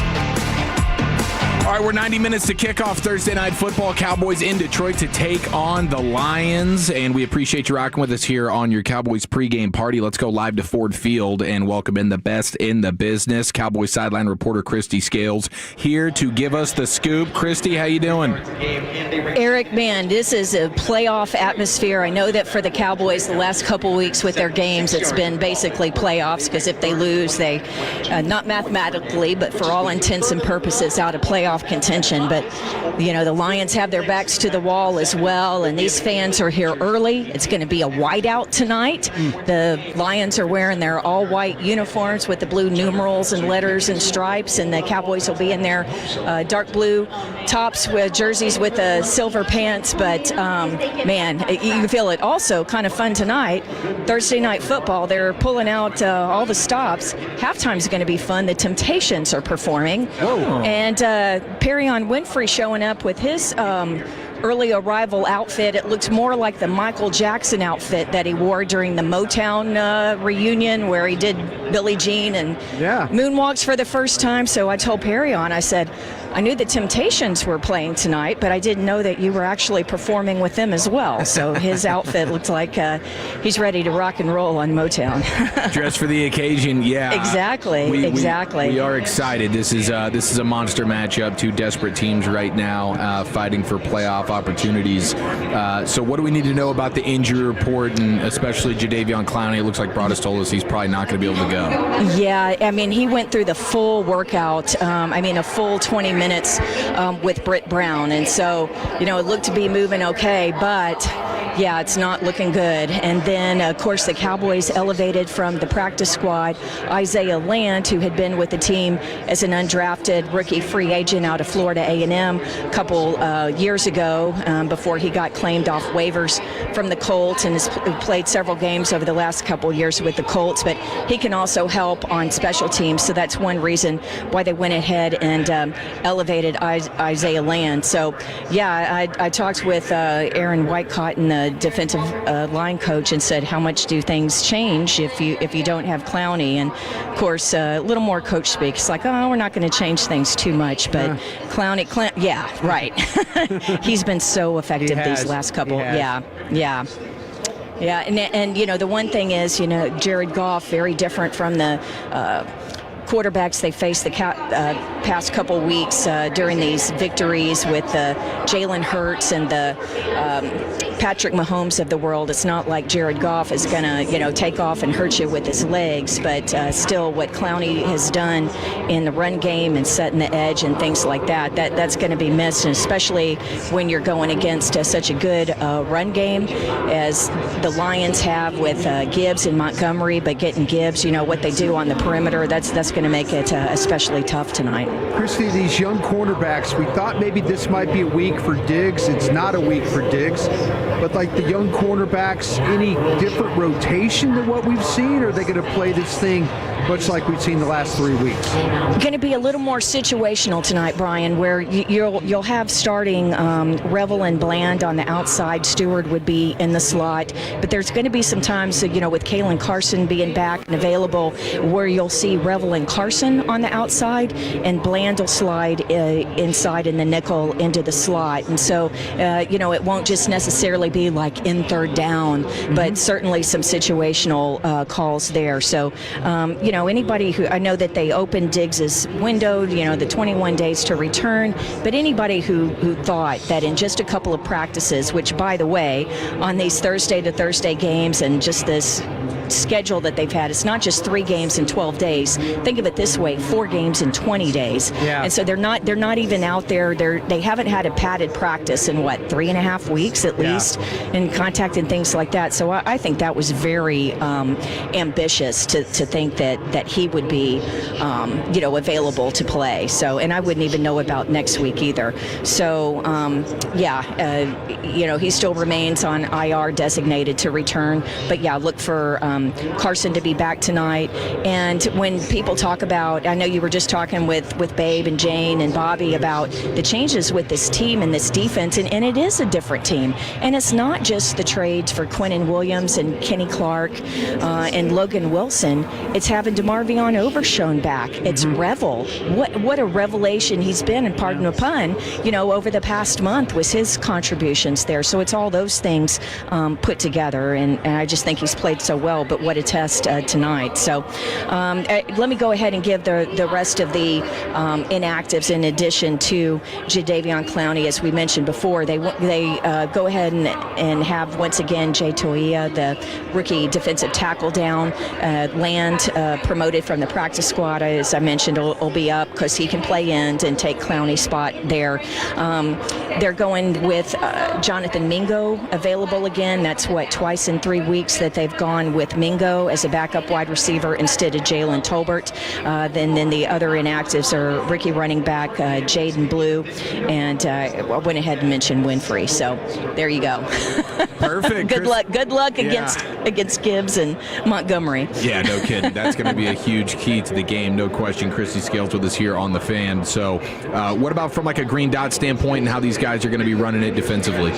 All right, we're 90 minutes to kick off Thursday Night Football. Cowboys in Detroit to take on the Lions, and we appreciate you rocking with us here on your Cowboys pregame party. Let's go live to Ford Field and welcome in the best in the business. Cowboys sideline reporter Christy Scales here to give us the scoop. Christy, how you doing? Eric, man, this is a playoff atmosphere. I know that for the Cowboys the last couple weeks with their games, it's been basically playoffs because if they lose, they, not mathematically, but for all intents and purposes, out of playoff contention. But you know, the Lions have their backs to the wall as well, and these fans are here early. It's going to be a whiteout tonight. The Lions are wearing their all white uniforms with the blue numerals and letters and stripes, and the Cowboys will be in their dark blue tops with jerseys with the silver pants. But man, you can feel it. Also kind of fun tonight, Thursday Night Football, they're pulling out all the stops. Halftime's going to be fun. The Temptations are performing. And Perrion Winfrey showing up with his early arrival outfit. It looks more like the Michael Jackson outfit that he wore during the Motown reunion where he did Billie Jean and moonwalks for the first time. So I told Perrion, I said, I knew the Temptations were playing tonight, but I didn't know that you were actually performing with them as well. So his outfit looks like he's ready to rock and roll on Motown. Dressed for the occasion, yeah. Exactly, exactly. We are excited. This is a monster matchup. Two desperate teams right now fighting for playoff opportunities. So what do we need to know about the injury report, and especially Javon Clowney? It looks like Broadus told us he's probably not going to be able to go. Yeah, I mean, he went through the full workout. A full 20 minutes with Britt Brown. And so, you know, it looked to be moving okay, but yeah, it's not looking good. And then, of course, the Cowboys elevated from the practice squad Isaiah Land, who had been with the team as an undrafted rookie free agent out of Florida A&M a couple years ago before he got claimed off waivers from the Colts and has played several games over the last couple years with the Colts. But he can also help on special teams, so that's one reason why they went ahead and elevated Isaiah Land. So, yeah, I talked with Aaron Whitecotton, the defensive line coach, and said, how much do things change if you don't have Clowney? And, of course, a little more coach speak. It's like, oh, we're not going to change things too much. But Clowney, yeah, right. He's been so effective these last couple. Yeah. And you know, the one thing is, you know, Jared Goff, very different from the quarterbacks they faced the past couple weeks during these victories with Jalen Hurts and the Patrick Mahomes of the world. It's not like Jared Goff is going to, you know, take off and hurt you with his legs, but still what Clowney has done in the run game and setting the edge and things like that's going to be missed, and especially when you're going against such a good run game as the Lions have with Gibbs and Montgomery, but getting Gibbs, you know, what they do on the perimeter, that's going to make it especially tough tonight. Christy, these young cornerbacks, we thought maybe this might be a week for Diggs. It's not a week for Diggs. But like the young cornerbacks, any different rotation than what we've seen? Or are they going to play this thing much like we've seen the last 3 weeks? Going to be a little more situational tonight, Brian, where you'll have starting Revel and Bland on the outside. Stewart would be in the slot. But there's going to be some times, you know, with Kalen Carson being back and available, where you'll see Revel and Carson on the outside, and Bland will slide inside in the nickel into the slot. And so, you know, it won't just necessarily be like in third down, but certainly some situational calls there. So, you know, anybody who, I know that they opened Diggs's window, you know, the 21 days to return, but anybody who thought that in just a couple of practices, which, by the way, on these Thursday to Thursday games and just this schedule that they've had. It's not just 3 games in 12 days. Think of it this way: 4 games in 20 days. Yeah. And so they're not even out there. They haven't had a padded practice in 3.5 weeks at least, in contact and things like that. So I think that was very ambitious to think that he would be available to play. So, and I wouldn't even know about next week either. So he still remains on IR, designated to return. But look for Carson to be back tonight. And when people talk about, I know you were just talking with Babe and Jane and Bobby about the changes with this team and this defense, and it is a different team. And it's not just the trades for Quinnen Williams and Kenny Clark and Logan Wilson. It's having DeMarvion Overshown back. It's Revel. What a revelation he's been, and pardon the pun, over the past month was his contributions there. So it's all those things put together, and I just think he's played so well. But what a test tonight. So let me go ahead and give the rest of the inactives in addition to Jadeveon Clowney. As we mentioned before, they go ahead and have once again Jay Toia, the rookie defensive tackle, down. Land promoted from the practice squad, as I mentioned, will be up because he can play end and take Clowney's spot there. They're going with Jonathan Mingo available again. That's twice in 3 weeks that they've gone with Mingo as a backup wide receiver instead of Jalen Tolbert. Then the other inactives are rookie running back Jaden Blue, and I went ahead and mentioned Winfrey. So there you go. Perfect. Good luck against Gibbs and Montgomery. Yeah, no kidding. That's going to be a huge key to the game, no question. Christy Scales with us here on The Fan. So what about from a green dot standpoint and how these guys are going to be running it defensively?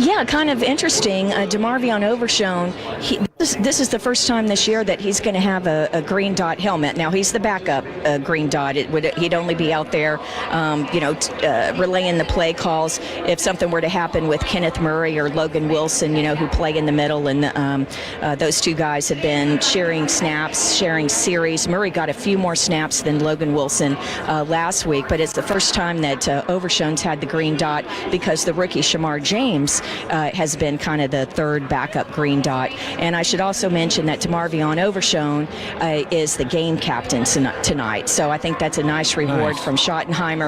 Yeah, kind of interesting. DeMarvion Overshown, this is the first time this year that he's going to have a green dot helmet. Now, he's the backup green dot. He'd only be out there, relaying the play calls if something were to happen with Kenneth Murray or Logan Wilson, who play in the middle. And those two guys have been sharing snaps, sharing series. Murray got a few more snaps than Logan Wilson last week, but it's the first time that Overshown's had the green dot because the rookie Shamar James has been kind of the third backup green dot. And I should also mention that DeMarvion Overshown is the game captain tonight. So I think that's a nice reward from Schottenheimer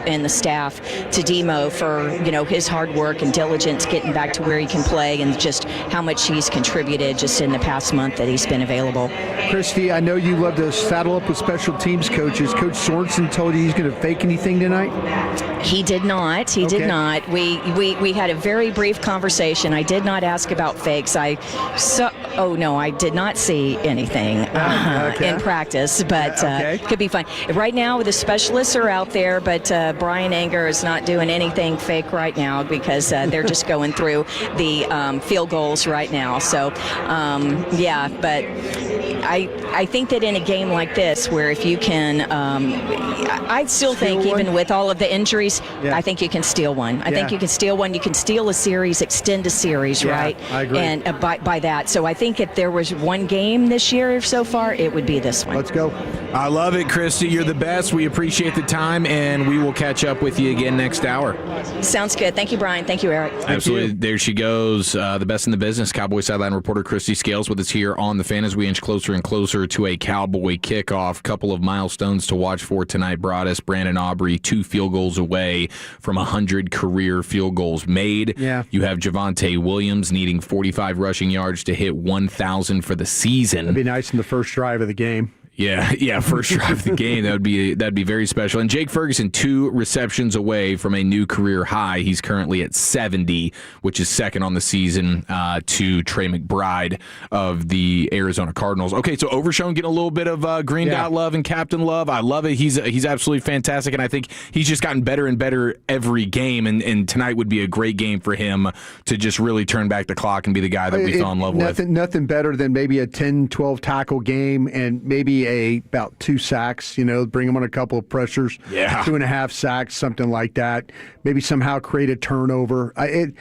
and the staff to Demo for his hard work and diligence getting back to where he can play, and just how much he's contributed just in the past month that he's been available. Christy, I know you love to saddle up with special teams coaches. Coach Sorensen told you he's going to fake anything tonight? He did not. He did not. We had a very brief conversation. I did not ask about fakes. I did not see anything in practice, but could be fine. Right now, the specialists are out there, but Brian Anger is not doing anything fake right now because they're just going through the field goals right now. So, but I think that in a game like this, where if you can, I still think even with all of the injuries, I think you can steal one. I think you can steal one. You can steal a series, extend a series, right? I agree. And by that. So I think if there was one game this year so far, it would be this one. Let's go. I love it, Christy. You're the best. We appreciate the time, and we will catch up with you again next hour. Sounds good. Thank you, Brian. Thank you, Eric. Absolutely. There she goes. The best in the business. Cowboys sideline reporter Christy Scales with us here on The Fan as we inch closer and closer to a Cowboy kickoff. Couple of milestones to watch for tonight brought us. Brandon Aubrey, 2 field goals away from 100 career field goals made. Yeah. You have Javonte Williams needing 45 rushing yards to hit 1,000 for the season. That'd be nice in the first drive of the game. Yeah, first drive of the game. That'd be very special. And Jake Ferguson, 2 receptions away from a new career high. He's currently at 70, which is second on the season to Trey McBride of the Arizona Cardinals. Okay, so Overshown getting a little bit of green dot love and captain love. I love it. He's absolutely fantastic, and I think he's just gotten better and better every game. And tonight would be a great game for him to just really turn back the clock and be the guy that we fell in love with. Nothing better than maybe a 10-12 tackle game and maybe about 2 sacks, bring him on a couple of pressures, 2.5 sacks, something like that. Maybe somehow create a turnover. They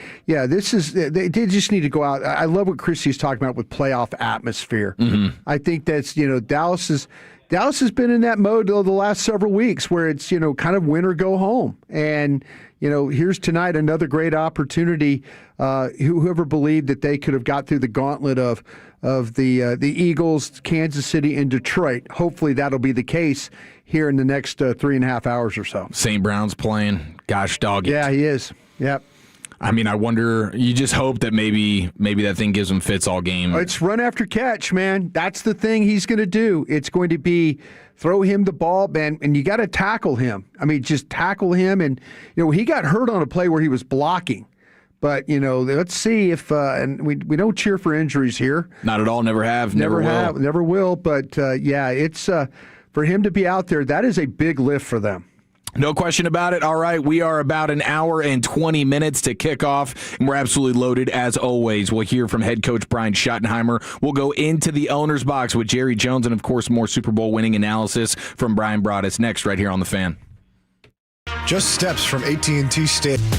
just need to go out. I love what Christy's talking about with playoff atmosphere. Mm-hmm. I think that's, Dallas Dallas has been in that mode the last several weeks where it's, kind of win or go home. And, here's tonight another great opportunity. Whoever believed that they could have got through the gauntlet of the Eagles, Kansas City, and Detroit. Hopefully that'll be the case here in the next 3.5 hours or so. St. Brown's playing. Gosh dog it. Yeah, he is. Yep. I mean, I wonder, you just hope that maybe that thing gives him fits all game. It's run after catch, man. That's the thing he's going to do. It's going to be throw him the ball, man, and you got to tackle him. I mean, just tackle him. And, he got hurt on a play where he was blocking. But, let's see if and we don't cheer for injuries here. Not at all. Never have. Never will. But, it's for him to be out there, that is a big lift for them. No question about it. All right, we are about an hour and 20 minutes to kick off, and we're absolutely loaded as always. We'll hear from head coach Brian Schottenheimer. We'll go into the owner's box with Jerry Jones and, of course, more Super Bowl winning analysis from Brian Broaddus next right here on The Fan. Just steps from AT&T Stadium.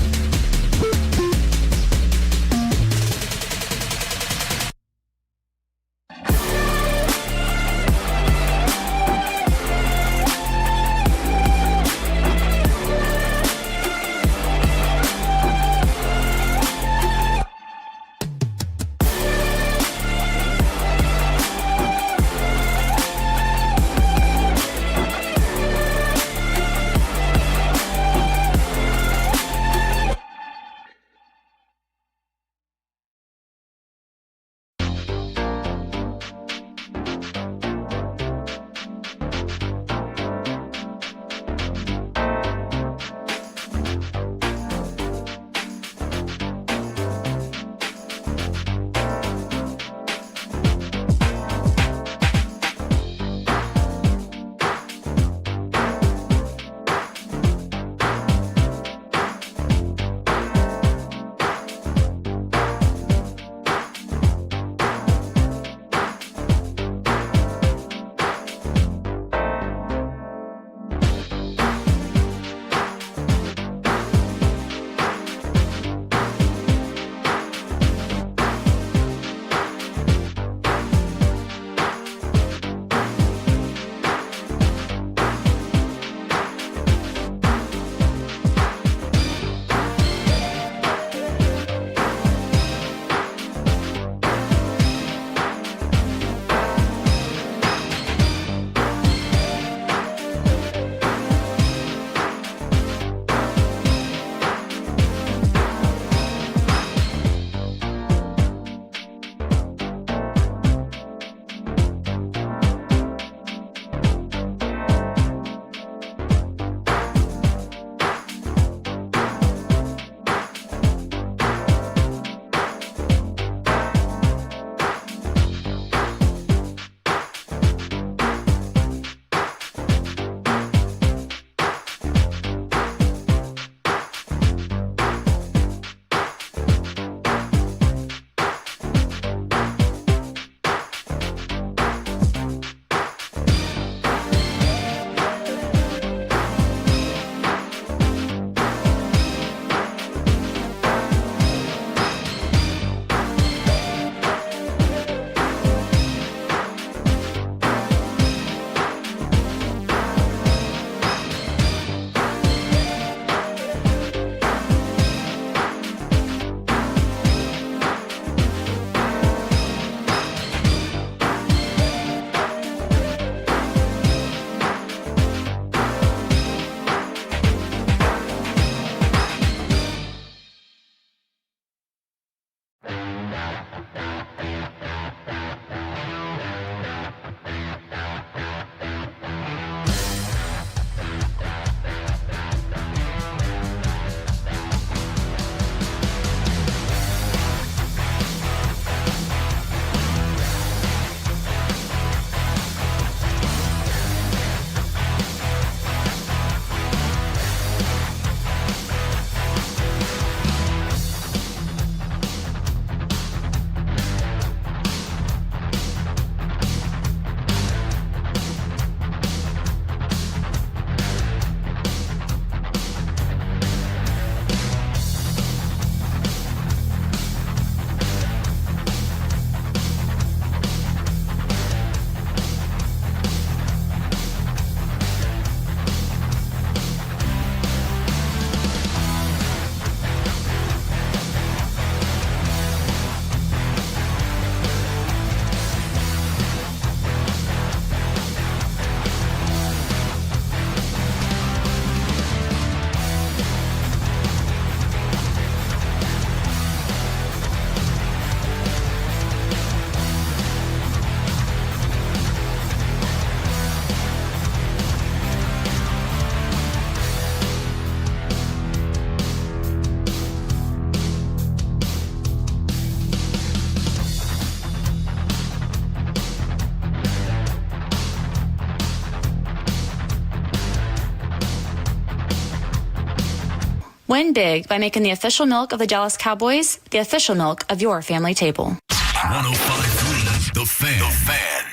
Win big by making the official milk of the Dallas Cowboys the official milk of your family table. 105.3 The Fan.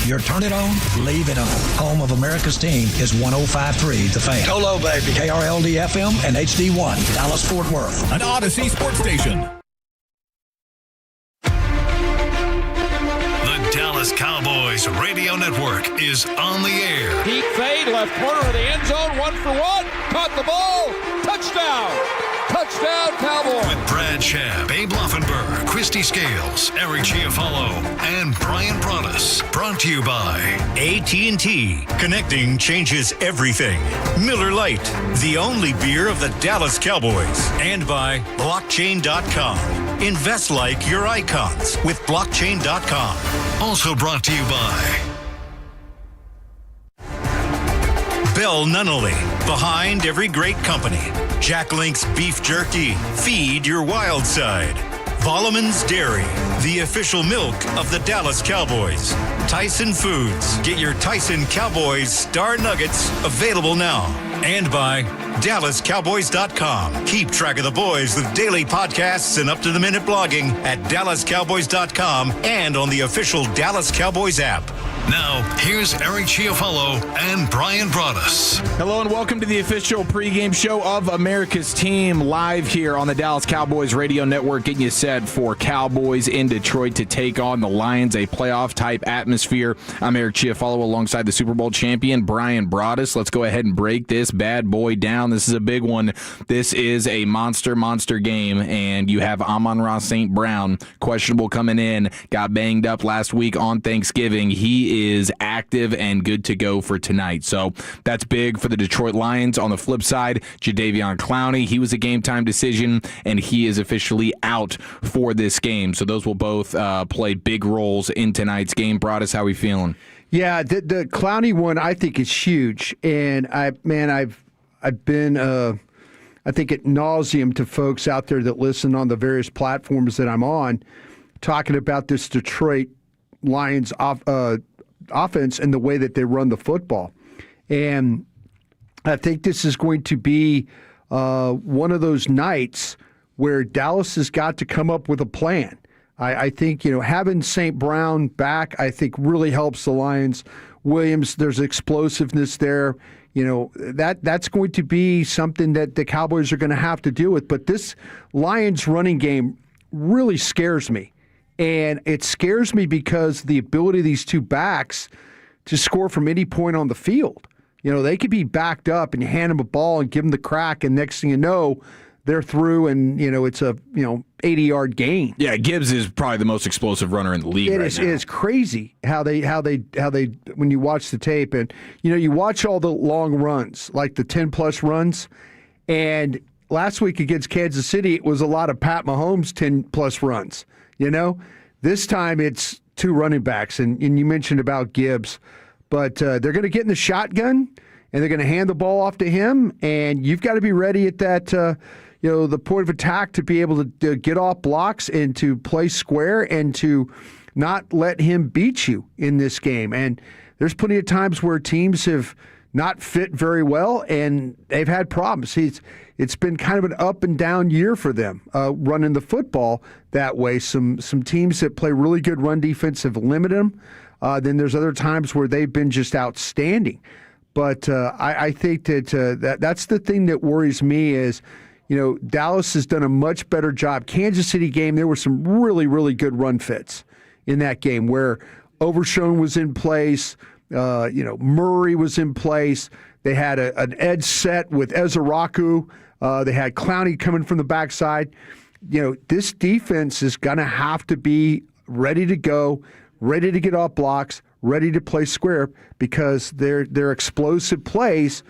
Your turn it on, leave it on. Home of America's team is 105.3 The Fan. Tolo, baby. KRLD-FM and HD1, Dallas, Fort Worth. An Odyssey sports station. The Dallas Cowboys radio network is on the air. Deep fade, left corner of the end zone, 1 for 1. Caught the ball. Touchdown. Touchdown, Cowboys. With Brad Schaub, Babe Laughenberg, Christy Scales, Eric Chiafalo, and Brian Broaddus. Brought to you by AT&T. Connecting changes everything. Miller Lite, the only beer of the Dallas Cowboys. And by blockchain.com. Invest like your icons with blockchain.com. Also brought to you by Bell Nunnally, behind every great company. Jack Link's Beef Jerky, feed your wild side. Volleman's Dairy, the official milk of the Dallas Cowboys. Tyson Foods, get your Tyson Cowboys Star Nuggets available now. And by DallasCowboys.com. Keep track of the boys with daily podcasts and up-to-the-minute blogging at DallasCowboys.com and on the official Dallas Cowboys app. Now, here's Eric Chiafalo and Brian Broaddus. Hello and welcome to the official pregame show of America's Team, live here on the Dallas Cowboys radio network, getting you set for Cowboys in Detroit to take on the Lions, a playoff-type atmosphere. I'm Eric Chiafalo alongside the Super Bowl champion, Brian Broaddus. Let's go ahead and break this bad boy down. This is a big one. This is a monster game, and you have Amon-Ra St. Brown, questionable coming in, got banged up last week on Thanksgiving. He is active and good to go for tonight. So that's big for the Detroit Lions. On the flip side, Javon Clowney, he was a game-time decision, and he is officially out for this game. So those will both play big roles in tonight's game. Broaddus, how are we feeling? Yeah, the Clowney one I think is huge, and I've been I think ad nauseum to folks out there that listen on the various platforms that I'm on, talking about this Detroit Lions offense and the way that they run the football. And I think this is going to be one of those nights where Dallas has got to come up with a plan. I think, having St. Brown back, I think really helps the Lions. Williams, there's explosiveness there. That's going to be something that the Cowboys are going to have to deal with. But this Lions running game really scares me. And it scares me because the ability of these two backs to score from any point on the field. They could be backed up and you hand them a ball and give them the crack, and next thing you know, they're through and, it's a, 80-yard gain. Yeah, Gibbs is probably the most explosive runner in the league right now. It is crazy how they when you watch the tape and, you watch all the long runs, like the 10-plus runs, and last week against Kansas City, it was a lot of Pat Mahomes 10-plus runs. This time it's two running backs, and you mentioned about Gibbs, but they're going to get in the shotgun, and they're going to hand the ball off to him, and you've got to be ready at that, the point of attack to be able to get off blocks and to play square and to not let him beat you in this game. And there's plenty of times where teams have not fit very well, and they've had problems. It's been kind of an up and down year for them running the football that way. Some teams that play really good run defense have limited them. Then there's other times where they've been just outstanding. But I think that's the thing that worries me is, Dallas has done a much better job. Kansas City game, there were some really, really good run fits in that game where Overshown was in place. Murray was in place. They had an edge set with Ezeraku. They had Clowney coming from the backside. This defense is going to have to be ready to go, ready to get off blocks, ready to play square, because their explosive plays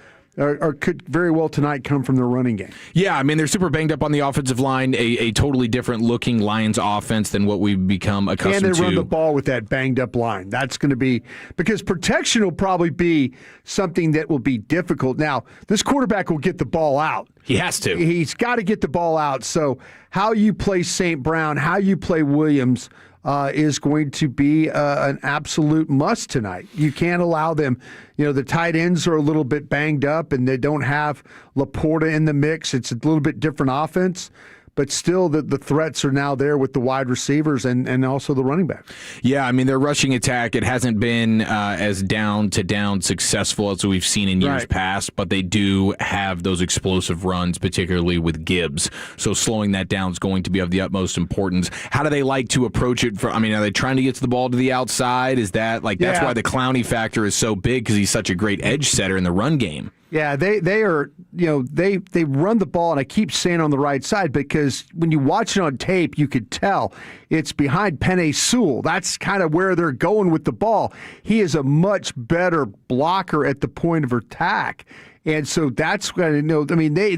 could very well tonight come from the running game. Yeah, they're super banged up on the offensive line, a totally different looking Lions offense than what we've become accustomed to. And they run the ball with that banged up line. That's going to be, because protection will probably be something that will be difficult. Now, this quarterback will get the ball out. He has to. He's got to get the ball out. So how you play St. Brown, how you play Williams, is going to be an absolute must tonight. You can't allow them. The tight ends are a little bit banged up, and they don't have Laporta in the mix. It's a little bit different offense. But still, the threats are now there with the wide receivers and also the running back. Yeah, I mean, their rushing attack, it hasn't been as down-to-down successful as we've seen in years past, but they do have those explosive runs, particularly with Gibbs. So slowing that down is going to be of the utmost importance. How do they like to approach it? Are they trying to get to the ball to the outside? Is that that's why the Clowney factor is so big, because he's such a great edge setter in the run game? Yeah, they are, they run the ball, and I keep saying on the right side because when you watch it on tape, you could tell it's behind Penei Sewell. That's kind of where they're going with the ball. He is a much better blocker at the point of attack. And so that's what I know. I mean, I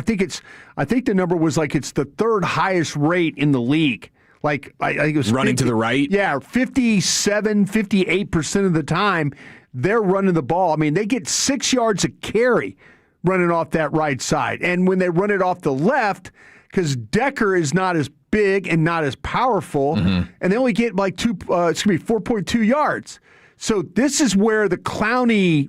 think the number was it's the third highest rate in the league. I think it was running to the right? Yeah, 58% of the time. They're running the ball. I mean, they get 6 yards a carry running off that right side. And when they run it off the left, because Decker is not as big and not as powerful, and they only get 4.2 yards. So this is where the Clowney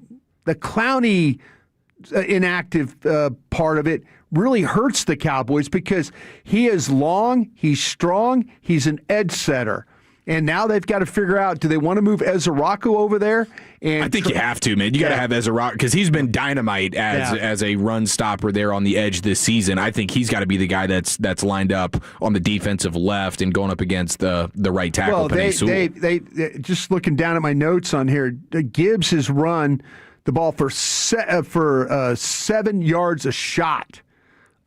inactive part of it really hurts the Cowboys, because he is long, he's strong, he's an edge setter. And now they've got to figure out, do they want to move Ezra Rocco over there? And I think you have to, man. You got to have Ezra Rocco, because he's been dynamite as a run stopper there on the edge this season. I think he's got to be the guy that's lined up on the defensive left and going up again the right tackle. Well, they just looking down at my notes on here, Gibbs has run the ball for 7 yards a shot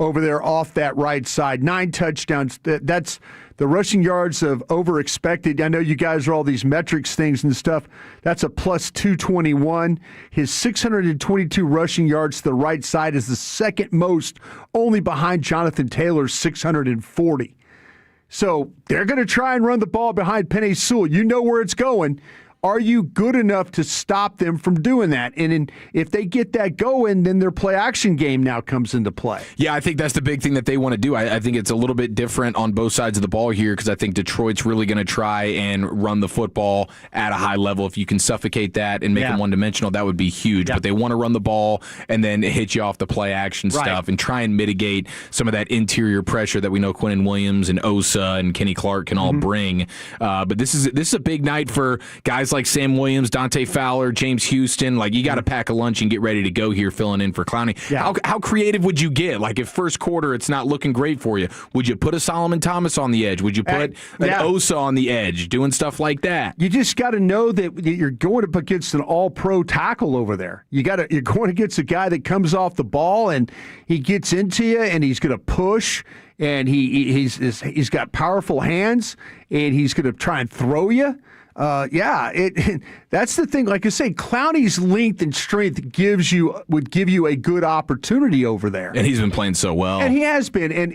over there off that right side. 9 touchdowns. That's the rushing yards of over expected. I know you guys are all these metrics things and stuff. That's a plus 221. His 622 rushing yards to the right side is the second most, only behind Jonathan Taylor's 640. So they're going to try and run the ball behind Penei Sewell. You know where it's going. Are you good enough to stop them from doing that? And if they get that going, then their play-action game now comes into play. Yeah, I think that's the big thing that they want to do. I think it's a little bit different on both sides of the ball here, because I think Detroit's really going to try and run the football at a high level. If you can suffocate that and make them one-dimensional, that would be huge. But they want to run the ball and then hit you off the play-action stuff and try and mitigate some of that interior pressure that we know Quinnen Williams and Osa and Kenny Clark can all bring. But this is a big night for guys like Sam Williams, Dante Fowler, James Houston. You got to pack a lunch and get ready to go here, filling in for Clowney. Yeah. How creative would you get? If first quarter it's not looking great for you, would you put a Solomon Thomas on the edge? Would you put an Osa on the edge, doing stuff like that? You just got to know that you're going up against an all-pro tackle over there. You're going against a guy that comes off the ball and he gets into you and he's going to push. And he's got powerful hands, and he's going to try and throw you. That's the thing. Like I say, Clowney's length and strength would give you a good opportunity over there. And he's been playing so well. And he has been. And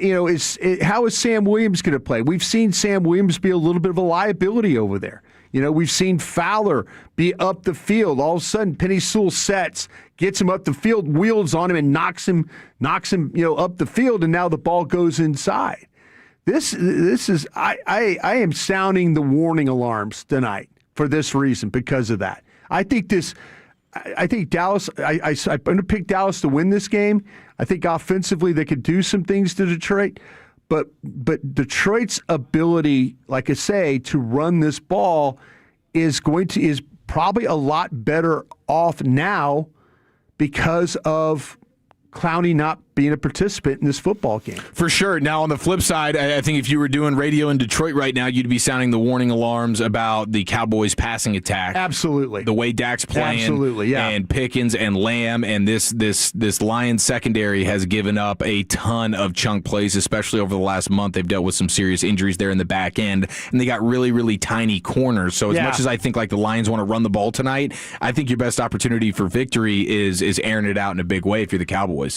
how is Sam Williams going to play? We've seen Sam Williams be a little bit of a liability over there. We've seen Fowler be up the field. All of a sudden, Penei Sewell sets, gets him up the field, wheels on him, and knocks him, up the field, and now the ball goes inside. This is I am sounding the warning alarms tonight for this reason, because of that. I think Dallas. I'm going to pick Dallas to win this game. I think offensively they could do some things to Detroit. But Detroit's ability, like I say, to run this ball is probably a lot better off now because of Clowney not being a participant in this football game. For sure. Now, on the flip side, I think if you were doing radio in Detroit right now, you'd be sounding the warning alarms about the Cowboys' passing attack. Absolutely. The way Dak's playing. Absolutely, yeah. And Pickens and Lamb and this Lions secondary has given up a ton of chunk plays, especially over the last month. They've dealt with some serious injuries there in the back end, and they got really, really tiny corners. So as much as I think the Lions want to run the ball tonight, I think your best opportunity for victory is airing it out in a big way if you're the Cowboys.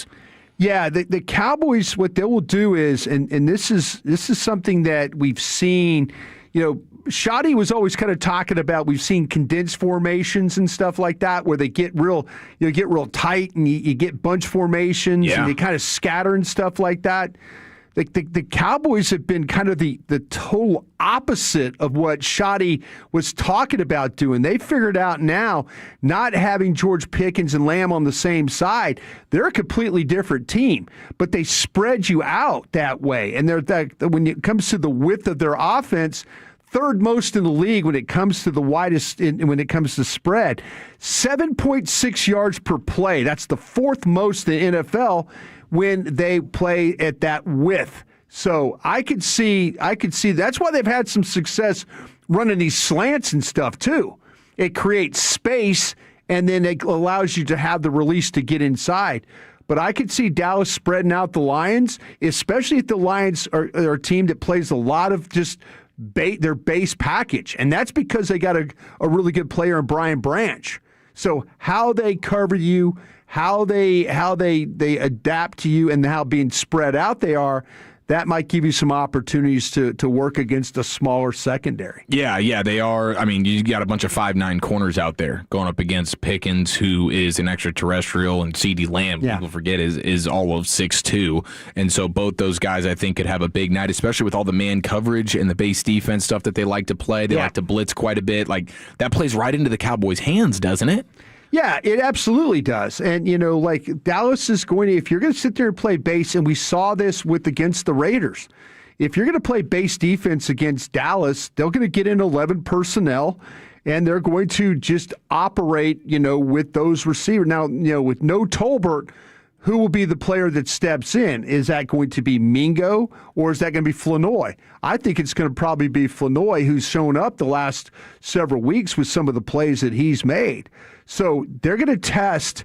Yeah, the Cowboys, what they will do is, and this is something that we've seen, Schotty was always kind of talking about, we've seen condensed formations and stuff like that, where they get real tight and you get bunch formations and they kind of scatter and stuff like that. the Cowboys have been kind of the total opposite of what Schotty was talking about doing. They figured out now, not having George Pickens and Lamb on the same side, they're a completely different team. But they spread you out that way. And when it comes to the width of their offense, third most in the league when it comes to the widest, when it comes to spread. 7.6 yards per play. That's the fourth most in the NFL when they play at that width. So I could see that's why they've had some success running these slants and stuff too. It creates space, and then it allows you to have the release to get inside. But I could see Dallas spreading out the Lions, especially if the Lions are a team that plays a lot of just their base package. And that's because they got a really good player in Brian Branch. So how they cover you, how they adapt to you, and how being spread out they are, that might give you some opportunities to work against a smaller secondary. Yeah, they are. I mean, you got a bunch of 5'9" corners out there going up against Pickens, who is an extraterrestrial, and CeeDee Lamb, people forget, is all of 6'2". And so both those guys, I think, could have a big night, especially with all the man coverage and the base defense stuff that they like to play. They like to blitz quite a bit. Like, that plays right into the Cowboys' hands, doesn't it? Yeah, it absolutely does. And, like Dallas is going to, if you're going to sit there and play base, and we saw this against the Raiders, if you're going to play base defense against Dallas, they're going to get in 11 personnel, and they're going to just operate, with those receivers. Now, with no Tolbert, who will be the player that steps in? Is that going to be Mingo, or is that going to be Flanoy? I think it's going to probably be Flanoy, who's shown up the last several weeks with some of the plays that he's made. So they're going to test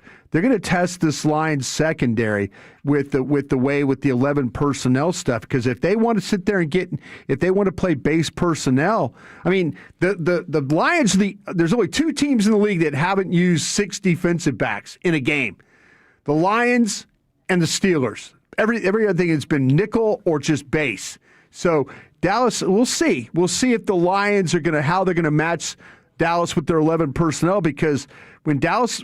this Lions secondary with the 11 personnel stuff, because if they want to sit there and if they want to play base personnel, I mean the Lions, there's only two teams in the league that haven't used 6 defensive backs in a game. The Lions and the Steelers. Every other thing has been nickel or just base. So Dallas, we'll see. We'll see if the Lions how they're going to match Dallas with their 11 personnel, because when Dallas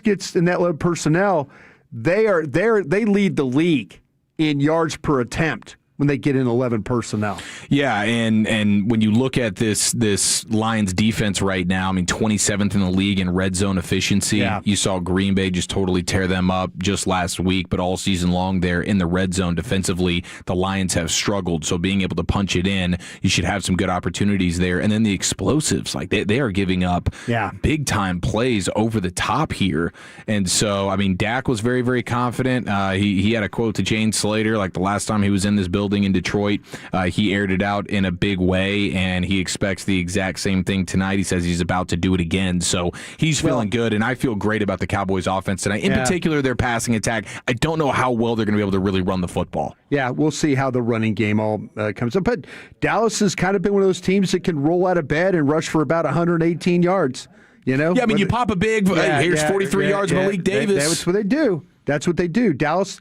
gets in that 11 personnel, they lead the league in yards per attempt when they get in 11 personnel. Yeah, and when you look at this Lions defense right now, I mean, 27th in the league in red zone efficiency. Yeah. You saw Green Bay just totally tear them up just last week, but all season long there in the red zone defensively, the Lions have struggled. So being able to punch it in, you should have some good opportunities there. And then the explosives, like they are giving up big time plays over the top here. And so, I mean, Dak was very, very confident. He had a quote to Jane Slater, like the last time he was in this building in Detroit. He aired it out in a big way, and he expects the exact same thing tonight. He says he's about to do it again. So he's feeling good, and I feel great about the Cowboys offense tonight. In particular, their passing attack. I don't know how well they're going to be able to really run the football. Yeah, we'll see how the running game all comes up. But Dallas has kind of been one of those teams that can roll out of bed and rush for about 118 yards. Yeah, I mean, you pop a big, here's 43 yards, Malik Davis. That's what they do. That's what they do. Dallas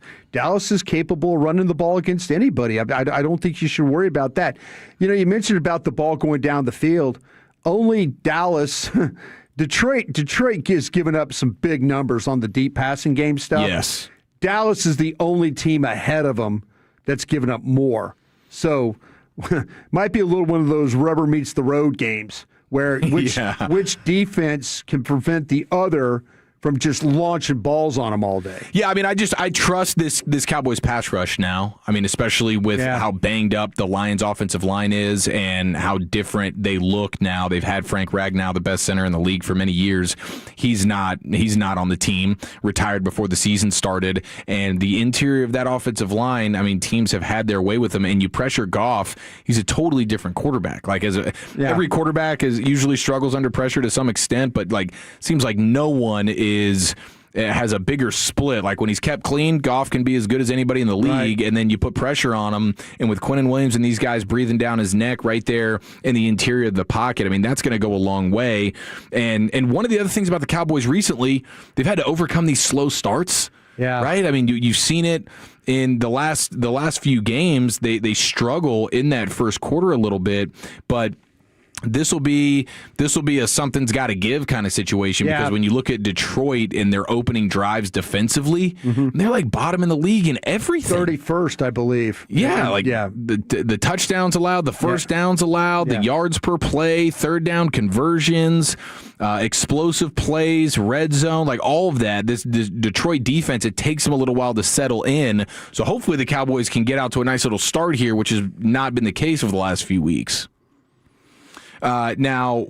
is capable of running the ball against anybody. I don't think you should worry about that. You mentioned about the ball going down the field. Only Dallas, Detroit has given up some big numbers on the deep passing game stuff. Yes. Dallas is the only team ahead of them that's given up more. So might be a little one of those rubber meets the road games where which defense can prevent the other from just launching balls on them all day. Yeah, I mean, I trust this Cowboys pass rush now. I mean, especially with how banged up the Lions offensive line is and how different they look now. They've had Frank Ragnow, the best center in the league for many years. He's not on the team, retired before the season started. And the interior of that offensive line, I mean, teams have had their way with him. And you pressure Goff, he's a totally different quarterback. Like every quarterback usually struggles under pressure to some extent, but seems like no one has a bigger split. Like when he's kept clean, Goff can be as good as anybody in the league, and then you put pressure on him, and with Quinnen Williams and these guys breathing down his neck right there in the interior of the pocket, I mean, that's going to go a long way. And one of the other things about the Cowboys recently, they've had to overcome these slow starts. Yeah. Right? I mean, you've seen it in the last few games. They struggle in that first quarter a little bit, but this will be a something's got to give kind of situation because when you look at Detroit in their opening drives defensively, they're like bottom in the league in everything. 31st, I believe. The touchdowns allowed, the first downs allowed, the yards per play, third down conversions, explosive plays, red zone, like all of that. This Detroit defense, it takes them a little while to settle in. So hopefully the Cowboys can get out to a nice little start here, which has not been the case over the last few weeks. Now,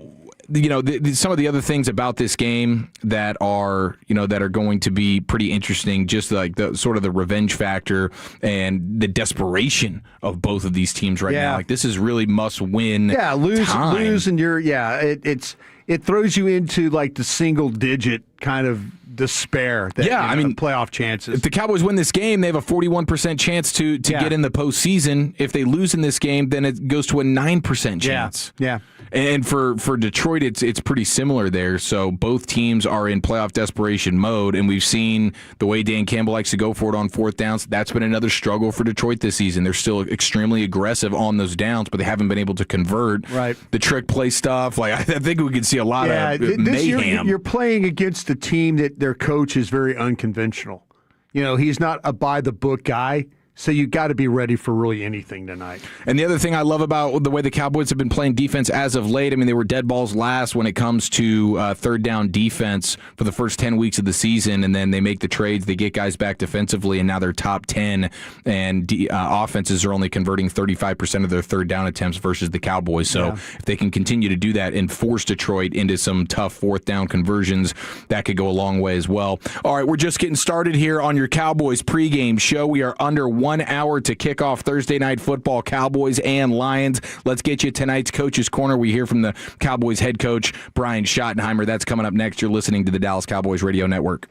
some of the other things about this game that are going to be pretty interesting, just like the sort of the revenge factor and the desperation of both of these teams right now. Like this is really must win. Yeah, lose, and it throws you into like the single digit kind of despair. Playoff chances. If the Cowboys win this game, they have a 41% chance to get in the postseason. If they lose in this game, then it goes to a 9% chance. Yeah. And for Detroit, it's pretty similar there. So both teams are in playoff desperation mode, and we've seen the way Dan Campbell likes to go for it on fourth downs. That's been another struggle for Detroit this season. They're still extremely aggressive on those downs, but they haven't been able to convert. Right. The trick play stuff. Like I think we could see a lot of mayhem. You're playing against a team that their coach is very unconventional. He's not a by-the-book guy. So you got to be ready for really anything tonight. And the other thing I love about the way the Cowboys have been playing defense as of late, I mean, they were dead balls last when it comes to third down defense for the first 10 weeks of the season, and then they make the trades, they get guys back defensively, and now they're top 10, and offenses are only converting 35% of their third down attempts versus the Cowboys. So if they can continue to do that and force Detroit into some tough fourth down conversions, that could go a long way as well. All right, we're just getting started here on your Cowboys pregame show. We are under 1 hour to kick off Thursday Night Football, Cowboys and Lions. Let's get you tonight's Coach's Corner. We hear from the Cowboys head coach, Brian Schottenheimer. That's coming up next. You're listening to the Dallas Cowboys Radio Network.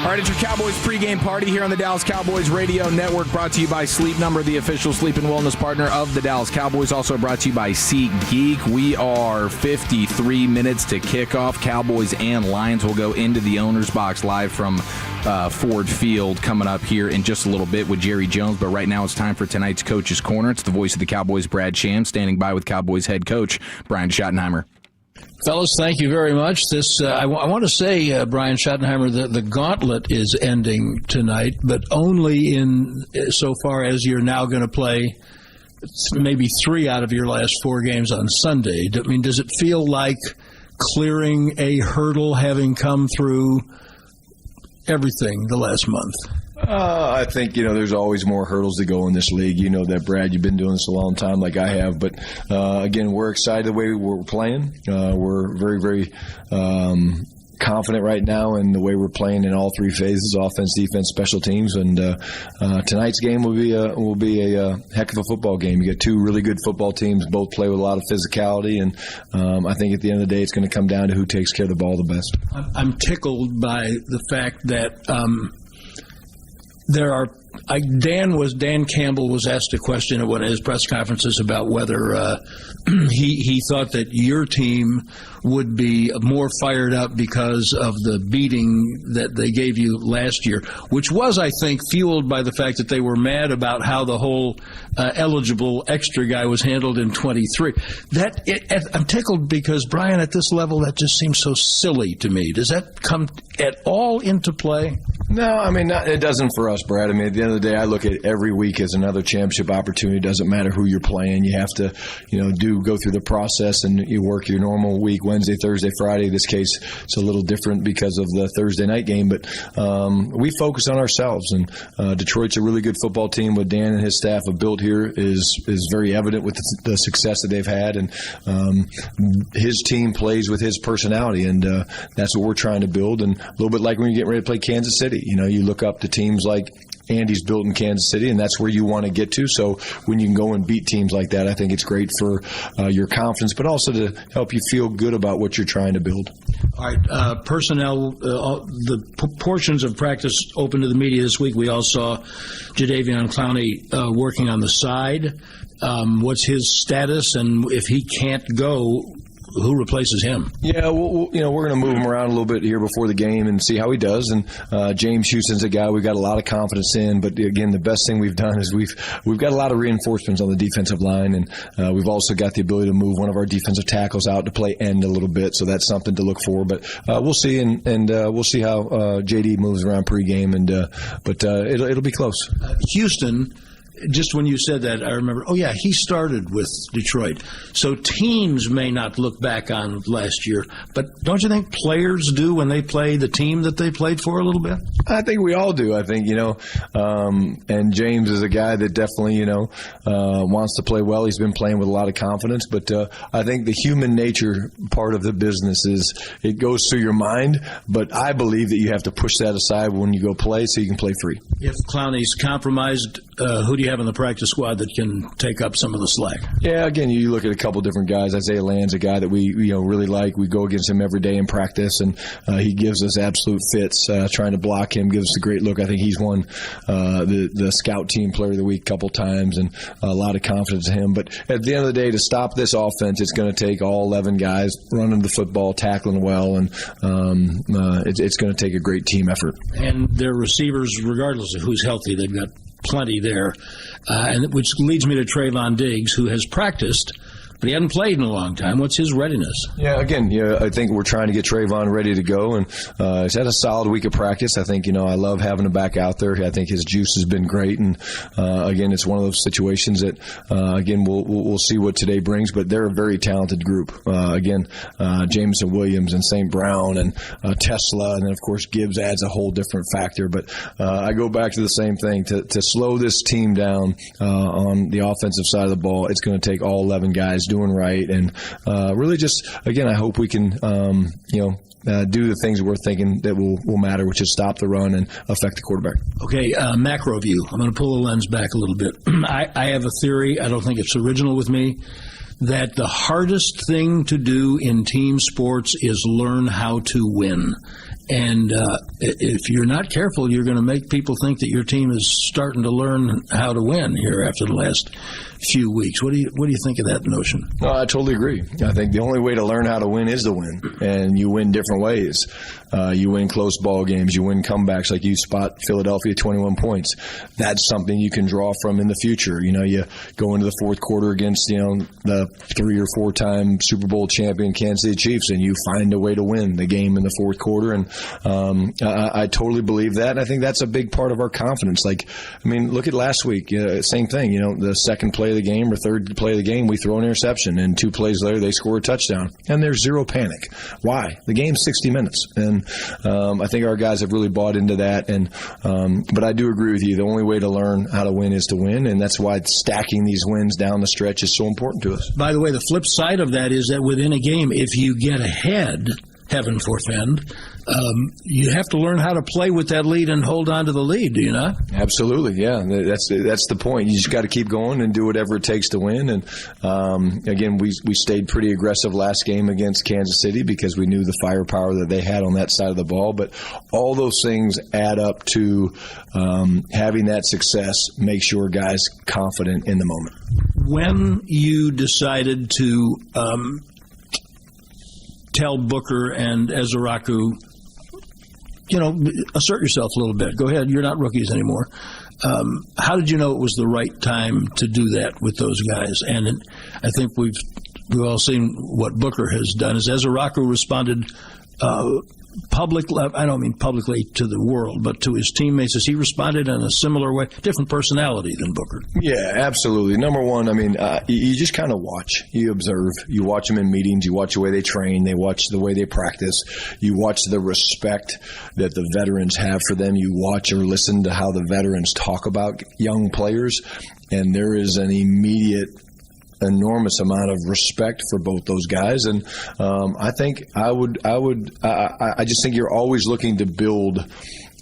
All right, it's your Cowboys pregame party here on the Dallas Cowboys Radio Network, brought to you by Sleep Number, the official sleep and wellness partner of the Dallas Cowboys. Also brought to you by SeatGeek. We are 53 minutes to kickoff. Cowboys and Lions will go into the owner's box live from Ford Field coming up here in just a little bit with Jerry Jones. But right now it's time for tonight's Coach's Corner. It's the voice of the Cowboys, Brad Sham, standing by with Cowboys head coach Brian Schottenheimer. Fellas, thank you very much. I want to say, Brian Schottenheimer, that the gauntlet is ending tonight, but only in so far as you're now going to play maybe 3 out of your last 4 games on Sunday. I mean, does it feel like clearing a hurdle, having come through everything the last month? I think, there's always more hurdles to go in this league. You know that, Brad. You've been doing this a long time like I have. But, again, we're excited the way we're playing. We're very, very confident right now in the way we're playing in all 3 phases: offense, defense, special teams. And tonight's game will be a heck of a football game. You got 2 really good football teams, both play with a lot of physicality. And I think at the end of the day, it's going to come down to who takes care of the ball the best. I'm tickled by the fact that Dan Campbell was asked a question at one of his press conferences about whether he thought that your team would be more fired up because of the beating that they gave you last year, which was, I think, fueled by the fact that they were mad about how the whole eligible extra guy was handled in 23. I'm tickled because, Brian, at this level, that just seems so silly to me. Does that come at all into play? No, I mean, it doesn't for us, Brad. I mean, at the end of the day, I look at every week as another championship opportunity. It doesn't matter who you're playing. You have to, go through the process, and you work your normal week, Wednesday, Thursday, Friday. In this case, it's a little different because of the Thursday night game, but we focus on ourselves. And Detroit's a really good football team. What Dan and his staff have built here is very evident with the success that they've had. And his team plays with his personality, and that's what we're trying to build. And a little bit like when you get ready to play Kansas City. You look up to teams like Andy's built in Kansas City, and that's where you want to get to. So when you can go and beat teams like that, I think it's great for your confidence, but also to help you feel good about what you're trying to build. All right, personnel, the portions of practice open to the media this week, we all saw Javon Clowney working on the side. What's his status, and if he can't go, who replaces him? Yeah, we're going to move him around a little bit here before the game and see how he does. And James Houston's a guy we've got a lot of confidence in. But again, the best thing we've done is we've got a lot of reinforcements on the defensive line, and we've also got the ability to move one of our defensive tackles out to play end a little bit. So that's something to look for. But we'll see, and we'll see how JD moves around pregame. But it'll be close. Houston. Just when you said that, I remember, he started with Detroit. So teams may not look back on last year, but don't you think players do when they play the team that they played for a little bit? I think we all do. I think, and James is a guy that definitely, wants to play well. He's been playing with a lot of confidence, but I think the human nature part of the business is it goes through your mind, but I believe that you have to push that aside when you go play so you can play free. If Clowney's compromised, who do you have in the practice squad that can take up some of the slack? Yeah, again, you look at a couple different guys. Isaiah Land's a guy that we really like. We go against him every day in practice, and he gives us absolute fits. Trying to block him gives us a great look. I think he's won the scout team player of the week a couple times, and a lot of confidence in him. But at the end of the day, to stop this offense, it's going to take all 11 guys running the football, tackling well, and it's going to take a great team effort. And their receivers, regardless of who's healthy, they've got plenty there, and which leads me to Trayvon Diggs, who has practiced, but he hadn't played in a long time. What's his readiness? Yeah, again, I think we're trying to get Trayvon ready to go, and he's had a solid week of practice. I think, I love having him back out there. I think his juice has been great, and again, it's one of those situations that, again, we'll see what today brings, but they're a very talented group. Again, Jameson Williams and St. Brown and Tesla, and then, of course, Gibbs adds a whole different factor. But I go back to the same thing. To slow this team down on the offensive side of the ball, it's going to take all 11 guys doing right, and really just, again, I hope we can do the things we're thinking that will matter, which is stop the run and affect the quarterback. Okay, macro view. I'm going to pull the lens back a little bit. I have a theory, I don't think it's original with me, that the hardest thing to do in team sports is learn how to win. And if you're not careful, you're going to make people think that your team is starting to learn how to win here after the last few weeks. What do you think of that notion? No, I totally agree. I think the only way to learn how to win is to win, and you win different ways. You win close ball games. You win comebacks, like you spot Philadelphia 21 points. That's something you can draw from in the future. You go into the fourth quarter against the 3 or 4 time Super Bowl champion Kansas City Chiefs, and you find a way to win the game in the fourth quarter. And I totally believe that, and I think that's a big part of our confidence. Look at last week. Same thing. The second play of the game or third play of the game, we throw an interception, and 2 plays later they score a touchdown, and there's zero panic. Why? The game's 60 minutes, and I think our guys have really bought into that. And but I do agree with you. The only way to learn how to win is to win, and that's why stacking these wins down the stretch is so important to us. By the way, the flip side of that is that within a game, if you get ahead, heaven forfend, you have to learn how to play with that lead and hold on to the lead, do you not? Absolutely, yeah. That's the point. You just got to keep going and do whatever it takes to win. And again, we stayed pretty aggressive last game against Kansas City because we knew the firepower that they had on that side of the ball. But all those things add up to having that success makes your guys confident in the moment. When you decided to tell Booker and Ezeraku, assert yourself a little bit. Go ahead. You're not rookies anymore. How did you know it was the right time to do that with those guys? And I think we've all seen what Booker has done. As Ezeraku responded publicly, I don't mean publicly to the world, but to his teammates, as he responded in a similar way, different personality than Booker. Yeah, absolutely. Number one, you just kind of watch. You observe. You watch them in meetings. You watch the way they train. They watch the way they practice. You watch the respect that the veterans have for them. You watch or listen to how the veterans talk about young players, and there is an immediate enormous amount of respect for both those guys. And I just think you're always looking to build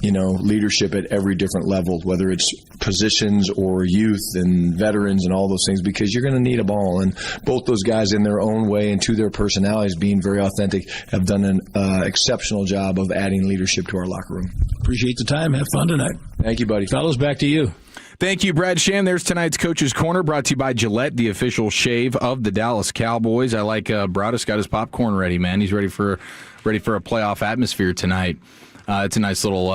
leadership at every different level, whether it's positions or youth and veterans and all those things, because you're going to need a ball. And both those guys, in their own way and to their personalities, being very authentic, have done an exceptional job of adding leadership to our locker room. Appreciate the time. Have fun tonight. Thank you, buddy. Fellas, back to you. Thank you, Brad Sham. There's tonight's Coach's Corner, brought to you by Gillette, the official shave of the Dallas Cowboys. I like Broadus got his popcorn ready, man. He's ready for a playoff atmosphere tonight. It's a nice little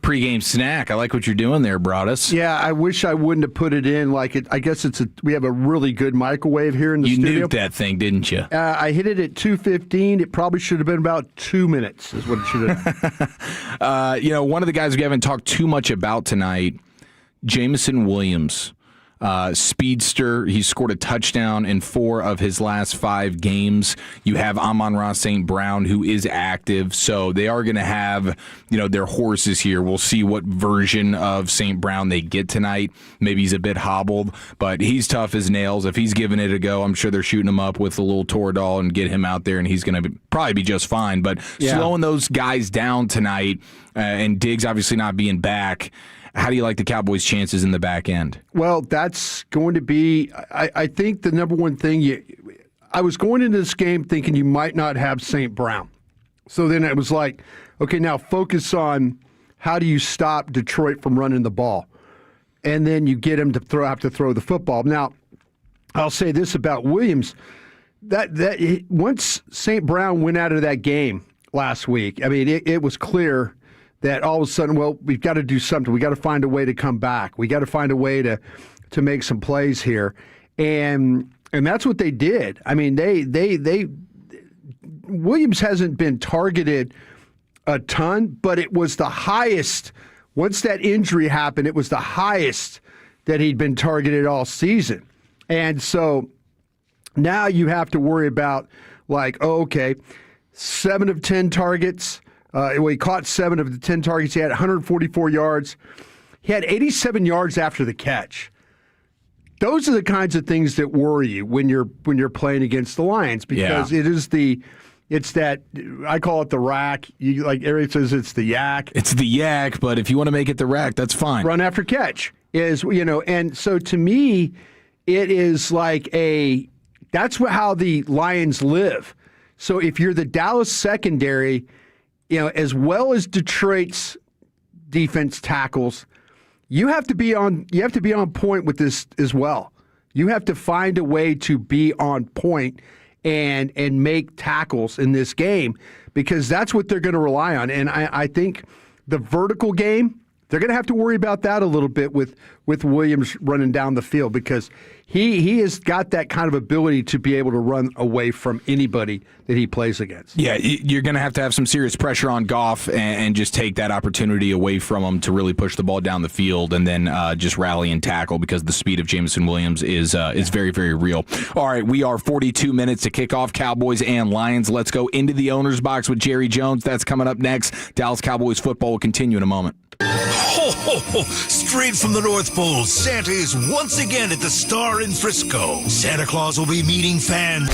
pregame snack. I like what you're doing there, Broadus. Yeah, I wish I wouldn't have put it in like it. I guess we have a really good microwave here in the studio. You nuked that thing, didn't you? I hit it at 2:15. It probably should have been about 2 minutes is what it should have been. One of the guys we haven't talked too much about tonight, Jameson Williams. Speedster. He scored a touchdown in 4 of his last 5 games. You have Amon-Ra St. Brown, who is active, so they are going to have, their horses here. We'll see what version of St. Brown they get tonight. Maybe he's a bit hobbled, but he's tough as nails. If he's giving it a go, I'm sure they're shooting him up with a little Toradol and get him out there, and he's going to probably be just fine. But slowing those guys down tonight, and Diggs obviously not being back, how do you like the Cowboys' chances in the back end? Well, that's going to be, I think, the number one thing. I was going into this game thinking you might not have St. Brown. So then it was like, okay, now focus on how do you stop Detroit from running the ball. And then you get him to have to throw the football. Now, I'll say this about Williams. That once St. Brown went out of that game last week, it was clear that all of a sudden, we've got to do something. We got to find a way to come back. We got to find a way to make some plays here, and that's what they did. They Williams hasn't been targeted a ton, but it was the highest. Once that injury happened, it was the highest that he'd been targeted all season, and so now you have to worry about 7 of 10 targets. He caught 7 of the 10 targets. He had 144 yards. He had 87 yards after the catch. Those are the kinds of things that worry you when you're playing against the Lions, because it's that, I call it the rack. Eric says it's the yak. It's the yak, but if you want to make it the rack, that's fine. Run after catch is, and so to me, it is that's how the Lions live. So if you're the Dallas secondary, as well as Detroit's defense tackles, you have to be on point with this as well. You have to find a way to be on point and make tackles in this game, because that's what they're going to rely on. And I think the vertical game, they're going to have to worry about that a little bit with Williams running down the field, because he has got that kind of ability to be able to run away from anybody that he plays against. Yeah, you're going to have some serious pressure on Goff and just take that opportunity away from him to really push the ball down the field and then just rally and tackle, because the speed of Jameson Williams is very, very real. All right, we are 42 minutes to kick off Cowboys and Lions. Let's go into the owner's box with Jerry Jones. That's coming up next. Dallas Cowboys football will continue in a moment. Ho, ho, ho! Straight from the North Pole, Santa is once again at the Star in Frisco. Santa Claus will be meeting fans.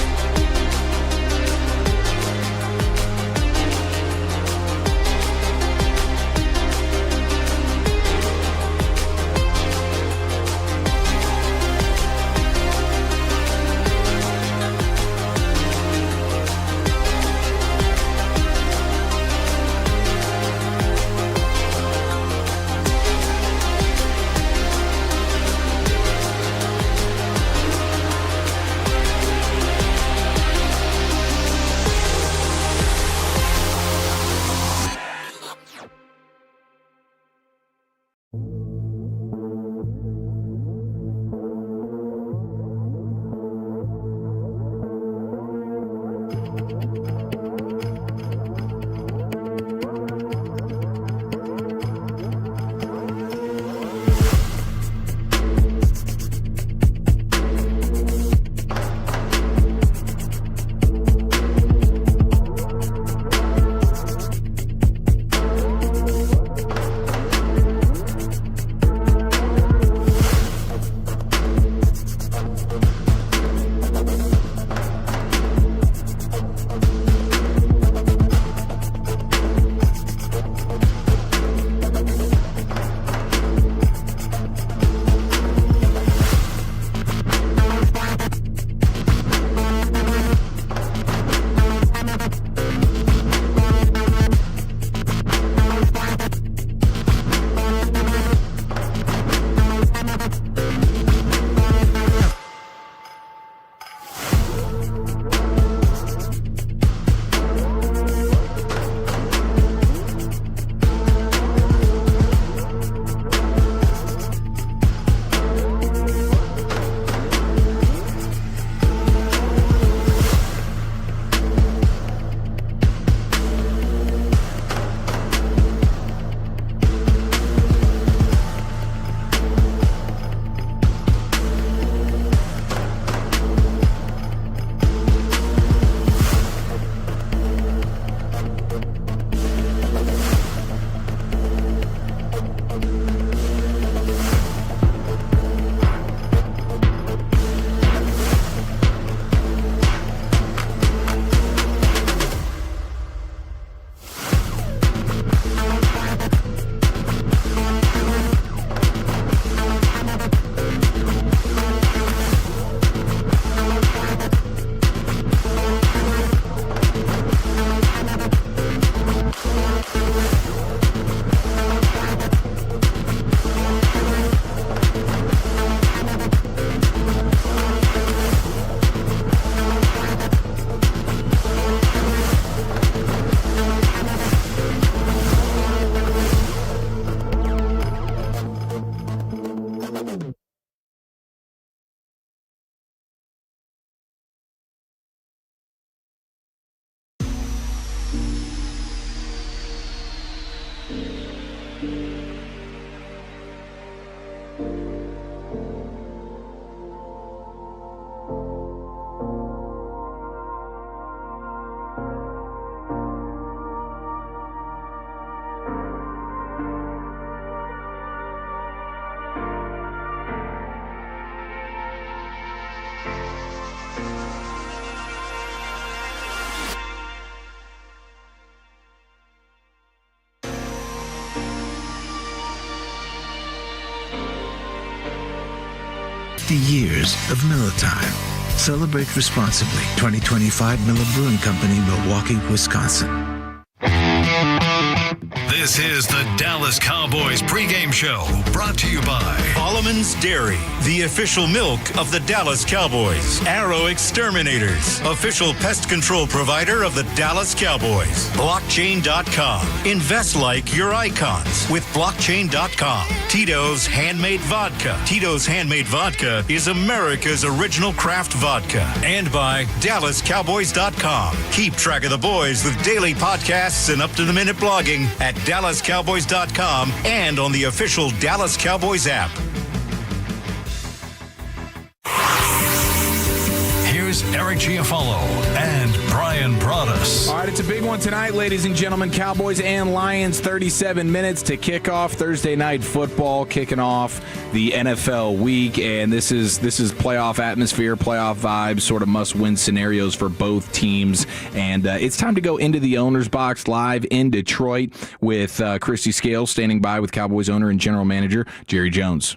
Years of Miller time. Celebrate responsibly. 2025 Miller Brewing Company, Milwaukee, Wisconsin. This is the Dallas Cowboys pregame show, brought to you by Alleman's Dairy, the official milk of the Dallas Cowboys. Arrow Exterminators, official pest control provider of the Dallas Cowboys. Blockchain.com. Invest like your icons with Blockchain.com. Tito's Handmade Vodka. Tito's Handmade Vodka is America's original craft vodka. And by DallasCowboys.com. Keep track of the boys with daily podcasts and up-to-the-minute blogging at DallasCowboys.com and on the official Dallas Cowboys app. Here's Eric Giafalo and Brian Broaddus. All right, it's a big one tonight, ladies and gentlemen. Cowboys and Lions, 37 minutes to kick off Thursday night football, kicking off the NFL week. And this is playoff atmosphere, playoff vibes, sort of must-win scenarios for both teams. And it's time to go into the owner's box live in Detroit with Christy Scales standing by with Cowboys owner and general manager Jerry Jones.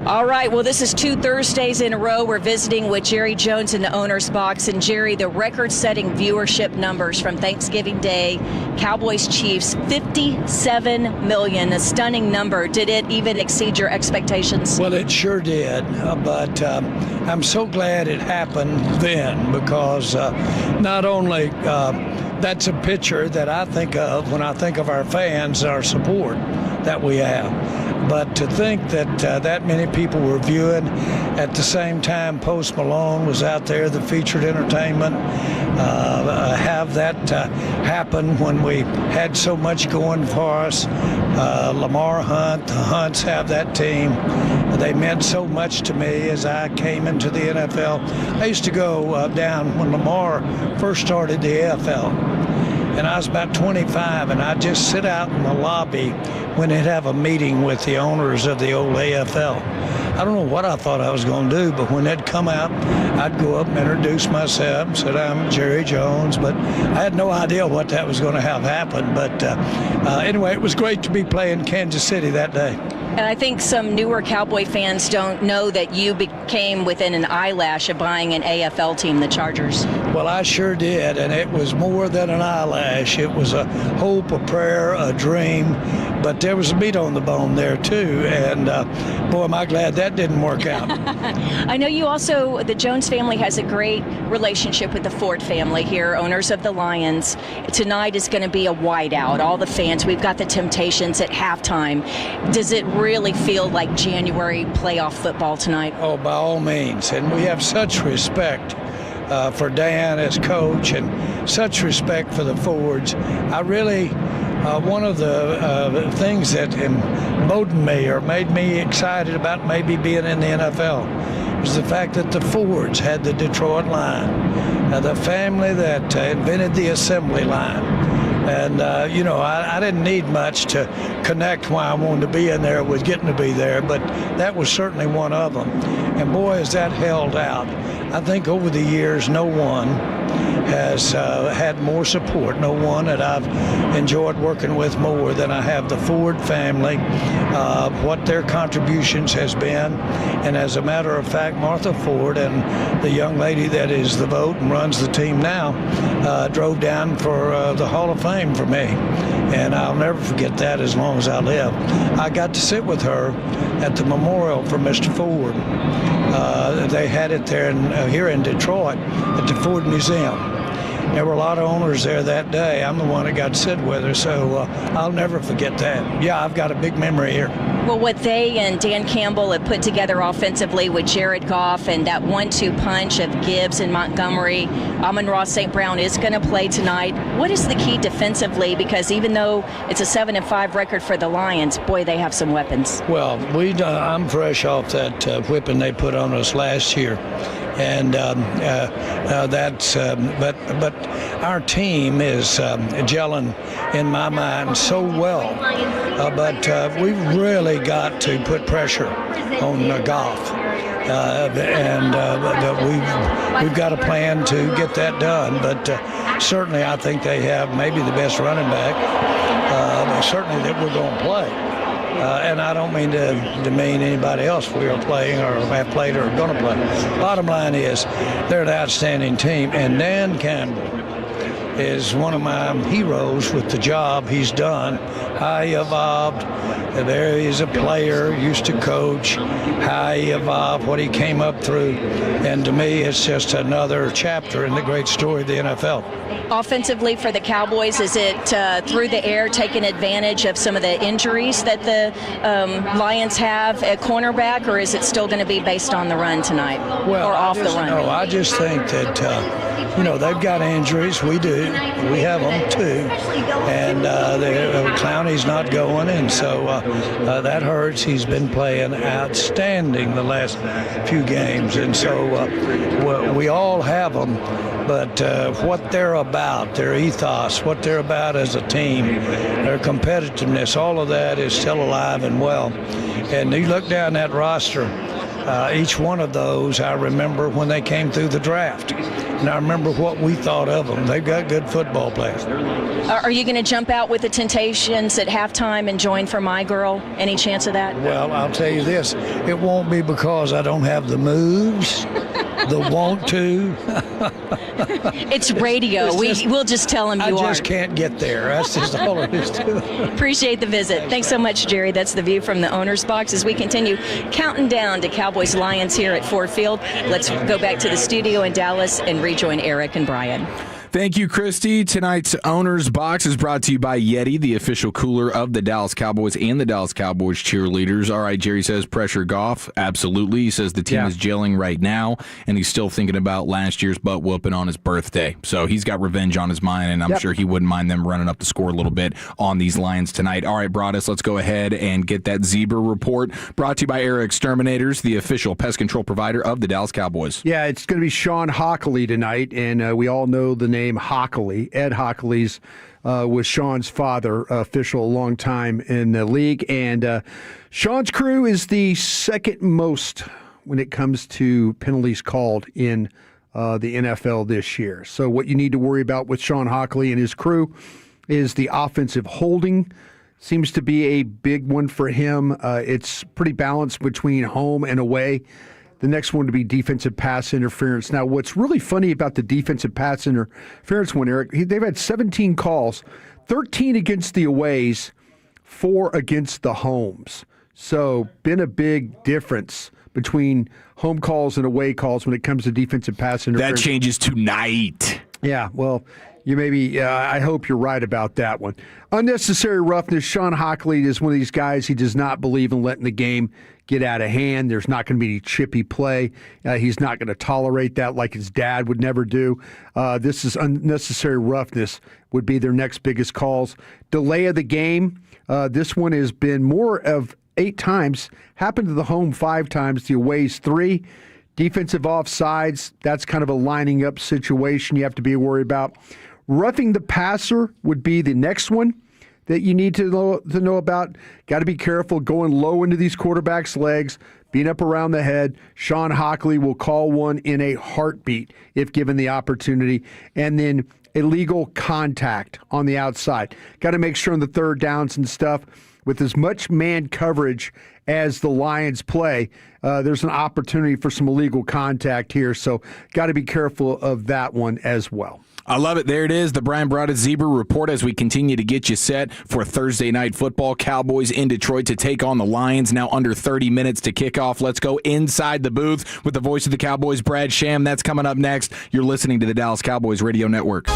All right, well, this is 2 Thursdays in a row. We're visiting with Jerry Jones in the owner's box. And, Jerry, the record-setting viewership numbers from Thanksgiving Day, Cowboys-Chiefs, 57 million, a stunning number. Did it even exceed your expectations? Well, it sure did, but I'm so glad it happened then because not only that's a picture that I think of when I think of our fans, our support that we have. But to think that that many people were viewing at the same time Post Malone was out there, the featured entertainment, have that happen when we had so much going for us. Lamar Hunt, the Hunts have that team. They meant so much to me as I came into the NFL. I used to go down when Lamar first started the AFL. And I was about 25, and I'd just sit out in the lobby when they'd have a meeting with the owners of the old AFL. I don't know what I thought I was going to do, but when they'd come out, I'd go up and introduce myself and said, I'm Jerry Jones, but I had no idea what that was going to have happen. But anyway, it was great to be playing Kansas City that day. And I think some newer Cowboy fans don't know that you became within an eyelash of buying an AFL team, the Chargers. Well, I sure did, and it was more than an eyelash. It was a hope, a prayer, a dream, but there was meat on the bone there, too, and boy, am I glad that didn't work out. I know you also, the Jones family has a great relationship with the Ford family here, owners of the Lions. Tonight is going to be a whiteout. All the fans, we've got the Temptations at halftime. Does it really feel like January playoff football tonight? Oh, by all means, and we have such respect for Dan as coach and such respect for the Fords. I really, one of the things that emboldened me or made me excited about maybe being in the NFL was the fact that the Fords had the Detroit line, the family that invented the assembly line. And, I didn't need much to connect why I wanted to be in there with getting to be there, but that was certainly one of them. And, boy, has that held out. I think over the years, no one has had more support, no one that I've enjoyed working with more than I have the Ford family, what their contributions has been. And as a matter of fact, Martha Ford and the young lady that is the vote and runs the team now drove down for the Hall of Fame for me. And I'll never forget that as long as I live. I got to sit with her at the memorial for Mr. Ford. They had it there here in Detroit at the Ford Museum. There were a lot of owners there that day. I'm the one that got to sit with her, so I'll never forget that. Yeah, I've got a big memory here. Well, what they and Dan Campbell have put together offensively with Jared Goff and that 1-2 punch of Gibbs and Montgomery, Amon-Ra St. Brown is going to play tonight. What is the key defensively? Because even though it's a 7-5 record for the Lions, boy, they have some weapons. Well, I'm fresh off that whipping they put on us last year. And but our team is gelling in my mind so well. But we've really got to put pressure on Goff. And we've got a plan to get that done. But certainly I think they have maybe the best running back, certainly that we're going to play. And I don't mean to demean anybody else we are playing or have played or are going to play. Bottom line is they're an outstanding team. And Dan Campbell is one of my heroes with the job he's done. How he evolved. There he's a player, used to coach. How he evolved, what he came up through. And to me, it's just another chapter in the great story of the NFL. Offensively for the Cowboys, is it through the air taking advantage of some of the injuries that the Lions have at cornerback, or is it still going to be based on the run tonight or off the run? No, I just think that, they've got injuries. We do. We have them too. And Clowney's not going, and so that hurts. He's been playing outstanding the last few games. And so we all have them. But what they're about, their ethos, what they're about as a team, their competitiveness, all of that is still alive and well. And you look down that roster, each one of those, I remember when they came through the draft. And I remember what we thought of them. They've got good football players. Are you going to jump out with the Temptations at halftime and join for My Girl? Any chance of that? Well, I'll tell you this. It won't be because I don't have the moves, the want to. It's radio. We'll just tell them you are. I just can't get there. That's just all it is to it. Appreciate the visit. Thanks so much, Jerry. That's the view from the owner's box as we continue counting down to Cowboys Lions here at Ford Field. Let's go back to the studio in Dallas and rejoin Eric and Brian. Thank you, Christy. Tonight's Owner's Box is brought to you by Yeti, the official cooler of the Dallas Cowboys and the Dallas Cowboys cheerleaders. All right, Jerry says pressure Goff. Absolutely. He says the team is gelling right now, and he's still thinking about last year's butt whooping on his birthday. So he's got revenge on his mind, and I'm sure he wouldn't mind them running up the score a little bit on these Lions tonight. All right, Broadus, let's go ahead and get that Zebra report brought to you by Air Exterminators, the official pest control provider of the Dallas Cowboys. Yeah, it's going to be Sean Hockley tonight, and we all know the name Hockley. Ed Hockley's was Sean's father, official a long time in the league. And Sean's crew is the second most when it comes to penalties called in the NFL this year. So what you need to worry about with Sean Hockley and his crew is the offensive holding. Seems to be a big one for him. It's pretty balanced between home and away. The next one to be defensive pass interference. Now, what's really funny about the defensive pass interference one, Eric, they've had 17 calls, 13 against the aways, 4 against the homes. So, been a big difference between home calls and away calls when it comes to defensive pass interference. That changes tonight. Yeah, well, I hope you're right about that one. Unnecessary roughness. Sean Hockley is one of these guys. He does not believe in letting the game get out of hand. There's not going to be any chippy play. He's not going to tolerate that like his dad would never do. This is unnecessary roughness would be their next biggest calls. Delay of the game. This one has been more of 8 times. Happened to the home 5 times. The aways 3. Defensive offsides. That's kind of a lining up situation you have to be worried about. Roughing the passer would be the next one that you need to know about. Got to be careful going low into these quarterbacks' legs, being up around the head. Sean Hockley will call one in a heartbeat if given the opportunity. And then illegal contact on the outside. Got to make sure on the third downs and stuff, with as much man coverage as the Lions play, there's an opportunity for some illegal contact here. So got to be careful of that one as well. I love it. There it is, the Brian Broadus Zebra Report as we continue to get you set for Thursday Night Football. Cowboys in Detroit to take on the Lions. Now under 30 minutes to kick off. Let's go inside the booth with the voice of the Cowboys, Brad Sham. That's coming up next. You're listening to the Dallas Cowboys Radio Network.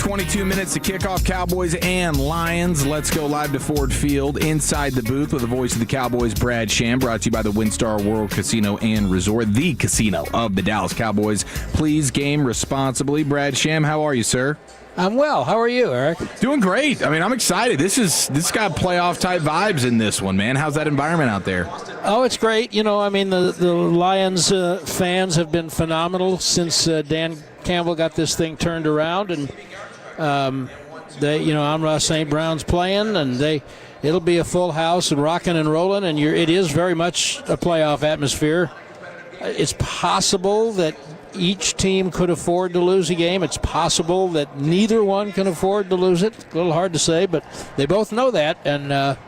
22 minutes to kick off Cowboys and Lions. Let's go live to Ford Field inside the booth with the voice of the Cowboys, Brad Sham, brought to you by the WinStar World Casino and Resort, the casino of the Dallas Cowboys. Please game responsibly. Brad Sham, how are you, sir? I'm well. How are you, Eric? Doing great. I mean, I'm excited. This got playoff-type vibes in this one, man. How's that environment out there? Oh, it's great. You know, I mean, the Lions fans have been phenomenal since Dan Campbell got this thing turned around, and Amon St. Brown's playing, and it'll be a full house and rocking and rolling, and it is very much a playoff atmosphere. It's possible that each team could afford to lose a game. It's possible that neither one can afford to lose it. A little hard to say, but they both know that. And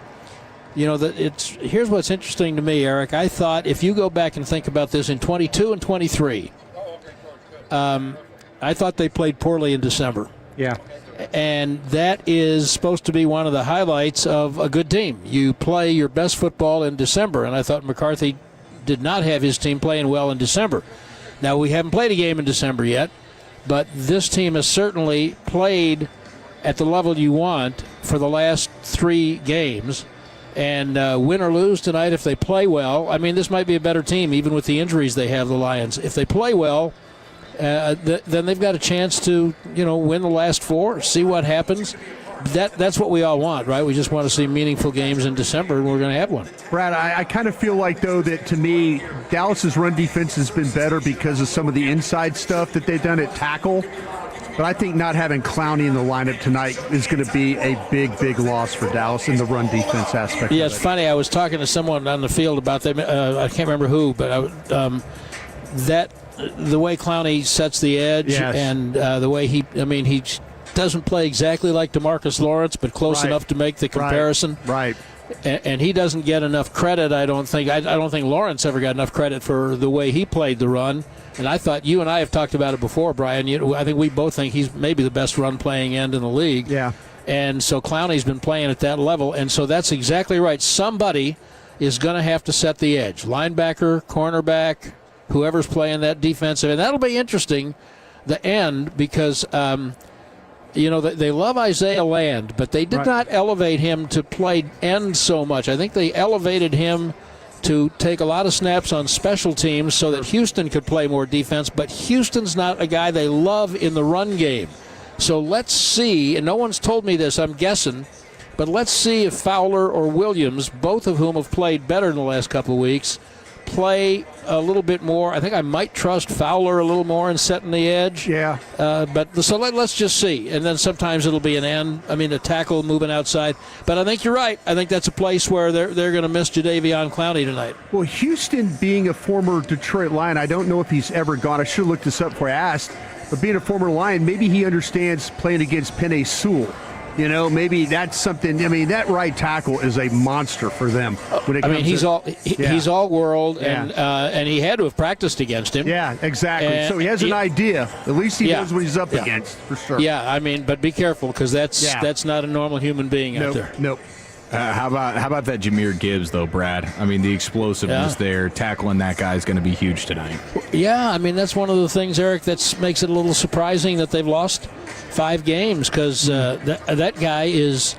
here's what's interesting to me, Eric. I thought if you go back and think about this in 22 and 23, I thought they played poorly in December. Yeah. And that is supposed to be one of the highlights of a good team. You play your best football in December, and I thought McCarthy did not have his team playing well in December. Now, we haven't played a game in December yet, but this team has certainly played at the level you want for the last 3 games. And win or lose tonight, if they play well, I mean, this might be a better team, even with the injuries they have, the Lions. If they play well, then they've got a chance to, win the last 4, see what happens. That's what we all want, right? We just want to see meaningful games in December, and we're going to have one. Brad, I kind of feel like, though, that to me, Dallas's run defense has been better because of some of the inside stuff that they've done at tackle. But I think not having Clowney in the lineup tonight is going to be a big, big loss for Dallas in the run defense aspect. Yeah, it's funny. I was talking to someone on the field about them. I can't remember who, but the way Clowney sets the edge, yes, and the way he doesn't play exactly like DeMarcus Lawrence, but close enough to make the comparison. Right. And he doesn't get enough credit, I don't think. I don't think Lawrence ever got enough credit for the way he played the run. And I thought you and I have talked about it before, Brian. I think we both think he's maybe the best run-playing end in the league. Yeah. And so Clowney's been playing at that level. And so that's exactly right. Somebody is going to have to set the edge. Linebacker, cornerback, whoever's playing that defensive. And that'll be interesting. the end because, they love Isaiah Land, but they did not elevate him to play end so much. I think they elevated him to take a lot of snaps on special teams so that Houston could play more defense, but Houston's not a guy they love in the run game. So let's see, and no one's told me this, I'm guessing, but let's see if Fowler or Williams, both of whom have played better in the last couple of weeks, play a little bit more. I think I might trust Fowler a little more in setting the edge. Yeah. So let's just see. And then sometimes it'll be a tackle moving outside. But I think you're right. I think that's a place where they're going to miss Javon Clowney tonight. Well, Houston being a former Detroit Lion, I don't know if he's ever gone. I should have looked this up before I asked. But being a former Lion, maybe he understands playing against Penei Sewell. Maybe that's something. That right tackle is a monster for them. When it comes he's all world, and he had to have practiced against him. Yeah, exactly. So he has an idea. At least he knows what he's up against, for sure. Yeah, but be careful because that's not a normal human being out there. Nope. How about that Jahmyr Gibbs, though, Brad? The explosiveness there, tackling that guy is going to be huge tonight. Yeah, that's one of the things, Eric, that makes it a little surprising that they've lost 5 games because that guy is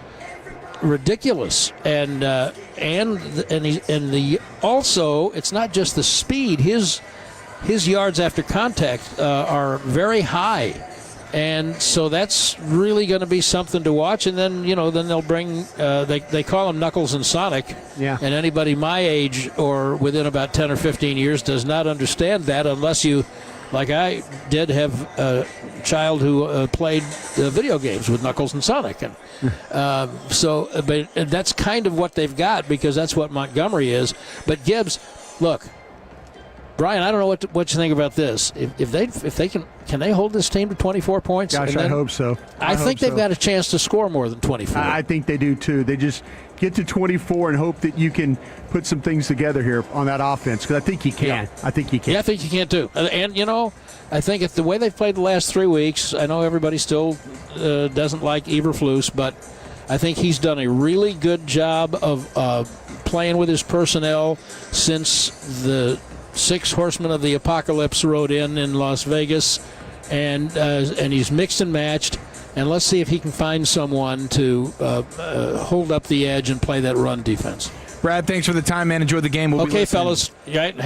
ridiculous, and also it's not just the speed. His yards after contact are very high. And so that's really going to be something to watch. And then, then they'll bring, they call him Knuckles and Sonic. Yeah. And anybody my age or within about 10 or 15 years does not understand that unless you, like I did, have a child who played video games with Knuckles and Sonic. And but that's kind of what they've got because that's what Montgomery is. But Gibbs, look, Brian, I don't know what you think about this. If they can they hold this team to 24 points? Gosh, I hope so. I think they've got a chance to score more than 24. I think they do too. They just get to 24 and hope that you can put some things together here on that offense because I think you can. Yeah. I think you can. Yeah, I think you can too. And I think if the way they've played the last 3 weeks, I know everybody still doesn't like Eberflus, but I think he's done a really good job of playing with his personnel since the 6 Horsemen of the Apocalypse rode in Las Vegas, and he's mixed and matched. And let's see if he can find someone to hold up the edge and play that run defense. Brad, thanks for the time, man. Enjoy the game. Okay, fellas.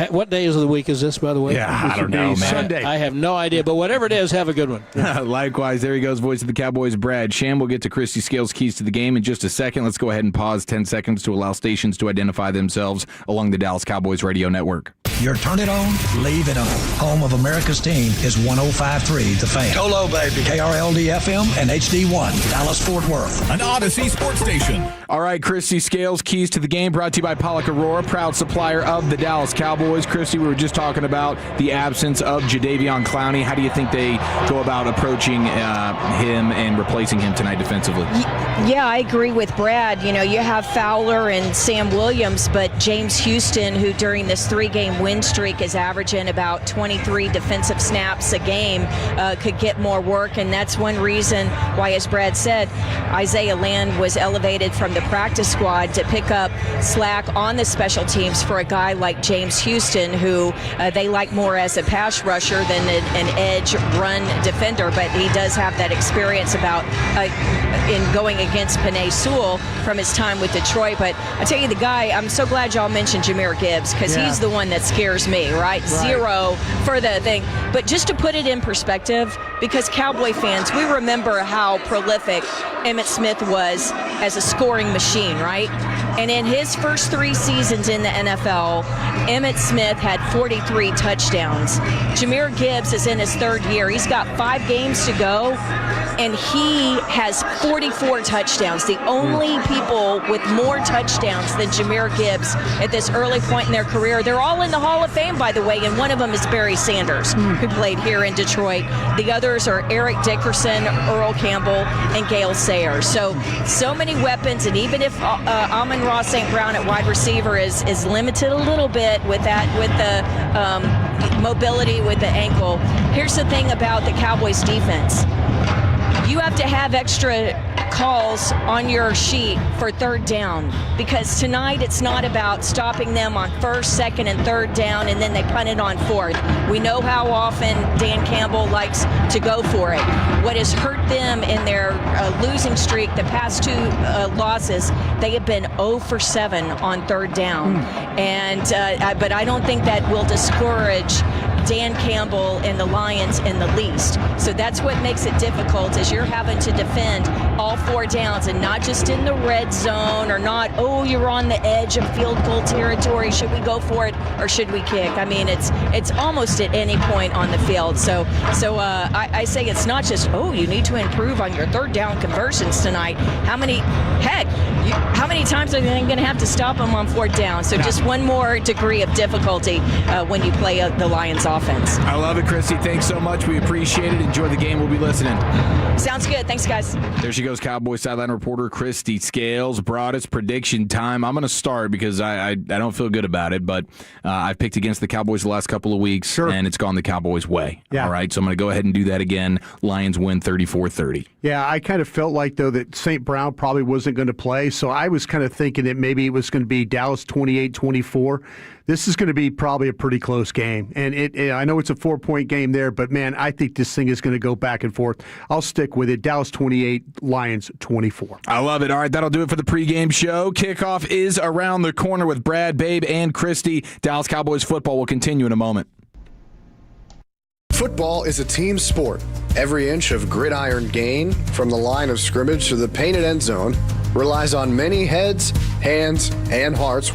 What days of the week is this, by the way? Yeah, I don't know, man. Sunday. I have no idea, but whatever it is, have a good one. Likewise, there he goes, voice of the Cowboys, Brad Sham. We'll get to Christy Scales' keys to the game in just a second. Let's go ahead and pause 10 seconds to allow stations to identify themselves along the Dallas Cowboys radio network. Your turn it on, leave it on. Home of America's team is 105.3 The Fan. Hello, baby. KRLD-FM and HD1, Dallas-Fort Worth. An Odyssey sports station. All right, Christy Scales, keys to the game, brought to you by Pollock Aurora, proud supplier of the Dallas Cowboys. Christy, we were just talking about the absence of Javon Clowney. How do you think they go about approaching him and replacing him tonight defensively? Yeah, I agree with Brad. You have Fowler and Sam Williams, but James Houston, who during this 3-game win streak is averaging about 23 defensive snaps a game, could get more work, and that's one reason why, as Brad said, Isaiah Land was elevated from the practice squad to pick up slack on the special teams for a guy like James Houston, who they like more as a pass rusher than an edge run defender, but he does have that experience about in going against Penei Sewell from his time with Detroit. But I tell you, the guy, I'm so glad y'all mentioned Jahmyr Gibbs because he's the one that scares me, right? 0 for the thing. But just to put it in perspective, because Cowboy fans, we remember how prolific Emmitt Smith was as a scoring machine, right? And in his first 3 seasons in the NFL, Emmitt Smith had 43 touchdowns. Jahmyr Gibbs is in his 3rd year. He's got 5 games to go, and he has 44 touchdowns. The only people with more touchdowns than Jahmyr Gibbs at this early point in their career. They're all in the Hall of Fame, by the way, and one of them is Barry Sanders, who played here in Detroit. The others are Eric Dickerson, Earl Campbell, and Gale Sayers. So many weapons, and even if Amon-Ra St. Brown at wide receiver is limited a little bit with the mobility with the ankle, here's the thing about the Cowboys defense. You have to have extra calls on your sheet for third down, because tonight it's not about stopping them on first, second, and third down, and then they punt it on fourth. We know how often Dan Campbell likes to go for it. What has hurt them in their losing streak, the past 2 losses, they have been 0 for 7 on third down. But I don't think that will discourage Dan Campbell and the Lions in the least. So that's what makes it difficult, is you're having to defend all 4 downs, and not just in the red zone, or not, oh, you're on the edge of field goal territory. Should we go for it or should we kick? I mean, it's almost at any point on the field. So I say it's not just, oh, you need to improve on your third down conversions tonight. How many times are they going to have to stop them on fourth down? So just one more degree of difficulty when you play the Lions offense. I love it, Christy. Thanks so much. We appreciate it. Enjoy the game. We'll be listening. Sounds good. Thanks, guys. There she goes, Cowboys sideline reporter Christy Scales. Broadest prediction time. I'm going to start because I don't feel good about it, but I've picked against the Cowboys the last couple of weeks, and it's gone the Cowboys' way. Yeah. All right, so I'm going to go ahead and do that again. Lions win 34-30. Yeah, I kind of felt like, though, that St. Brown probably wasn't going to play, so I was kind of thinking that maybe it was going to be Dallas 28-24. This is going to be probably a pretty close game. And I know it's a 4-point game there, but, man, I think this thing is going to go back and forth. I'll stick with it. Dallas 28, Lions 24. I love it. All right, that'll do it for the pregame show. Kickoff is around the corner with Brad, Babe, and Christy. Dallas Cowboys football will continue in a moment. Football is a team sport. Every inch of gridiron gain, from the line of scrimmage to the painted end zone, relies on many heads, hands, and hearts